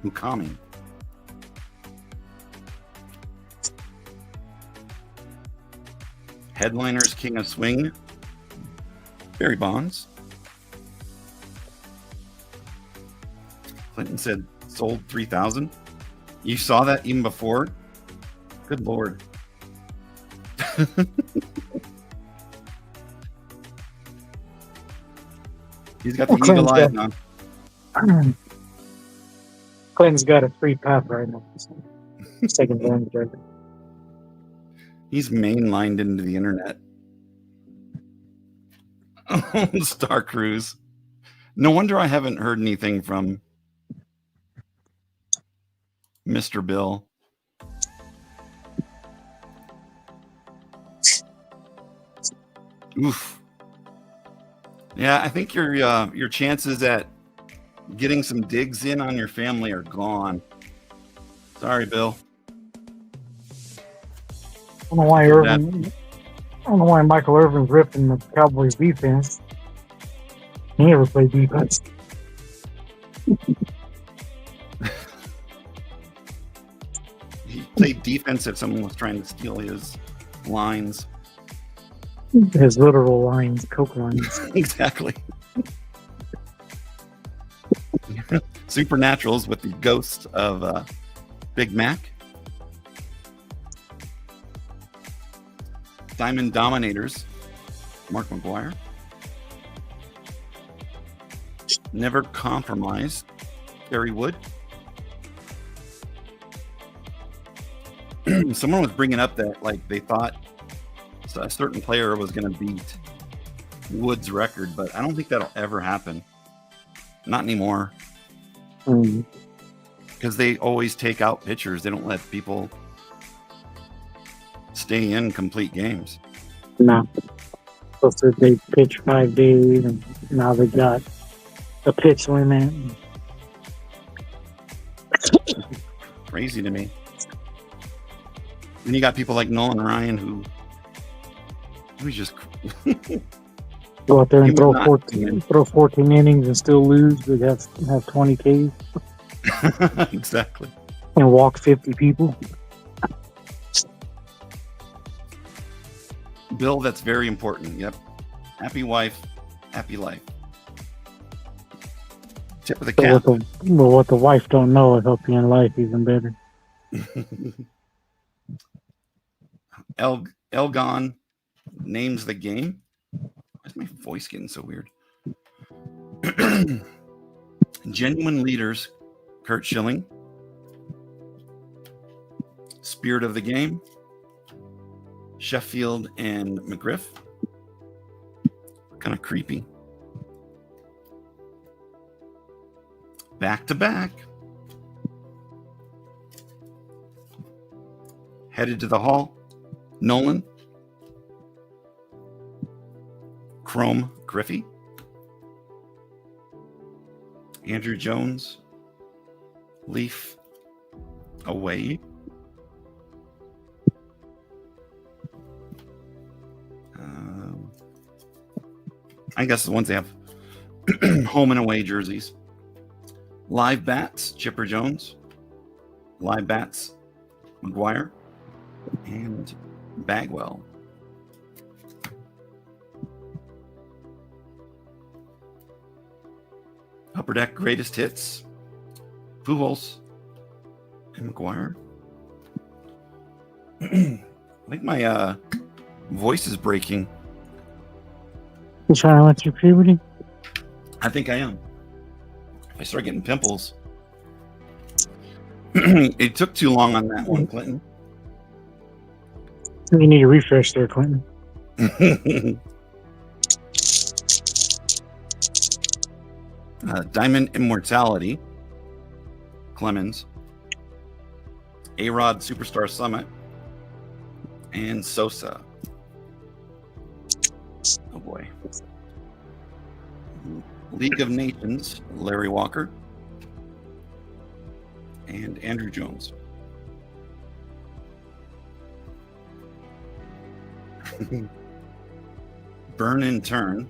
Mukami. Headliners King of Swing. Barry Bonds. Clinton said sold 3,000. You saw that even before? Good Lord. He's got the eagle eye on. Clinton's got a free path right now. So he's taking advantage of it. He's mainlined into the internet. Star Cruise. No wonder I haven't heard anything from Mr. Bill. Oof. Yeah, I think your chances at getting some digs in on your family are gone. Sorry, Bill. I don't know why Michael Irvin's ripping the Cowboys defense. He never played defense. He played defense if someone was trying to steal his lines. His literal lines, coke lines. Exactly. Supernaturals with the ghost of Big Mac. Diamond Dominators, Mark McGuire. Never Compromise, Kerry Wood. someone was bringing up that like they thought a certain player was going to beat Wood's record, but I don't think that'll ever happen. Not anymore. Because they always take out pitchers. They don't let people stay in complete games. No. So they pitch 5 days, and now they got a pitch limit. Crazy to me. And you got people like Nolan Ryan who just go out there and throw 14 innings and still lose. They have 20 Ks. Exactly. And walk 50 people. Bill, that's very important. Yep. Happy wife, happy life. Tip of the cap. What the wife don't know will help you in life even better. Elgon names the game. Why's my voice getting so weird? Genuine leaders, Kurt Schilling. Spirit of the game, Sheffield and McGriff. Kind of creepy. Back to back. Headed to the hall, Nolan. Chrome Griffey. Andrew Jones. Leaf away. I guess the ones they have home and away jerseys. Live bats, Chipper Jones. Live bats, McGuire. And Bagwell. Upper Deck greatest hits, Pujols and McGuire. I think my voice is breaking. You trying to let your puberty? I think I am. If I start getting pimples. It took too long on that one, Clinton. You need a refresh there, Clinton. Diamond Immortality, Clemens. A-Rod Superstar Summit, and Sosa. Oh boy. League of Nations, Larry Walker. And Andrew Jones. Burn and Turn.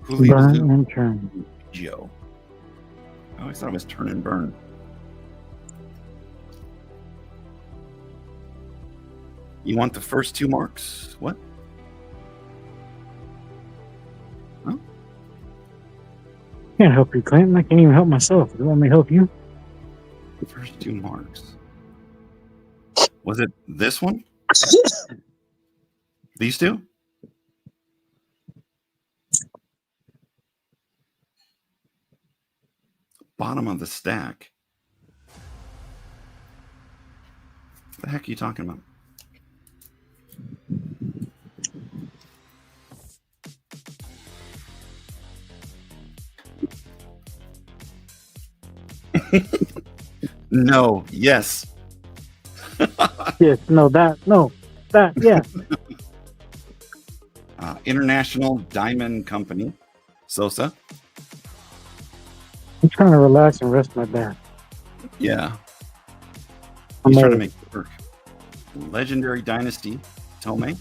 Burn and Turn. Joe. I always thought it was Turn and Burn. You want the first two marks? What? Huh? Can't help you, Clinton. I can't even help myself. You want me to help you? First two marks. Was it this one? These two? Bottom of the stack. What the heck are you talking about? No, yes. Yes, no, that, yeah. International Diamond Company, Sosa. I'm trying to relax and rest my back. Yeah. He's trying to make it work. Legendary Dynasty, Tomei.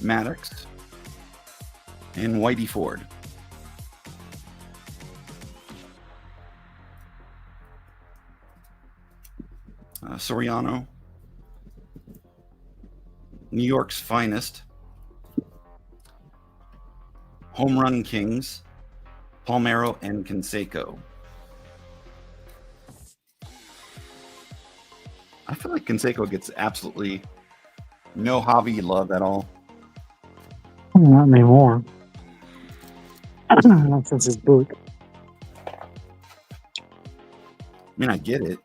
Maddox. And Whitey Ford. Soriano. New York's Finest. Home Run Kings. Palmeiro and Canseco. I feel like Canseco gets absolutely no hobby love at all. Not anymore. Not since his book. I mean, I get it.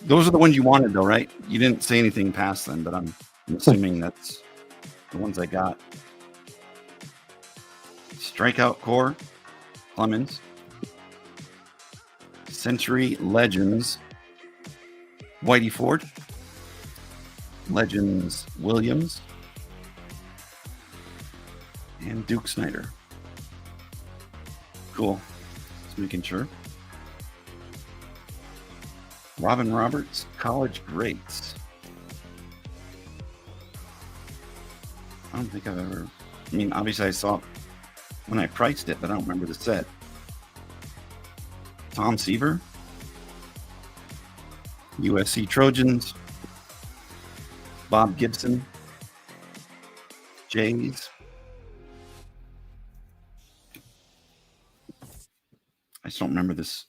Those are the ones you wanted, though, right? You didn't say anything past them, but I'm assuming that's the ones I got. Strikeout Core, Clemens. Century Legends, Whitey Ford. Legends Williams. And Duke Snyder. Cool. Just making sure. Robin Roberts, College Greats. I don't think I've ever... I mean, obviously I saw it when I priced it, but I don't remember the set. Tom Seaver. USC Trojans. Bob Gibson. Jays. I just don't remember this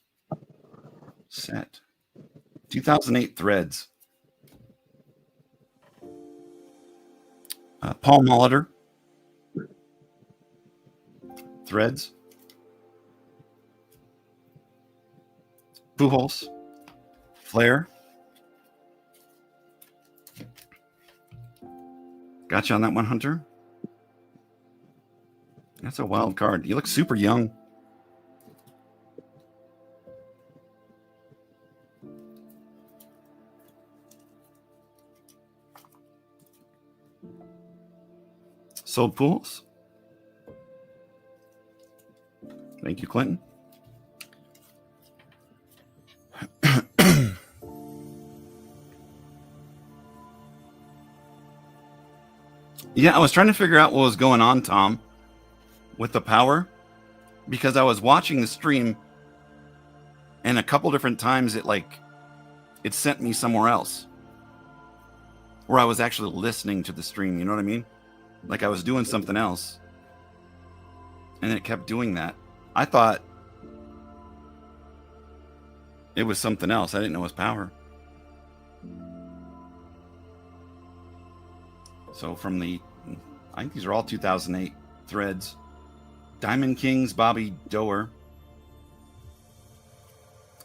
set. 2008 Threads. Paul Molitor. Threads. Pujols. Flair. Gotcha on that one, Hunter. That's a wild card. You look super young. Sold Pools. Thank you, Clinton. Yeah, I was trying to figure out what was going on, Tom, with the power, because I was watching the stream and a couple different times it sent me somewhere else where I was actually listening to the stream. You know what I mean? Like I was doing something else and it kept doing that. I thought it was something else. I didn't know it was power. So from I think these are all 2008 Threads. Diamond Kings, Bobby Doer.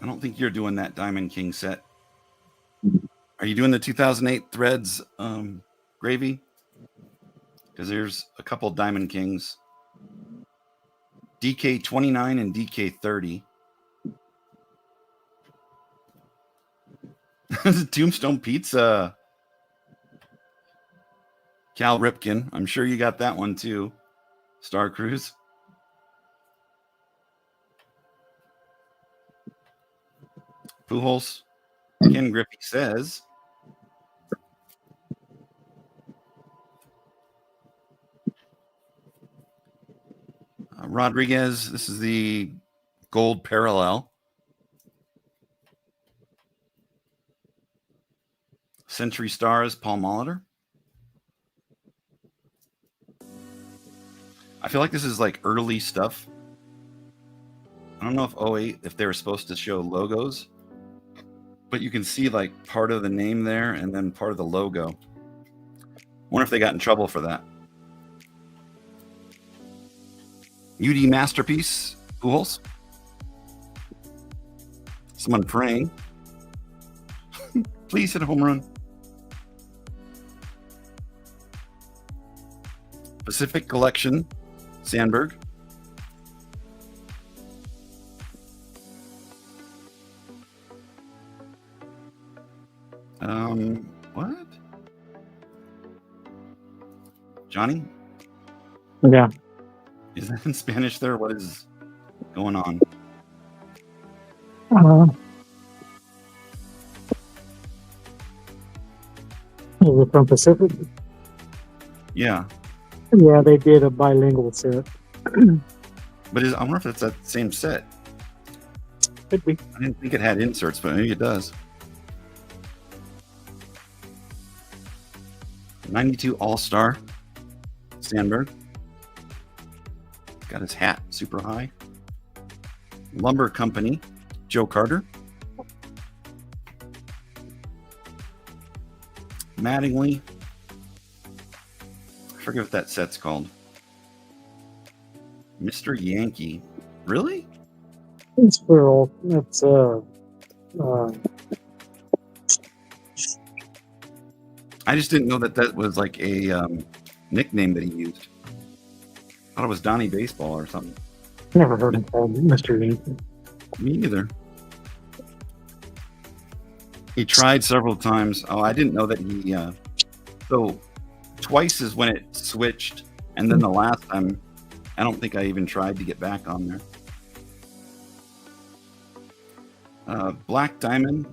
I don't think you're doing that Diamond King set. Are you doing the 2008 Threads, Gravy? Because there's a couple Diamond Kings. DK 29 and DK 30. Tombstone Pizza. Cal Ripken. I'm sure you got that one too. Star Cruise. Pujols. Ken Griffey says. Rodriguez. This is the gold parallel. Century Stars, Paul Molitor. I feel like this is like early stuff. I don't know if 08, if they were supposed to show logos, but you can see like part of the name there and then part of the logo. Wonder if they got in trouble for that. UD Masterpiece, Pujols. Someone praying. Please hit a home run. Pacific Collection, Sandberg. What? Johnny? Yeah. Is that in Spanish there? What is going on? Is it from Pacific? Yeah. Yeah, they did a bilingual set. But I wonder if it's that same set. Could be. I didn't think it had inserts, but maybe it does. 92 All-Star, Sandberg. Got his hat super high. Lumber Company, Joe Carter. Mattingly. I forget what that set's called. Mr. Yankee. Really? It's plural. It's I just didn't know that that was like a nickname that he used. I thought it was Donnie Baseball or something. Never heard him called Mr. Yankee. Me neither. He tried several times. Oh, I didn't know that he. So twice is when it switched, and then the last time, I don't think I even tried to get back on there. Black Diamond.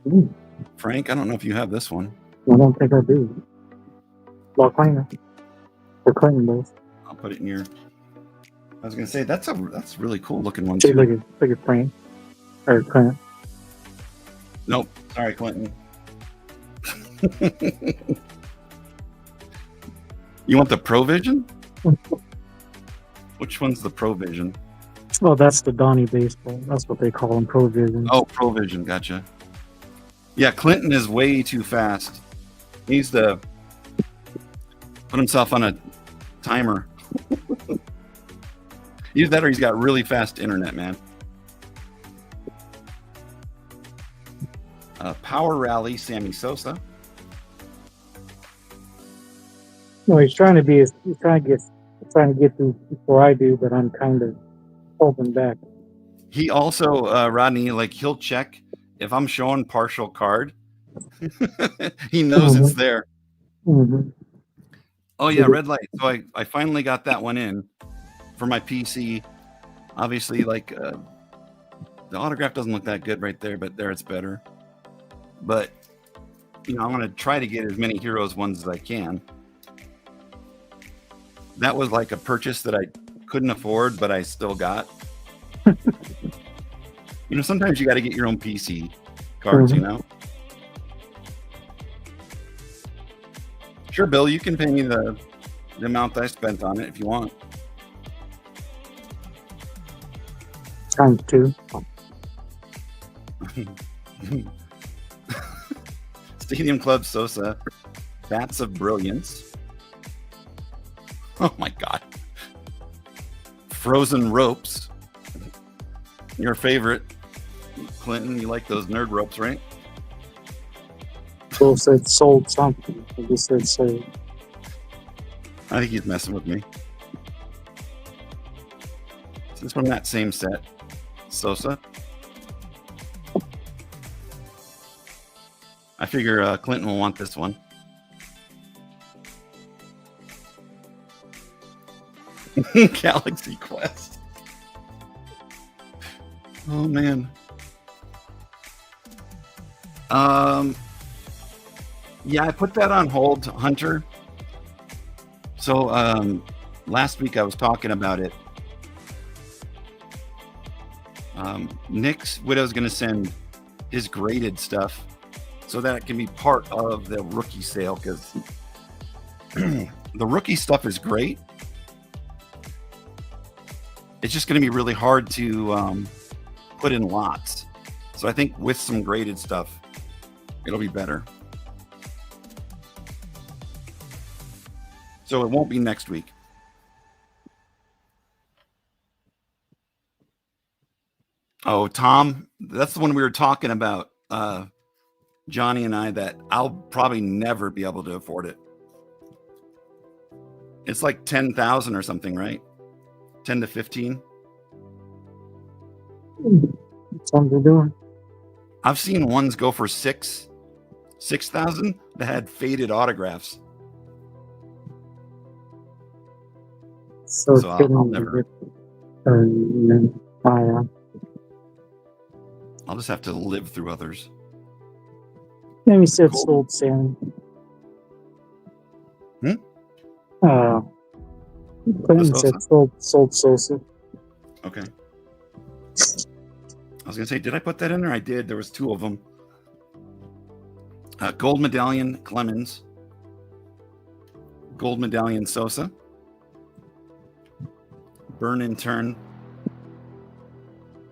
Ooh, Frank, I don't know if you have this one. I don't think I do. Well, Clinton. For Clinton does. I'll put it in your. I was gonna say that's really cool looking one See, too. look at Frank. Or Clinton. Nope, sorry, Clinton. You want the Provision? Which one's the Provision? Oh, that's the Donnie Baseball. That's what they call him, Provision. Oh, Provision, gotcha. Yeah, Clinton is way too fast. He needs to put himself on a timer. Either that or he's got really fast internet, man. Power Rally, Sammy Sosa. No, he's trying to get through before I do, but I'm kind of holding back. He also, Rodney, like he'll check if I'm showing partial card. He knows it's there. Mm-hmm. Oh yeah, red light. So I finally got that one in for my PC. Obviously, like the autograph doesn't look that good right there, but there it's better. But you know, I'm gonna try to get as many Heroes ones as I can. That was like a purchase that I couldn't afford, but I still got. You know, sometimes you got to get your own PC cards, you know? Sure, Bill, you can pay me the amount I spent on it if you want. Times two. Stadium Club Sosa, Bats of Brilliance. Oh my God. Frozen Ropes. Your favorite. Clinton, you like those nerd ropes, right? Bill said sold something. I just said sold. I think he's messing with me. This is from that same set. Sosa. I figure Clinton will want this one. Galaxy Quest. Oh man. Yeah, I put that on hold, Hunter. So last week I was talking about it. Nick's Widow's going to send his graded stuff so that it can be part of the rookie sale, because the rookie stuff is great. It's just going to be really hard to put in lots. So I think with some graded stuff, it'll be better. So it won't be next week. Oh, Tom, that's the one we were talking about, Johnny and I, that I'll probably never be able to afford it. It's like 10,000 or something, right? 10 to 15. Something to do. I've seen ones go for 6,000 that had faded autographs. So I'll never. I'll just have to live through others. Maybe said sold Sam. Clinton said sold Sosa. Okay. I was gonna say, did I put that in there? I did. There was 2 of them. Gold medallion Clemens. Gold medallion Sosa. Burn in turn.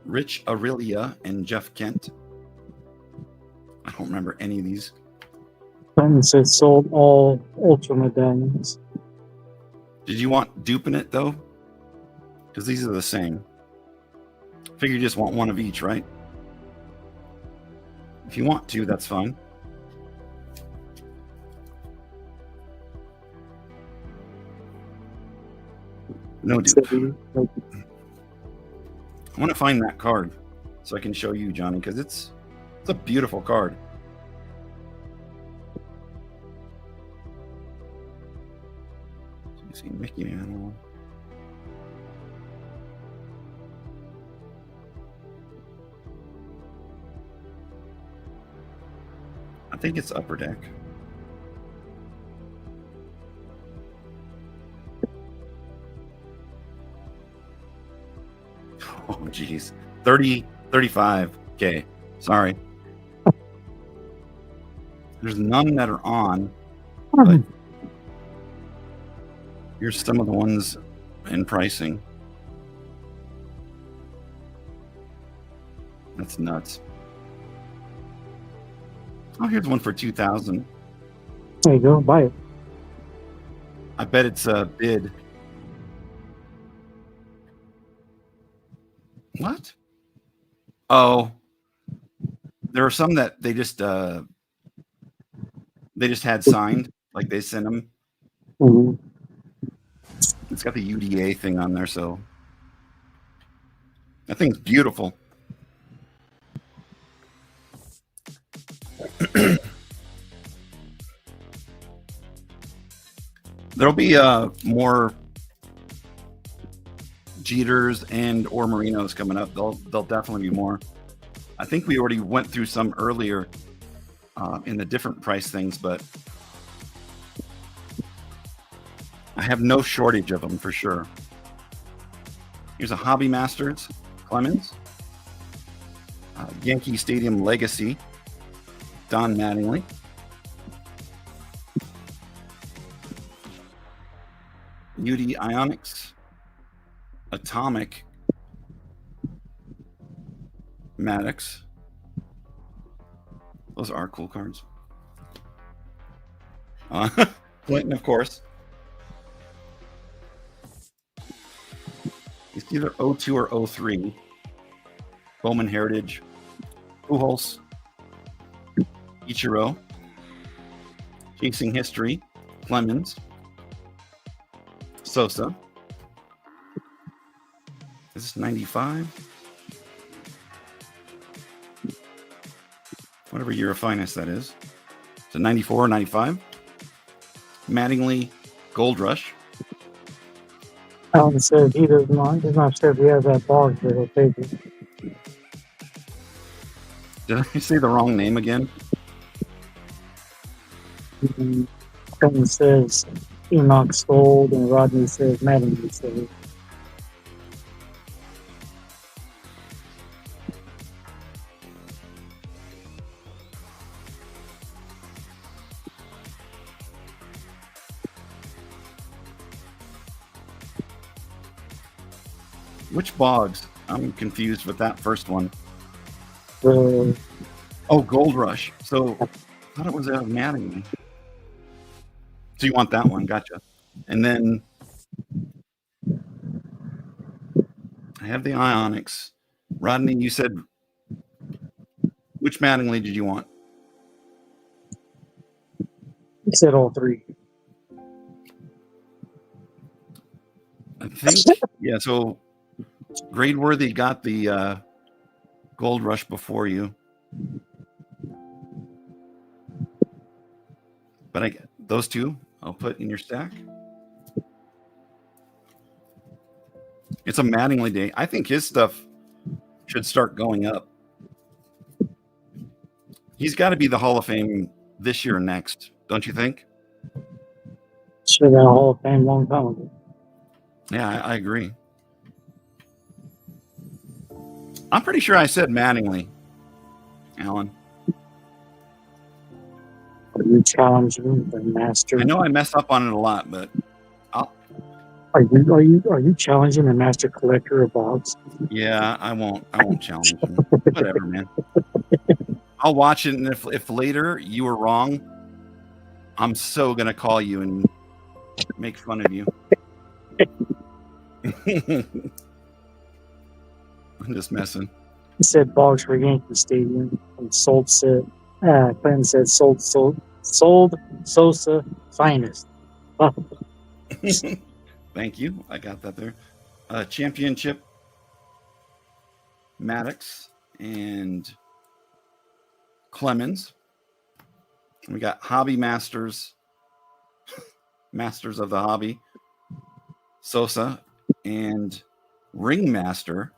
Rich Aurelia and Jeff Kent. I don't remember any of these. Clinton said sold all ultra medallions. Did you want duping it though? Because these are the same. Figure you just want one of each, right? If you want to, that's fine. No dupe. I want to find that card so I can show you, Johnny, because it's a beautiful card. So you see Mickey Mantle. I think it's Upper Deck. Oh, geez. 35K. Sorry. There's none that are on, but here's some of the ones in pricing. That's nuts. Oh, here's one for 2,000. There you go. Buy it. I bet it's a bid. What? Oh, there are some that they just had signed, like they sent them. Mm-hmm. It's got the UDA thing on there, so that thing's beautiful. There'll be more Jeters and or Marinos coming up. There'll definitely be more. I think we already went through some earlier in the different price things, but I have no shortage of them for sure. Here's a Hobby Masters Clemens, Yankee Stadium Legacy, Don Mattingly, UD Ionics, Atomic Maddox. Those are cool cards. Clinton, of course. It's either 02 or 03. Bowman Heritage, Pujols, Ichiro, Chasing History, Clemens, Sosa. Is this 95? Whatever year of finest that is. Is it 94 or 95? Mattingly, Gold Rush. Alan said he does not. He's not sure if he has that box, but he'll take it. Did I say the wrong name again? Someone says Enoch sold, and Rodney says Mattingly sold. Which Boggs? I'm confused with that first one. The Oh, Gold Rush. So I thought it was Mattingly. So you want that one. Gotcha. And then I have the Ionics. Rodney, you said which Mattingly did you want? he said all three. I think, yeah, so Gradeworthy got the Gold Rush before you. But those two I'll put in your stack. It's a Mattingly day. I think his stuff should start going up. He's got to be the Hall of Fame this year and next, don't you think? Should have been a Hall of Fame long time ago. Yeah, I agree. I'm pretty sure I said Mattingly, Alan. Are you challenging the master? I know I mess up on it a lot, but Are you challenging the master collector of box? yeah, I won't challenge him. Whatever, man. I'll watch it, and if later you were wrong, I'm so gonna call you and make fun of you. I'm just messing. He said Boggs for Yankee Stadium, and sold said Clinton said sold Sosa finest. Thank you. I got that there. Championship Maddox and Clemens. And we got Hobby Masters, Masters of the Hobby, Sosa, and Ringmaster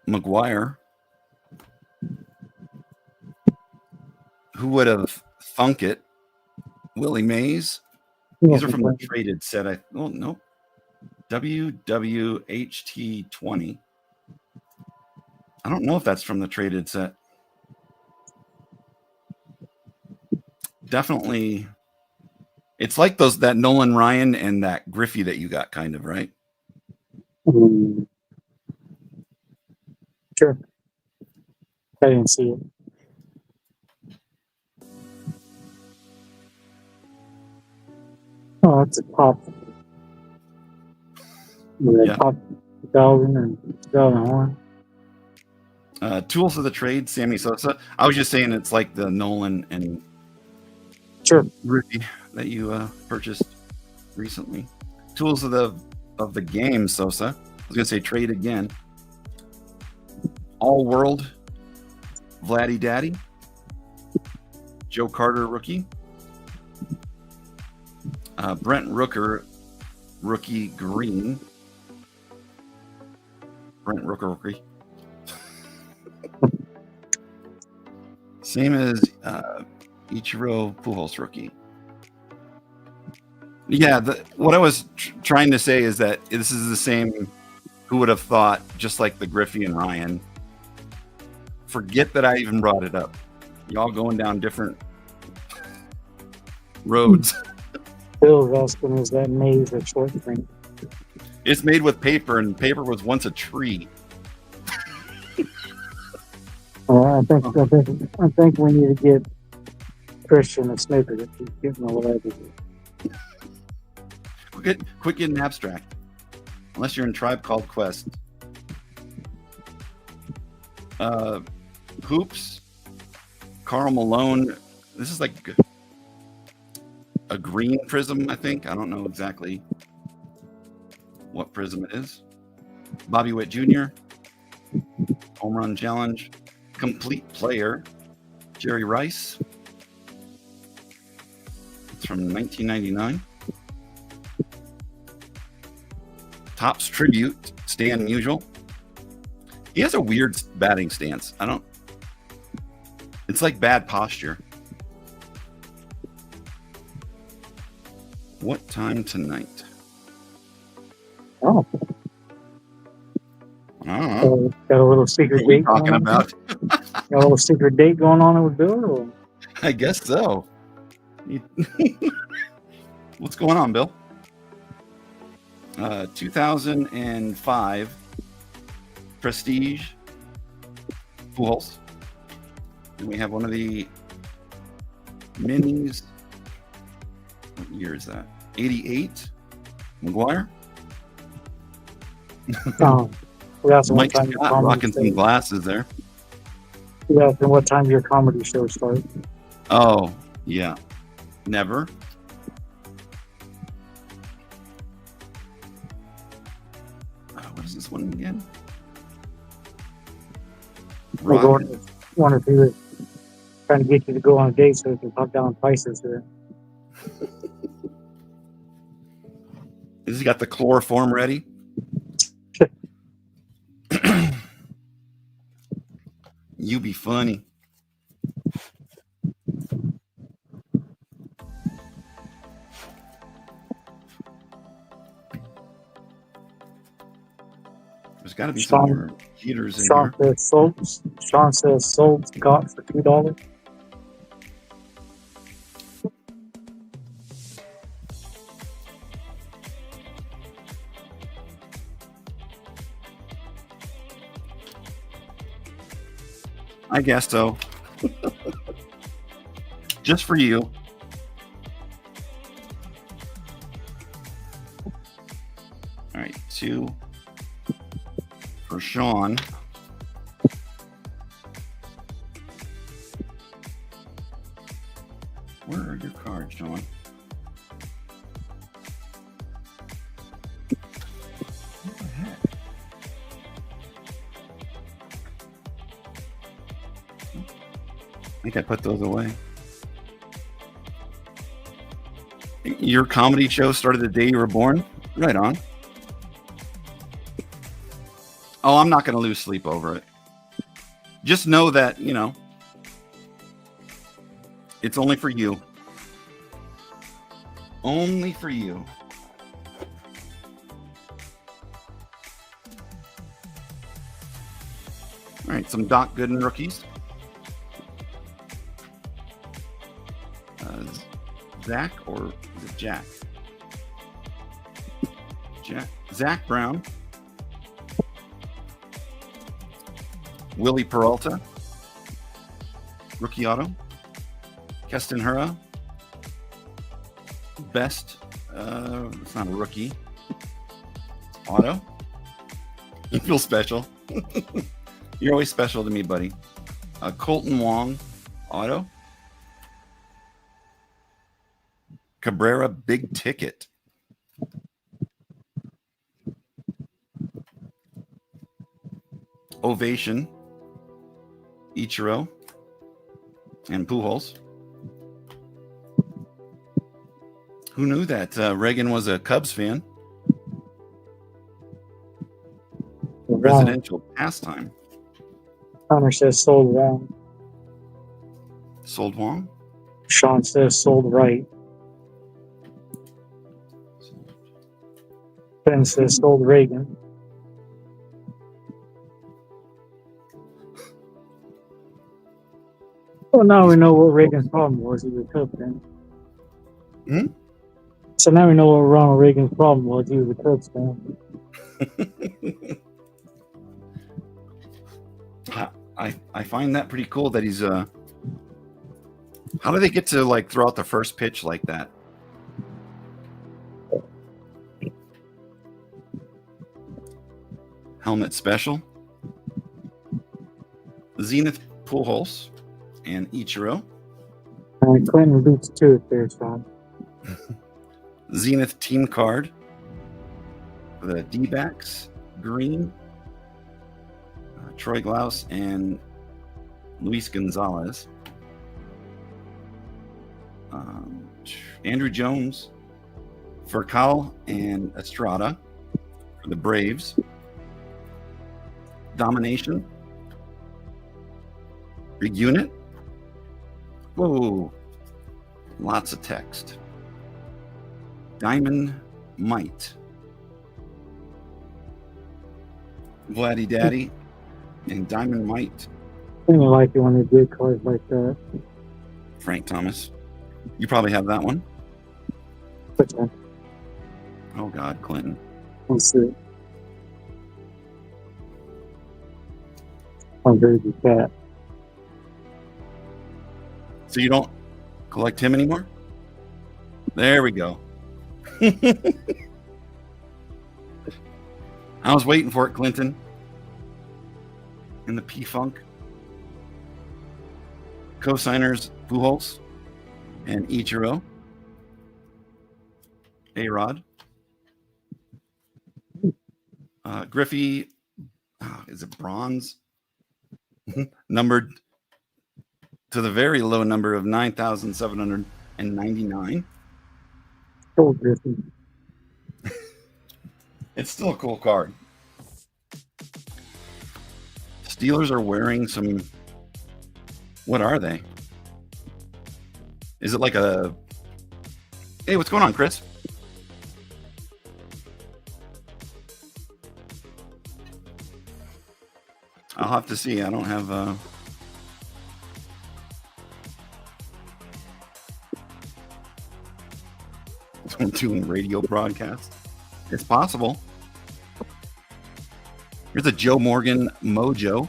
McGuire. Who would have thunk it? Willie Mays. These are from the traded set. Nope. WWHT20. I don't know if that's from the traded set. Definitely. It's like that Nolan Ryan and that Griffey that you got, kind of, right? Sure. I didn't see it. Oh, it's a pop. Yeah. Pop 2000 and 2001. Tools of the trade, Sammy Sosa. I was just saying it's like the Nolan and Griffey that you purchased recently. Tools of the game, Sosa. I was gonna say trade again. All World, Vladdy Daddy, Joe Carter rookie, Brent Rooker rookie green, Brent Rooker rookie. Same as Ichiro Pujols rookie. Yeah, what I was trying to say is that this is the same. Who would have thought? Just like the Griffey and Ryan. Forget that I even brought it up. Y'all going down different roads. Bill's asking, is that made of short print? It's made with paper, and paper was once a tree. I think we need to get Christian a snippet if he's getting all that. Quit getting abstract. Unless you're in Tribe Called Quest. Hoops. Karl Malone. This is like a green prism, I think. I don't know exactly what prism it is. Bobby Witt Jr. Home Run Challenge. Complete Player. Jerry Rice. It's from 1999. Topps Tribute, Stan Musial. He has a weird batting stance. It's like bad posture. What time tonight? Oh. I don't know. Got a little secret date talking about. Got a little secret date going on with Bill? Or? I guess so. What's going on, Bill? 2005 Prestige Pujols. And we have one of the minis. What year is that? 88 McGuire. Mike Scott rocking some glasses there. Yeah, and what time your comedy show starts? Oh, yeah. Never. What is this one again? Wonder if he was trying to get you to go on a date so he can pop down prices here. Has he got the chloroform ready? You be funny. There's got to be some more heaters in here. Sean says sold Scott for $2. I guess so. Just for you. All right, 2 for Sean. Where are your cards, Sean? think I put those away. Your comedy show started the day you were born? Right on. Oh, I'm not going to lose sleep over it. Just know that, you know, it's only for you. Only for you. All right, some Doc Gooden rookies. Zach, or is it Jack? Zach Brown. Willie Peralta. Rookie auto. Keston Hura. Best. It's not a rookie. Auto. You feel special. You're always special to me, buddy. Colton Wong. Auto. Cabrera big ticket. Ovation. Ichiro. And Pujols. Who knew that Reagan was a Cubs fan? Residential pastime. Connor says sold wrong. Sold Wong? Sean says sold right. Ben says sold Reagan. Well, now we know what Reagan's problem was. He was a Cubs fan. Hmm? So now we know what Ronald Reagan's problem was. He was a Cubs fan. I find that pretty cool that he's how do they get to like throw out the first pitch like that? Helmet special. Zenith Pujols and Ichiro. Clinton beats two if there's one. Zenith team card. The D-backs. Green. Troy Glaus and Luis Gonzalez. Andrew Jones. Furcal and Estrada for the Braves. Domination. Big unit. Whoa. Lots of text. Diamond Might. Vladdy Daddy and Diamond Might. I didn't like it when they did cards like that. Frank Thomas. You probably have that one. Which one? Oh God, Clinton. Let's see. I'm very good cat. So you don't collect him anymore? There we go. I was waiting for it, Clinton. In the P-Funk. Co-signers Pujols and Ichiro. A-Rod. Griffey, is it bronze? Numbered to the very low number of 9,799. So Griffey. It's still a cool card. Steelers are wearing some. What are they? Is it like a? Hey, what's going on, Chris? I'll have to see. I don't have. I'm doing radio broadcast. It's possible. Here's a Joe Morgan Mojo.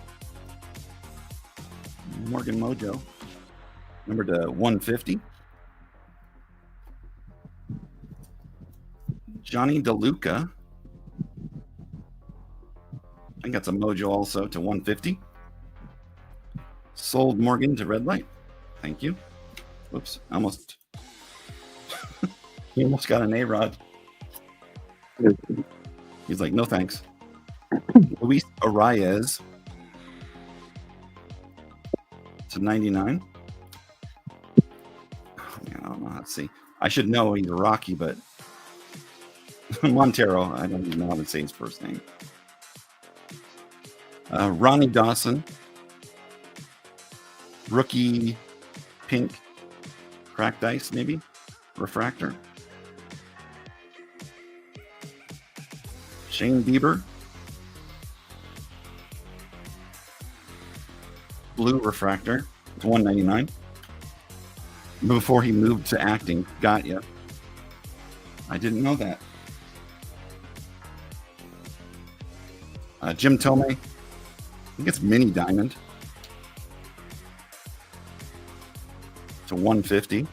Morgan Mojo. Number to 150. Johnny DeLuca. I think that's a Mojo also to 150. Sold Morgan to Red Light. Thank you. Whoops. Almost. He almost got an A-Rod. He's like, no thanks. Luis Arias to 99. Let's see. I should know he's a Rocky, but Montero. I don't even know how to say his first name. Ronnie Dawson. Rookie pink cracked ice, maybe? Refractor. Shane Bieber. Blue refractor. It's $1.99. Before he moved to acting. Got ya. I didn't know that. Jim Tomei. I think it's mini diamond. It's a $150.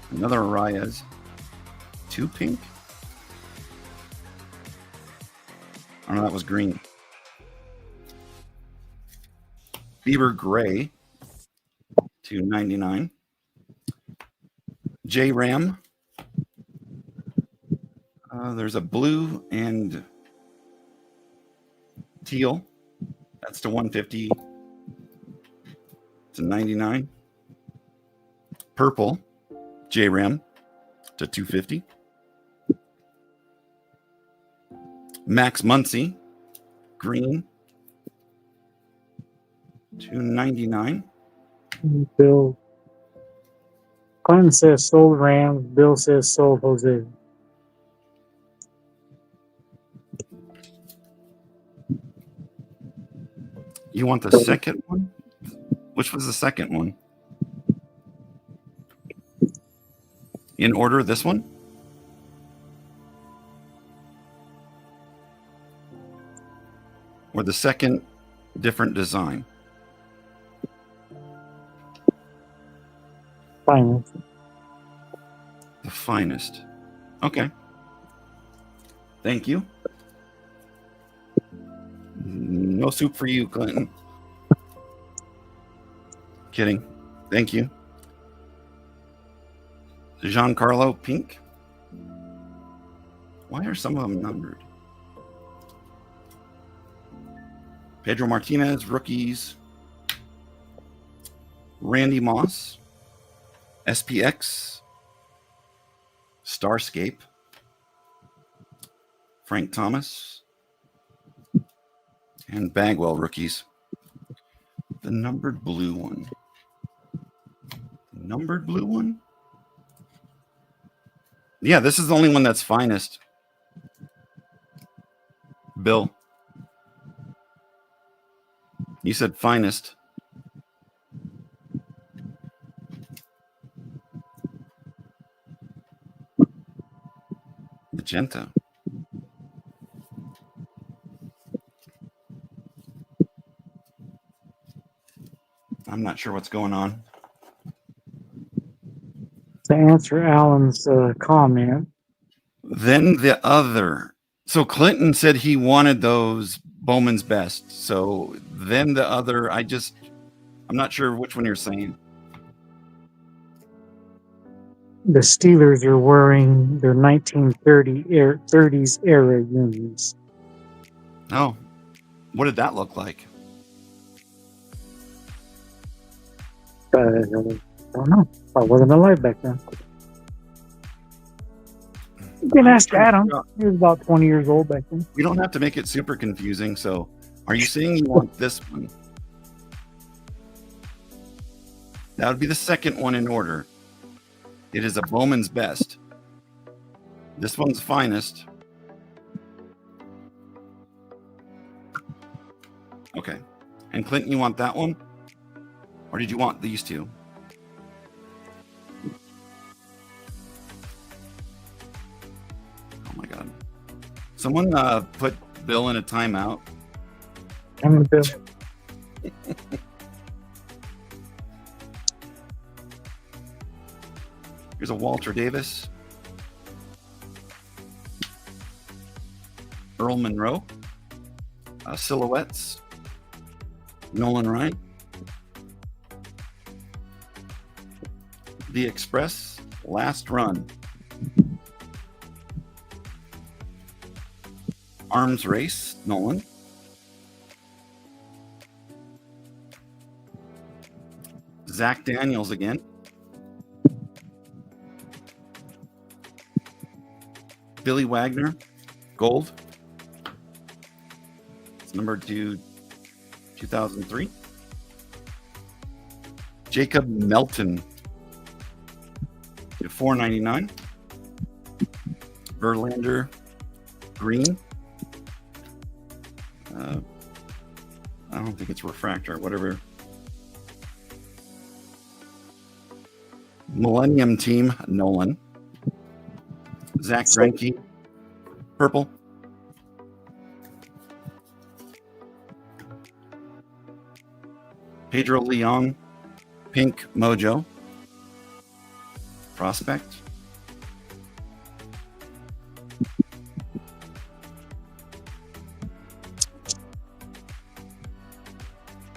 Another Arias. 2 pink. Oh no, that was green. Bieber gray. $2.99. J Ram. There's a blue and teal. That's to $150. It's a $99. Purple. J Ram to $250. Max Muncy. Green. $2.99. Bill. Clinton says sold Rams. Bill says sold Jose. You want the second one? Which was the second one? In order, this one? Or the second different design? Finest. The finest. Okay. Thank you. No soup for you, Clinton. Kidding. Thank you. Giancarlo Pink. Why are some of them numbered? Pedro Martinez, rookies. Randy Moss. SPX. Starscape. Frank Thomas. And Bagwell rookies. The numbered blue one. Numbered blue one? Yeah, this is the only one that's finest. Bill. You said finest. Magenta. I'm not sure what's going on. To answer Alan's comment, Then the other. So Clinton said he wanted those Bowman's best. So then the other, I'm not sure which one you're saying. the Steelers are wearing their 1930s era unis. Oh, what did that look like? I don't know. I wasn't alive back then. You can ask Adam. He was about 20 years old back then. We don't have to make it super confusing. So are you saying you want this one? That would be the second one in order. It is a Bowman's best. This one's finest. Okay. And Clinton, you want that one? Or did you want these two? Oh my God. Someone put Bill in a timeout. I'm Bill. Here's a Walter Davis. Earl Monroe. Silhouettes. Nolan Ryan. The Express. Last Run. Arms Race. Nolan. Zach Daniels again. Billy Wagner, gold. It's numbered to 2003. Jacob Melton, to 499. Verlander, green. I don't think it's refractor, whatever. Millennium Team, Nolan. Zach Greinke, purple. Pedro Leon, pink mojo. Prospect. I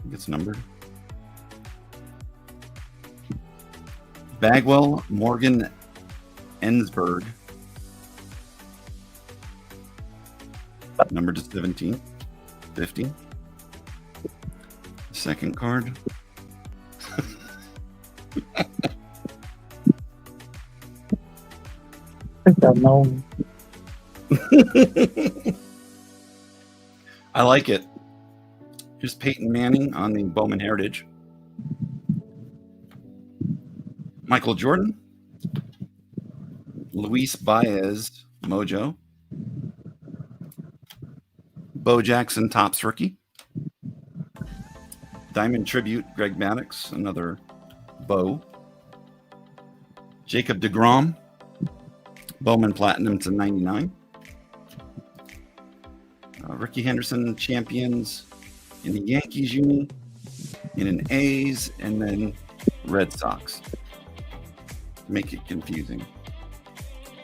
think it's numbered. Bagwell, Morgan Ensberg. Numbered to 17. 50. Second card. I think I know. I like it. Here's Peyton Manning on the Bowman Heritage. Michael Jordan. Luis Baez, mojo. Bo Jackson, Topps rookie. Diamond Tribute, Greg Maddux, another Bo. Jacob deGrom, Bowman Platinum to 99. Ricky Henderson, Champions in the Yankees uni, in an A's, and then Red Sox. Make it confusing.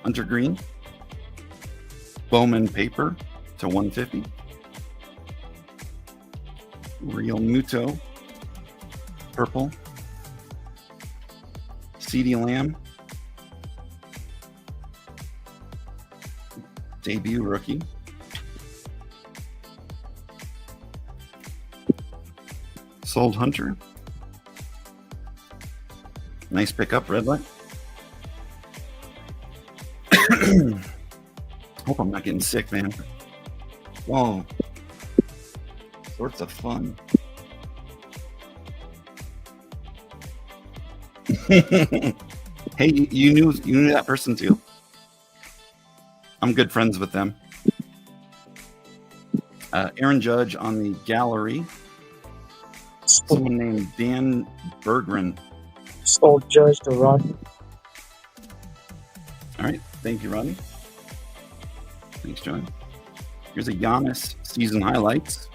Hunter Green, Bowman Paper to 150. Real Muto, purple. CeeDee Lamb, debut rookie. Sold Hunter. Nice pickup, red light. Hope I'm not getting sick, man. Whoa. Sorts of fun. Hey, you knew that person too. I'm good friends with them. Aaron Judge on the gallery. Someone named Dan Berggren. Sold Judge to Rodney. All right, thank you, Rodney. Thanks, John. Here's a Giannis season highlights.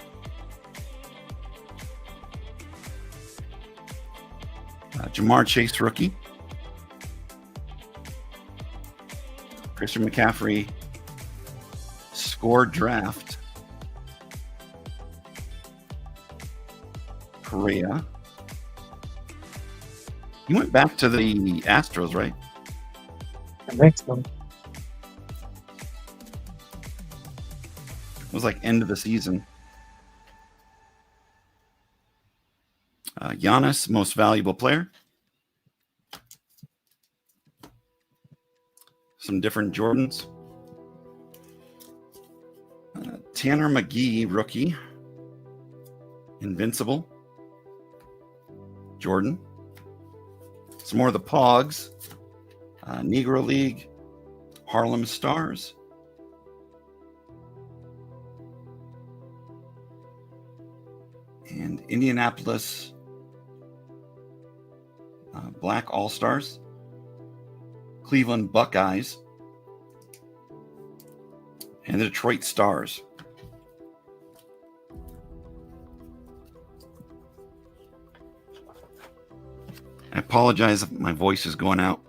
Jamar Chase rookie. Christian McCaffrey score draft. Correa. You went back to the Astros, right? I think so. It was like end of the season. Giannis, most valuable player. Some different Jordans. Tanner McGee, rookie. Invincible. Jordan. Some more of the Pogs. Negro League. Harlem Stars. And Indianapolis Black All-Stars. Cleveland Buckeyes. And the Detroit Stars. I apologize if my voice is going out.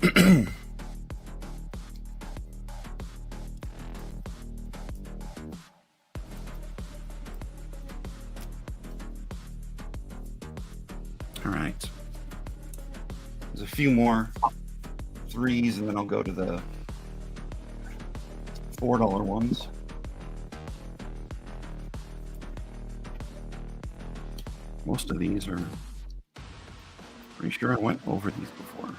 All right. There's a few more threes, and then I'll go to the $4 ones. Most of these are pretty sure I went over these before.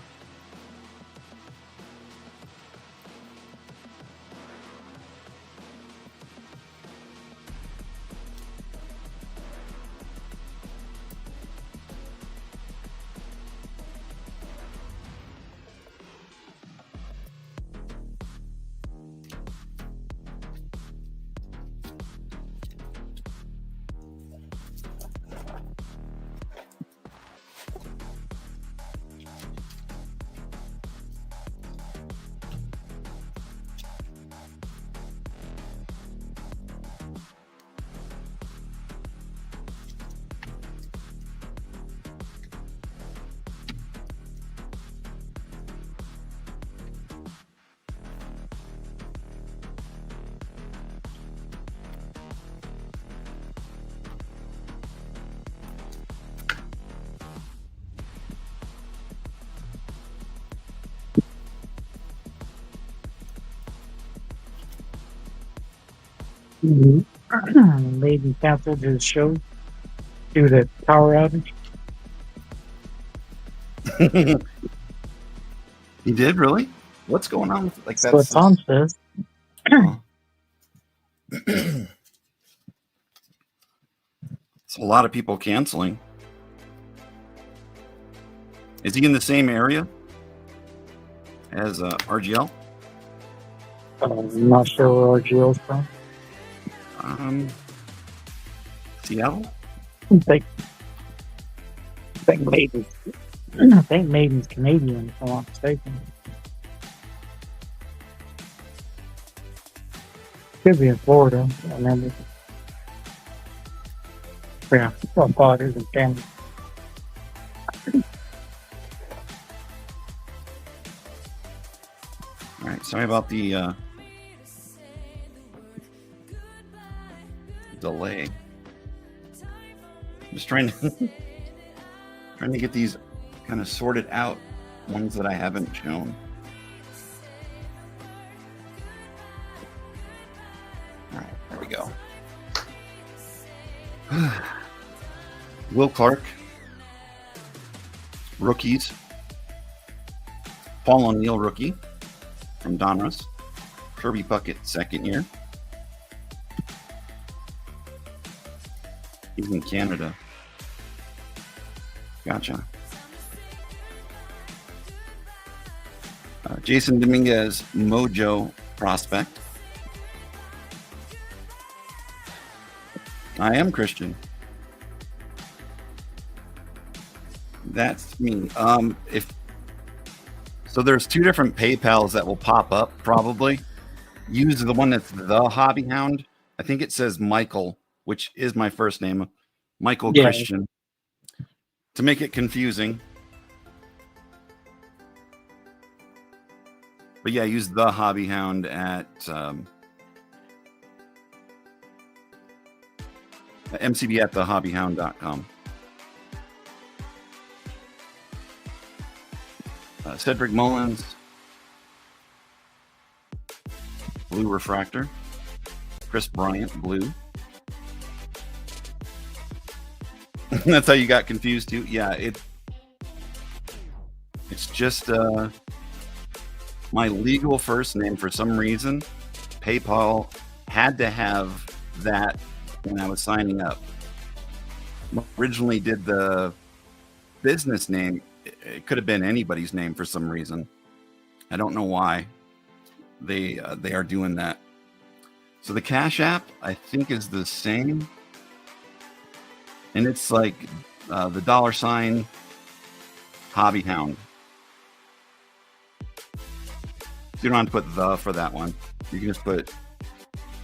Lady canceled his show due to power outage. He did, really? What's going on with like That's what Tom says. Oh. It's a lot of people canceling. Is he in the same area as RGL? I'm not sure where RGL's from. Seattle? I think Maiden's Canadian, if I'm not mistaken. Could be in Florida, I remember. Yeah, I thought it was in Canada. All right, sorry about the delay. I'm just trying to get these kind of sorted out, ones that I haven't shown. All right, there we go. Will Clark, rookies. Paul O'Neill, rookie from Donruss. Kirby Puckett, second year. He's in Canada. Gotcha. Jason Dominguez, Mojo prospect. I am Christian. That's me. So there's two different PayPals that will pop up probably. Use the one that's the Hobby Hound. I think it says Michael, which is my first name, Michael Christian. To make it confusing. But yeah, use the Hobby Hound at MCB at thehobbyhound.com. Cedric Mullins, blue refractor. Chris Bryant, blue. That's how you got confused too. Yeah, it's just my legal first name for some reason. PayPal had to have that when I was signing up. Originally did the business name. It could have been anybody's name for some reason. I don't know why they are doing that. So the Cash App, I think, is the same. And it's like the $ Hobby Hound. So you don't have to put the for that one. You can just put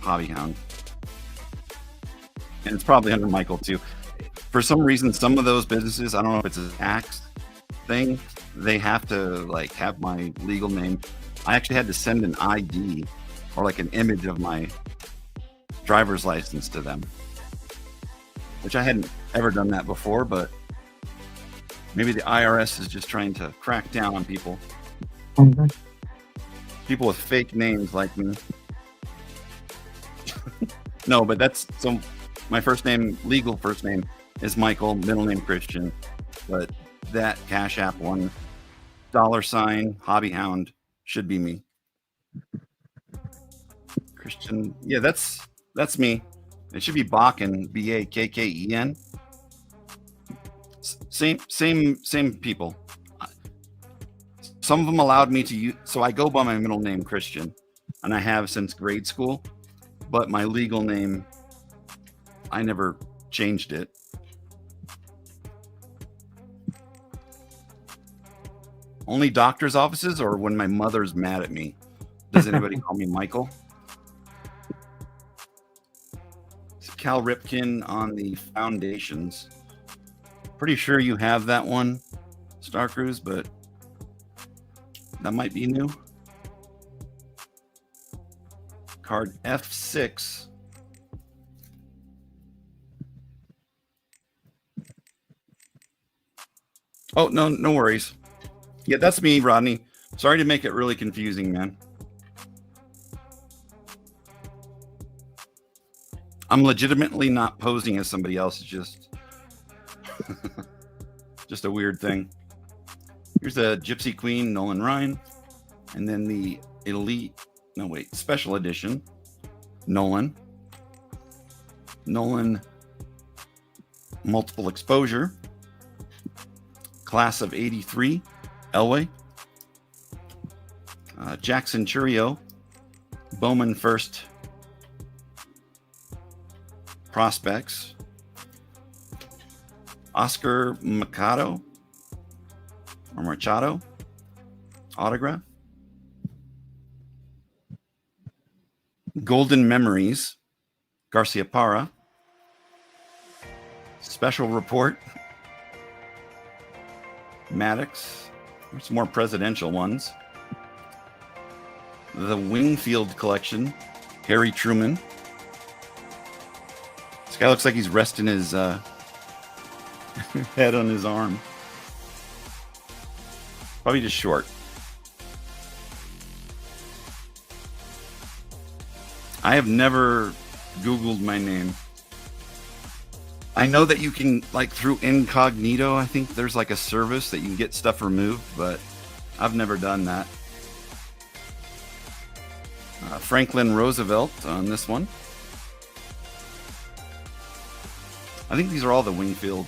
Hobby Hound. And it's probably under Michael too. For some reason, some of those businesses, I don't know if it's a tax thing, they have to like have my legal name. I actually had to send an ID or like an image of my driver's license to them, which I hadn't ever done that before, but maybe the IRS is just trying to crack down on people. Mhm. People with fake names like me. No, but that's so my first name, legal first name is Michael, middle name Christian, but that Cash App one, $ hobby hound should be me. Christian. Yeah, that's me. It should be Bakken, Bakken. Same people. Some of them allowed me to use, so I go by my middle name Christian, and I have since grade school, but my legal name, I never changed it. Only doctor's offices or when my mother's mad at me. Does anybody call me Michael? It's Cal Ripken on the foundations. Pretty sure you have that one, Star Cruise, but that might be new. Card F6. Oh, no worries. Yeah, that's me, Rodney. Sorry to make it really confusing, man. I'm legitimately not posing as somebody else. It's just just a weird thing. Here's the Gypsy Queen, Nolan Ryan. And then the Elite, no wait, Special Edition, Nolan. Nolan Multiple Exposure. Class of 83, Elway. Jackson Churio, Bowman First Prospects. Oscar Machado or Machado autograph. Golden Memories, Garcia Parra. Special Report, Maddox. There's some more presidential ones. The Wingfield Collection, Harry Truman. This guy looks like he's resting his head on his arm. Probably just short. I have never Googled my name. I know that you can, like through incognito, I think there's like a service that you can get stuff removed, but I've never done that. Franklin Roosevelt on this one. I think these are all the Wingfield,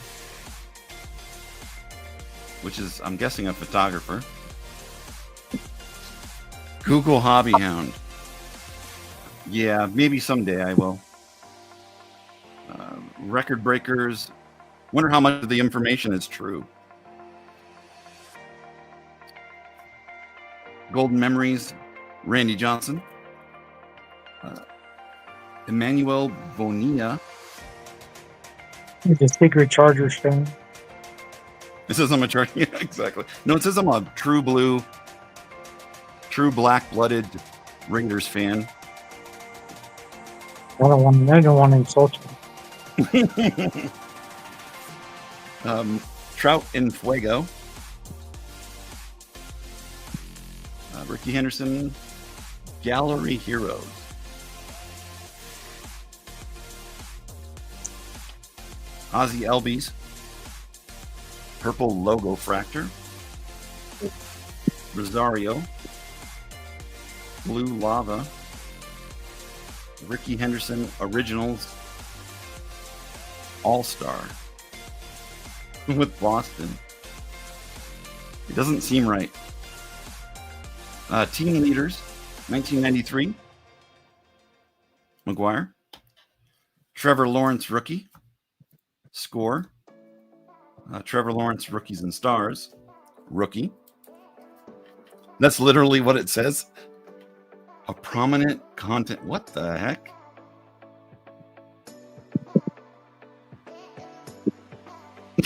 which is, I'm guessing, a photographer. Google Hobby Hound. Yeah, maybe someday I will. Record Breakers. Wonder how much of the information is true. Golden Memories, Randy Johnson. Emmanuel Bonilla. It's a secret Chargers fan. It says I'm a Charger. Yeah, exactly. No, it says I'm a true blue, true black-blooded Raiders fan. I don't want to insult you. Trout in Fuego. Ricky Henderson, Gallery Heroes. Ozzy Albies, Purple Logo Fractor. Rosario, Blue Lava. Ricky Henderson Originals All-Star with Boston. It doesn't seem right. Team Leaders, 1993. McGuire. Trevor Lawrence Rookie. Score. Trevor Lawrence Rookies and Stars. Rookie. That's literally what it says. A prominent content. What the heck?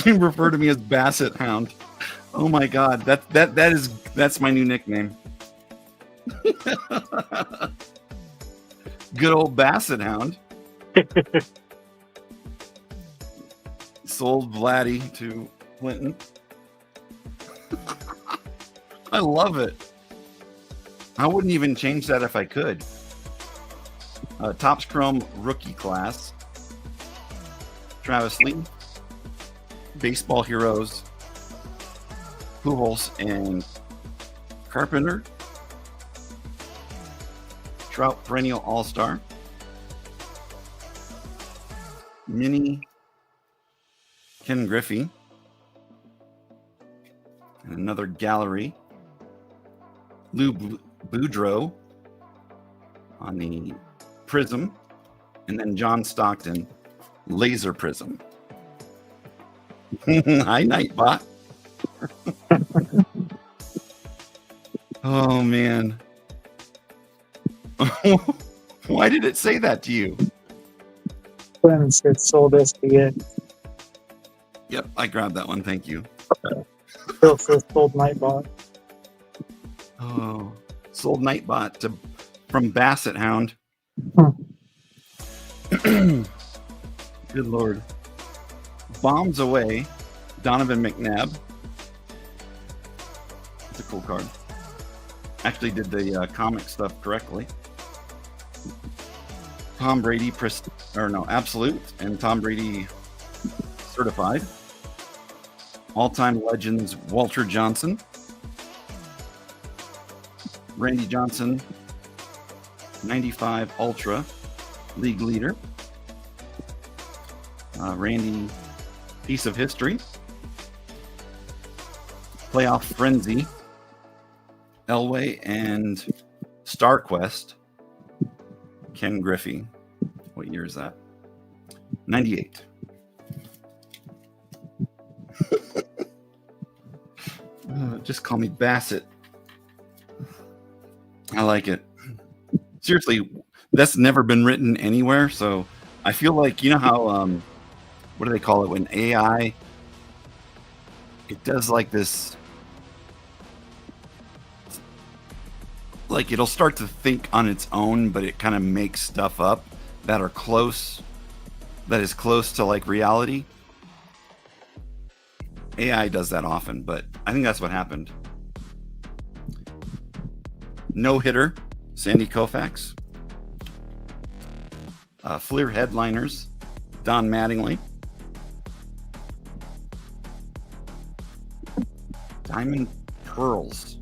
You refer to me as Basset Hound. Oh my God, that's my new nickname. Good old Basset Hound. Sold Vladdy to Clinton. I love it. I wouldn't even change that if I could. Topps Chrome rookie class. Travis Lee. Baseball Heroes. Pujols and Carpenter. Trout perennial all-star. Mini Ken Griffey. And another gallery. Lou Boudreau on the Prism. And then John Stockton Laser Prism. Hi, Nightbot. Oh, man. Why did it say that to you? Clinton said sold SPX. Yep, I grabbed that one. Thank you. Phil says sold Nightbot. Oh, sold Nightbot from Basset Hound. Good Lord. Bombs Away, Donovan McNabb. It's a cool card. Actually did the comic stuff correctly. Tom Brady, Absolute, and Tom Brady Certified. All-time legends, Walter Johnson. Randy Johnson, 95 Ultra, league leader. Randy, Piece of History. Playoff Frenzy, Elway, and Star Quest, Ken Griffey. What year is that? 98. Just call me Bassett. I like it. Seriously, that's never been written anywhere. So I feel like, you know how, what do they call it? When AI, it does like this, like it'll start to think on its own, but it kind of makes stuff up that is close to like reality. AI does that often, but I think that's what happened. No hitter, Sandy Koufax. Fleer headliners, Don Mattingly. Diamond Pearls.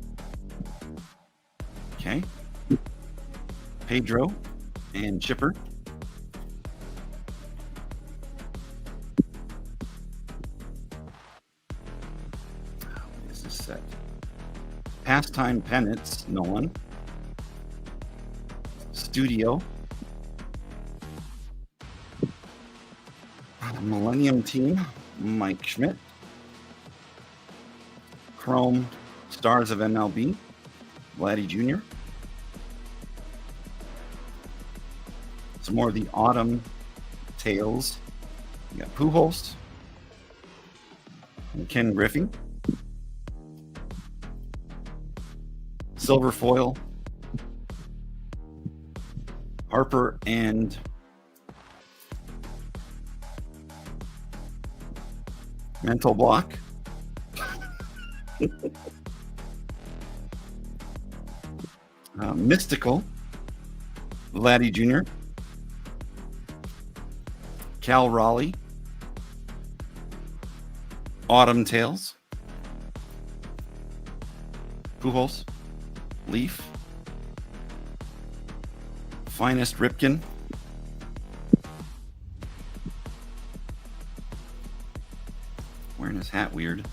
Okay. Pedro and Chipper. What is this set? Pastime Pennants, Nolan. Studio. Millennium Team, Mike Schmidt. Chrome Stars of MLB, Vladdy Jr. Some more of the Autumn Tales. You got Pujols and Ken Griffey. Silver Foil. Harper and Mental Block. Mystical. Vladdy Jr. Cal Raleigh. Autumn Tales. Pujols. Leaf. Finest Ripken. Wearing his hat weird.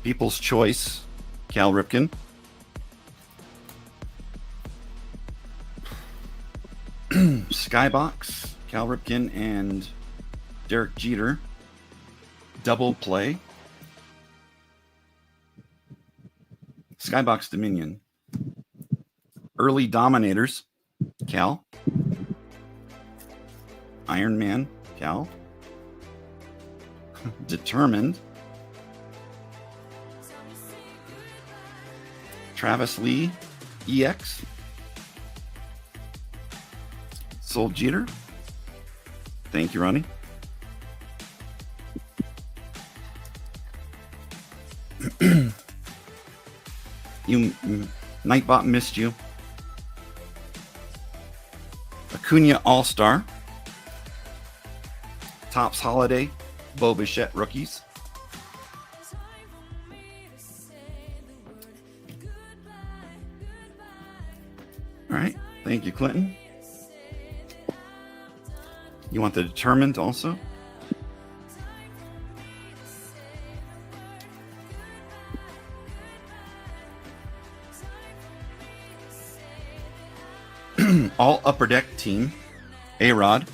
People's Choice, Cal Ripken. Skybox, Cal Ripken and Derek Jeter. Double play. Skybox Dominion. Early Dominators, Cal. Iron Man, Cal. Determined. Travis Lee, EX. Soul Jeter. Thank you, Ronnie. Nightbot missed you. Acuna All-Star. Topps Holiday. Bo Bichette rookies. All right. Thank you, Clinton. You want the determined also? All Upper Deck team. A-Rod.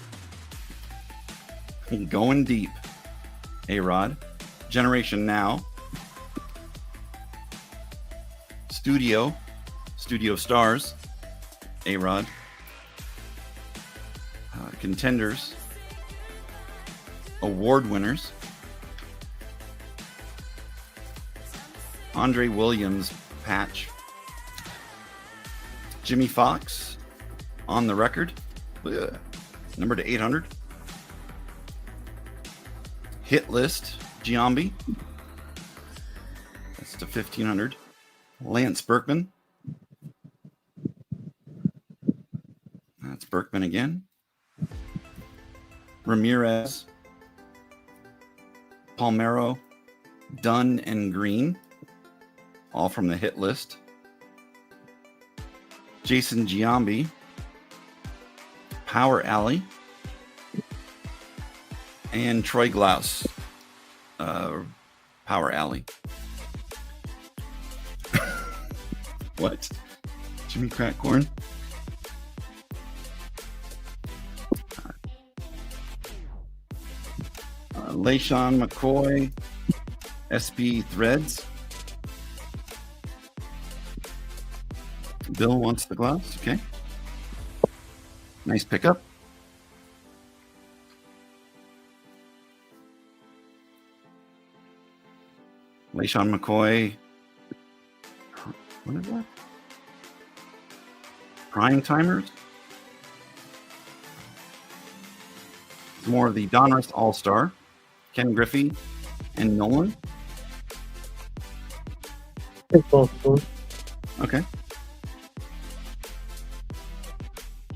Going deep. A-Rod. Generation Now. Studio Stars. A-Rod. Contenders. Award winners. Andre Williams patch. Jimmy Fox on the record. Number to 800. Hit list. Giambi. That's to 1500. Lance Berkman. That's Berkman again. Ramirez. Palmeiro. Dunn and Green. All from the hit list. Jason Giambi. Power Alley. And Troy Glaus. Power Alley. What? Jimmy Crackcorn? LaShawn McCoy. SP Threads. Bill wants the gloves. Okay. Nice pickup. LaShawn McCoy. What is that? Prime timers. More of the Donruss All-Star. Ken Griffey and Nolan. Okay.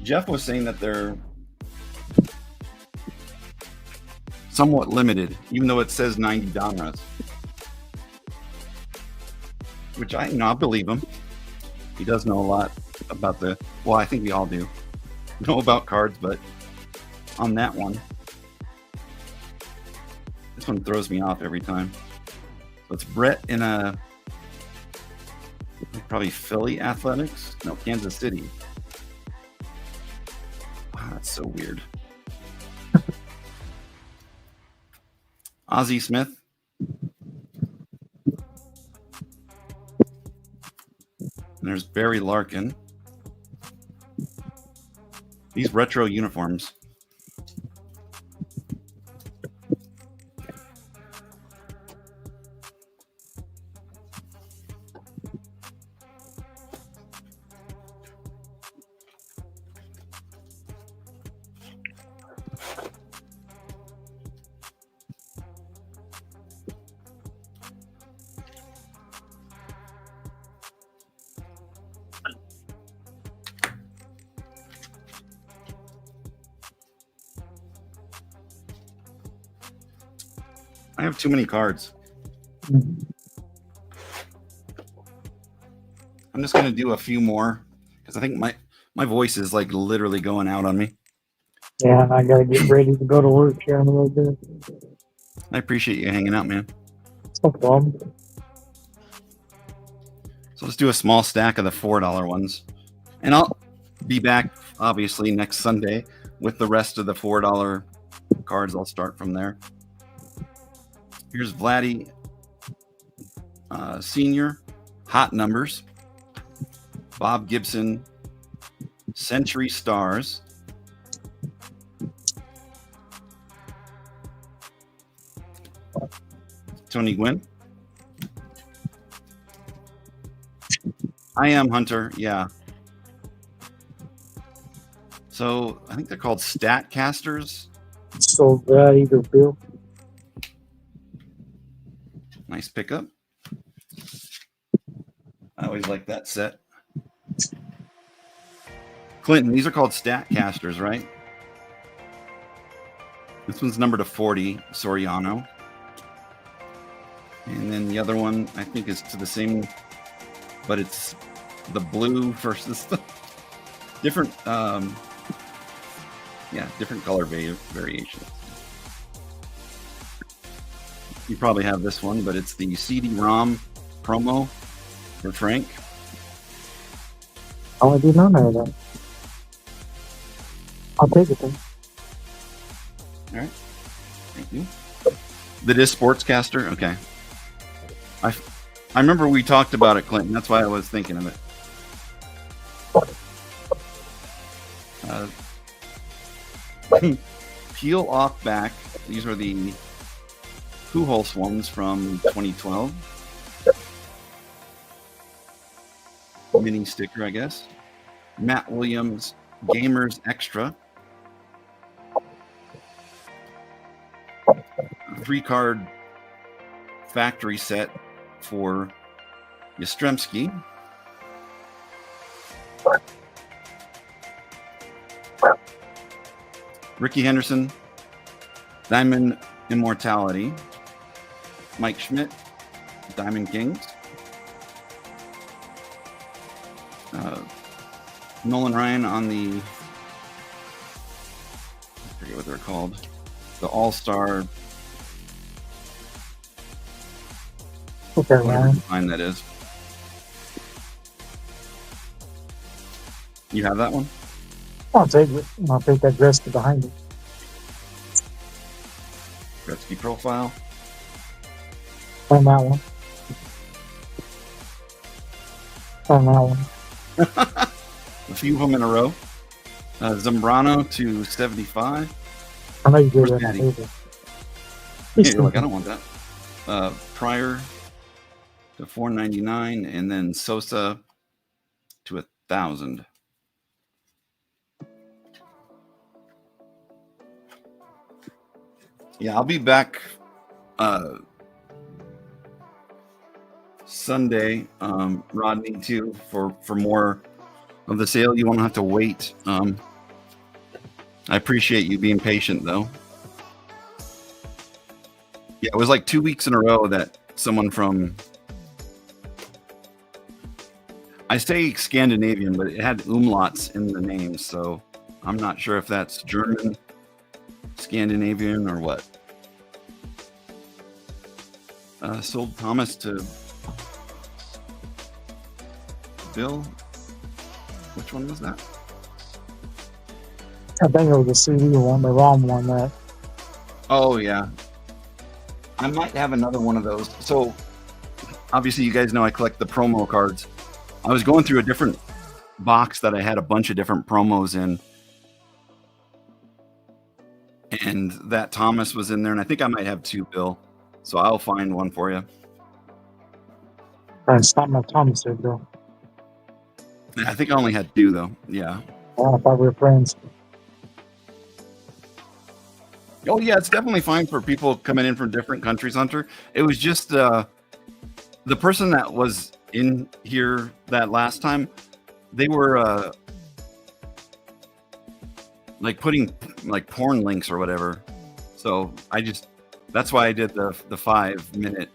Jeff was saying that they're somewhat limited, even though it says 90 Donruss. Which I believe him. He does know a lot about well, I think we all do know about cards, but on that one, this one throws me off every time. So it's Brett in probably Philly Athletics. No, Kansas City. Wow, that's so weird. Ozzie Smith. And there's Barry Larkin. These retro uniforms. I have too many cards. I'm just going to do a few more because I think my voice is like literally going out on me. Yeah, I got to get ready to go to work here in a little bit. I appreciate you hanging out, man. No problem. So let's do a small stack of the $4 ones. And I'll be back, obviously, next Sunday with the rest of the $4 cards. I'll start from there. Here's Vladdy Senior, Hot Numbers. Bob Gibson, Century Stars. Tony Gwynn. I am Hunter. Yeah. So I think they're called stat casters. So that either Bill. Nice pickup. I always like that set. Clinton, these are called stat casters, right? This one's numbered to 40, Soriano. And then the other one, I think, is to the same, but it's the blue versus the different, different color variations. You probably have this one, but it's the CD-ROM promo for Frank. Oh, I did not know that. I'll take it then. All right. Thank you. That is Sportscaster? Okay. I remember we talked about it, Clinton. That's why I was thinking of it. Peel off back. These are the Pujols ones from 2012. Mini sticker, I guess. Matt Williams Gamers Extra. 3-card factory set for Yastrzemski. Ricky Henderson, Diamond Immortality. Mike Schmidt, Diamond Kings. Nolan Ryan on the, I forget what they're called, the All-Star, Okay, whatever man. design that is. You have that one? I'll take it. I'll take that dress to behind it. Gretzky profile. On that one. On that one. A few of them in a row. Zambrano to 75. I know you did Where's that. Patty? On Yeah, you're like, I don't want that. Pryor to 499, and then Sosa to 1,000. Yeah, I'll be back Sunday, Rodney, too, for more of the sale. You won't have to wait. I appreciate you being patient, though. Yeah, it was like 2 weeks in a row that someone from, I say Scandinavian, but it had umlauts in the name, so I'm not sure if that's German, Scandinavian, or what. Sold Thomas to Bill. Which one was that? I think it was the CD one, the ROM one. That Oh, yeah. I might have another one of those. So, obviously, you guys know I collect the promo cards. I was going through a different box that I had a bunch of different promos in. And that Thomas was in there, and I think I might have 2, Bill. So I'll find one for you. it's not my Thomas there, Bill. I think I only had 2, though. Yeah. I thought we were friends. Oh, yeah, it's definitely fine for people coming in from different countries, Hunter. It was just the person that was in here that last time, they were like putting like porn links or whatever. So that's why I did the 5-minute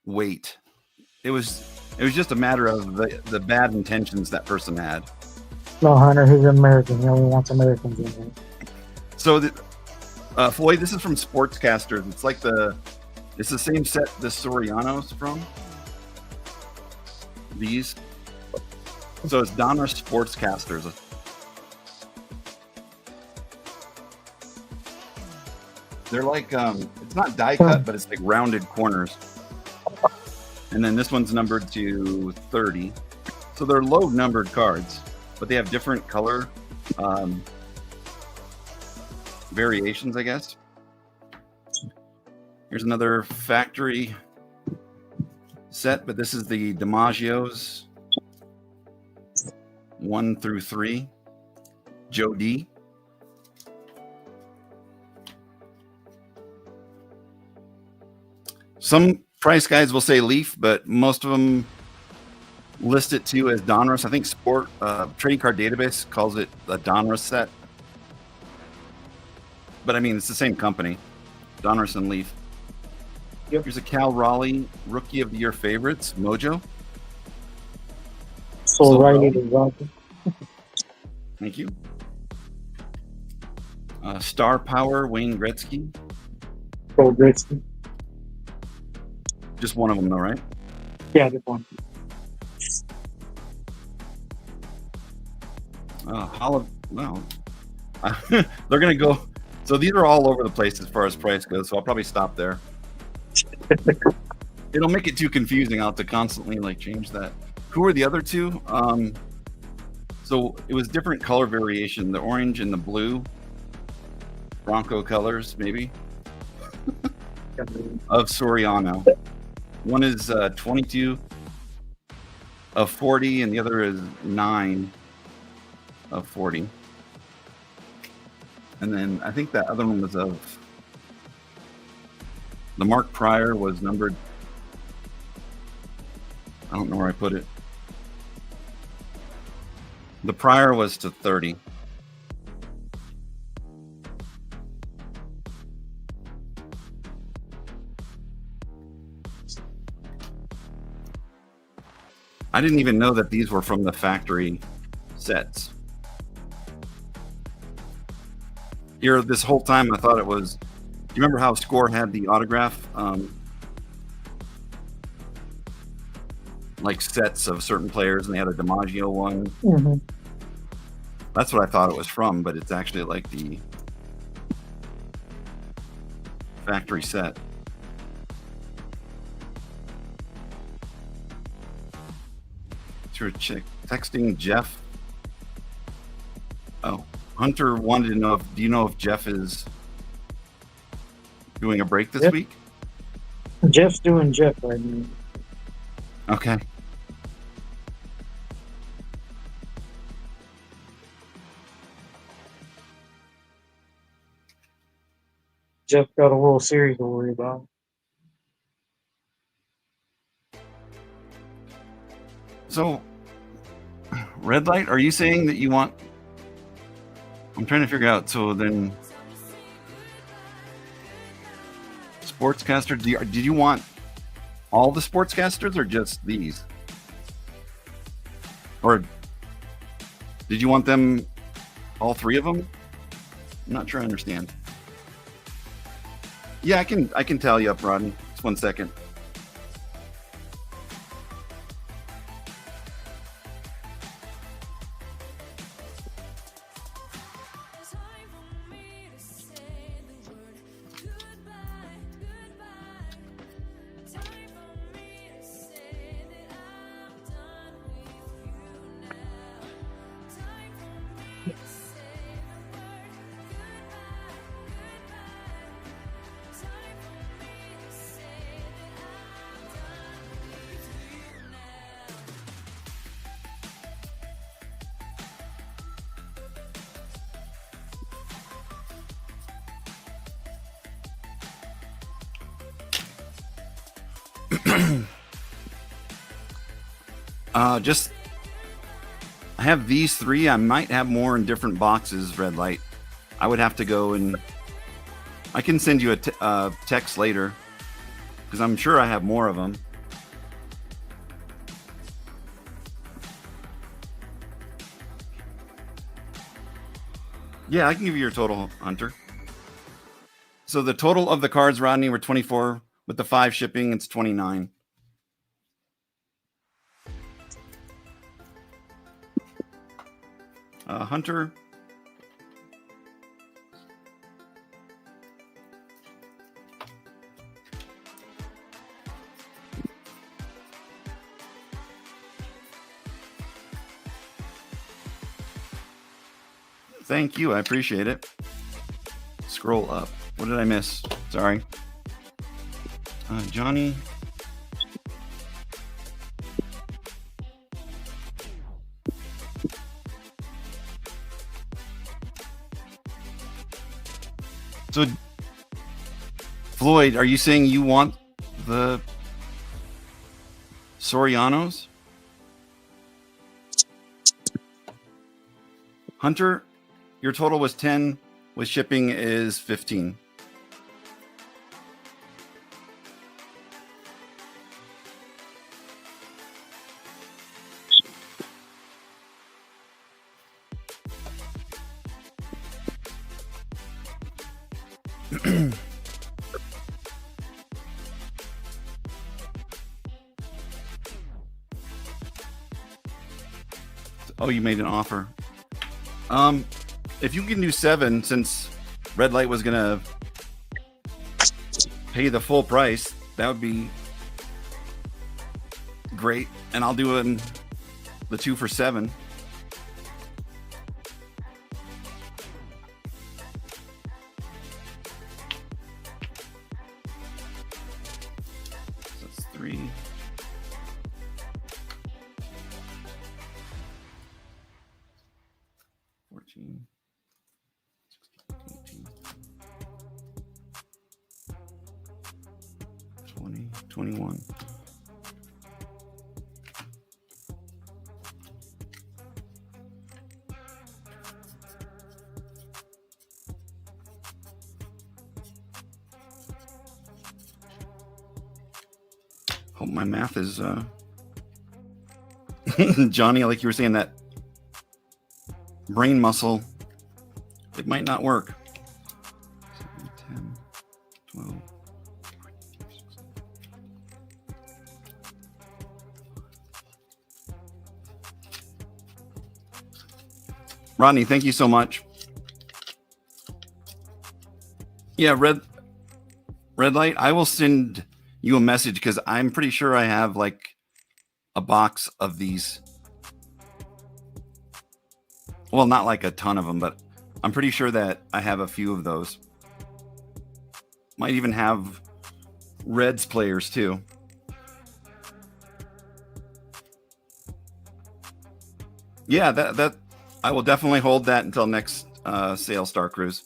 wait. It was just a matter of the bad intentions that person had. No, Hunter, he's American. He only wants Americans in here. So, Floyd, this is from Sportscasters. It's the same set the Soriano's from. These. So it's Donner Sportscasters. They're like, it's not die cut, but it's like rounded corners. And then this one's numbered to 30. So they're low numbered cards, but they have different color variations, I guess. Here's another factory set, but this is the DiMaggio's 1 through 3. Joe D. Some price guides will say Leaf, but most of them list it too as Donruss. I think Trading Card Database calls it a Donruss set. But I mean, it's the same company, Donruss and Leaf. Yep. Here's a Cal Raleigh Rookie of the Year favorites, Mojo. So Riley to Roger. Thank you. Star Power, Wayne Gretzky. So Gretzky. Just one of them, though, right? Yeah, good one. Well, they're going to go. So these are all over the place as far as price goes, so I'll probably stop there. It'll make it too confusing. I'll have to constantly change that. Who are the other two? So it was different color variation, the orange and the blue. Bronco colors, maybe, of Soriano. One is 22 of 40, and the other is 9 of 40. And then I think that other one was of the Mark Pryor was numbered. I don't know where I put it. The Pryor was to 30. I didn't even know that these were from the factory sets. Here, this whole time, I thought it was. Do you remember how Score had the autograph, sets of certain players, and they had a DiMaggio one? Mm-hmm. That's what I thought it was from, but it's actually the factory set. Texting Jeff. Oh, Hunter wanted to know do you know if Jeff is doing a break this week? Jeff's doing Jeff right now. Okay. Jeff got a World Series to worry about. So, Red Light, are you saying that you want? I'm trying to figure out. So then, Sportscaster, did you want all the Sportscasters or just these? Or did you want them, all three of them? I'm not sure I understand. Yeah, I can tell you up, Rodney. Just 1 second. I have these three. I might have more in different boxes, Red Light. I would have to go and I can send you a text later because I'm sure I have more of them. Yeah, I can give you your total, Hunter. So the total of the cards, Rodney, were 24. With the 5 shipping, it's 29. Hunter. Thank you. I appreciate it. Scroll up. What did I miss? Sorry. Johnny. So, Floyd, are you saying you want the Sorianos? Hunter, your total was 10. With shipping is 15. Oh, you made an offer. If you can do 7, since Red Light was gonna pay the full price, that would be great. And I'll do the 2 for 7. So that's 3. 14. 18. 20. 21. Hope my math is Johnny, like you were saying, that brain muscle, it might not work. 7, 10, 12. Rodney, thank you so much. Yeah, red light, I will send you a message because I'm pretty sure I have like a box of these. Well, not like a ton of them, but I'm pretty sure that I have a few of those. Might even have Reds players too. Yeah, that I will definitely hold that until next sale, Star Cruise.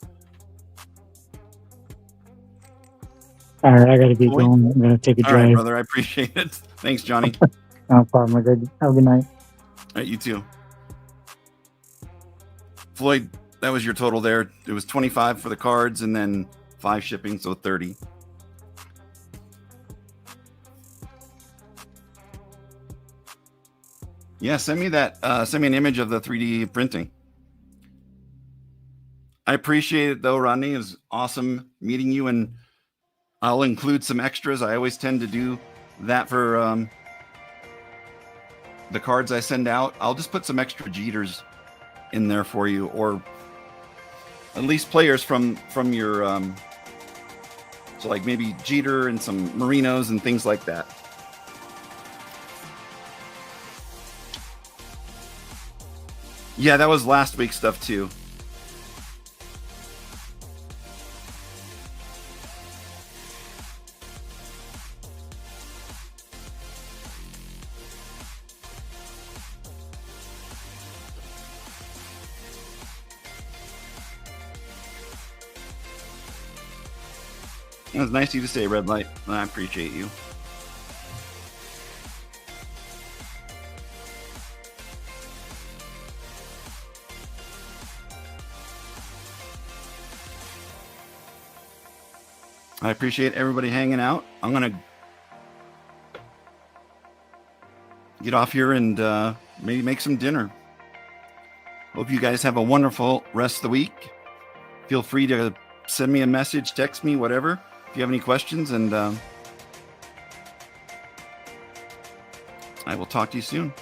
All right, I got to get going. I'm going to take a drive. All right, brother. I appreciate it. Thanks, Johnny. No problem. Have a good night. All right, you too. Floyd, that was your total there. It was 25 for the cards and then 5 shipping, so 30. Yeah, send me that. Send me an image of the 3D printing. I appreciate it, though, Rodney. It was awesome meeting you, and I'll include some extras. I always tend to do that for the cards I send out. I'll just put some extra Jeters in there for you, or at least players from your so like maybe Jeter and some Marinos and things like that. Yeah, that was last week's stuff too. It was nice of you to say, Red Light. I appreciate you. I appreciate everybody hanging out. I'm going to get off here and maybe make some dinner. Hope you guys have a wonderful rest of the week. Feel free to send me a message, text me, whatever, if you have any questions, and I will talk to you soon.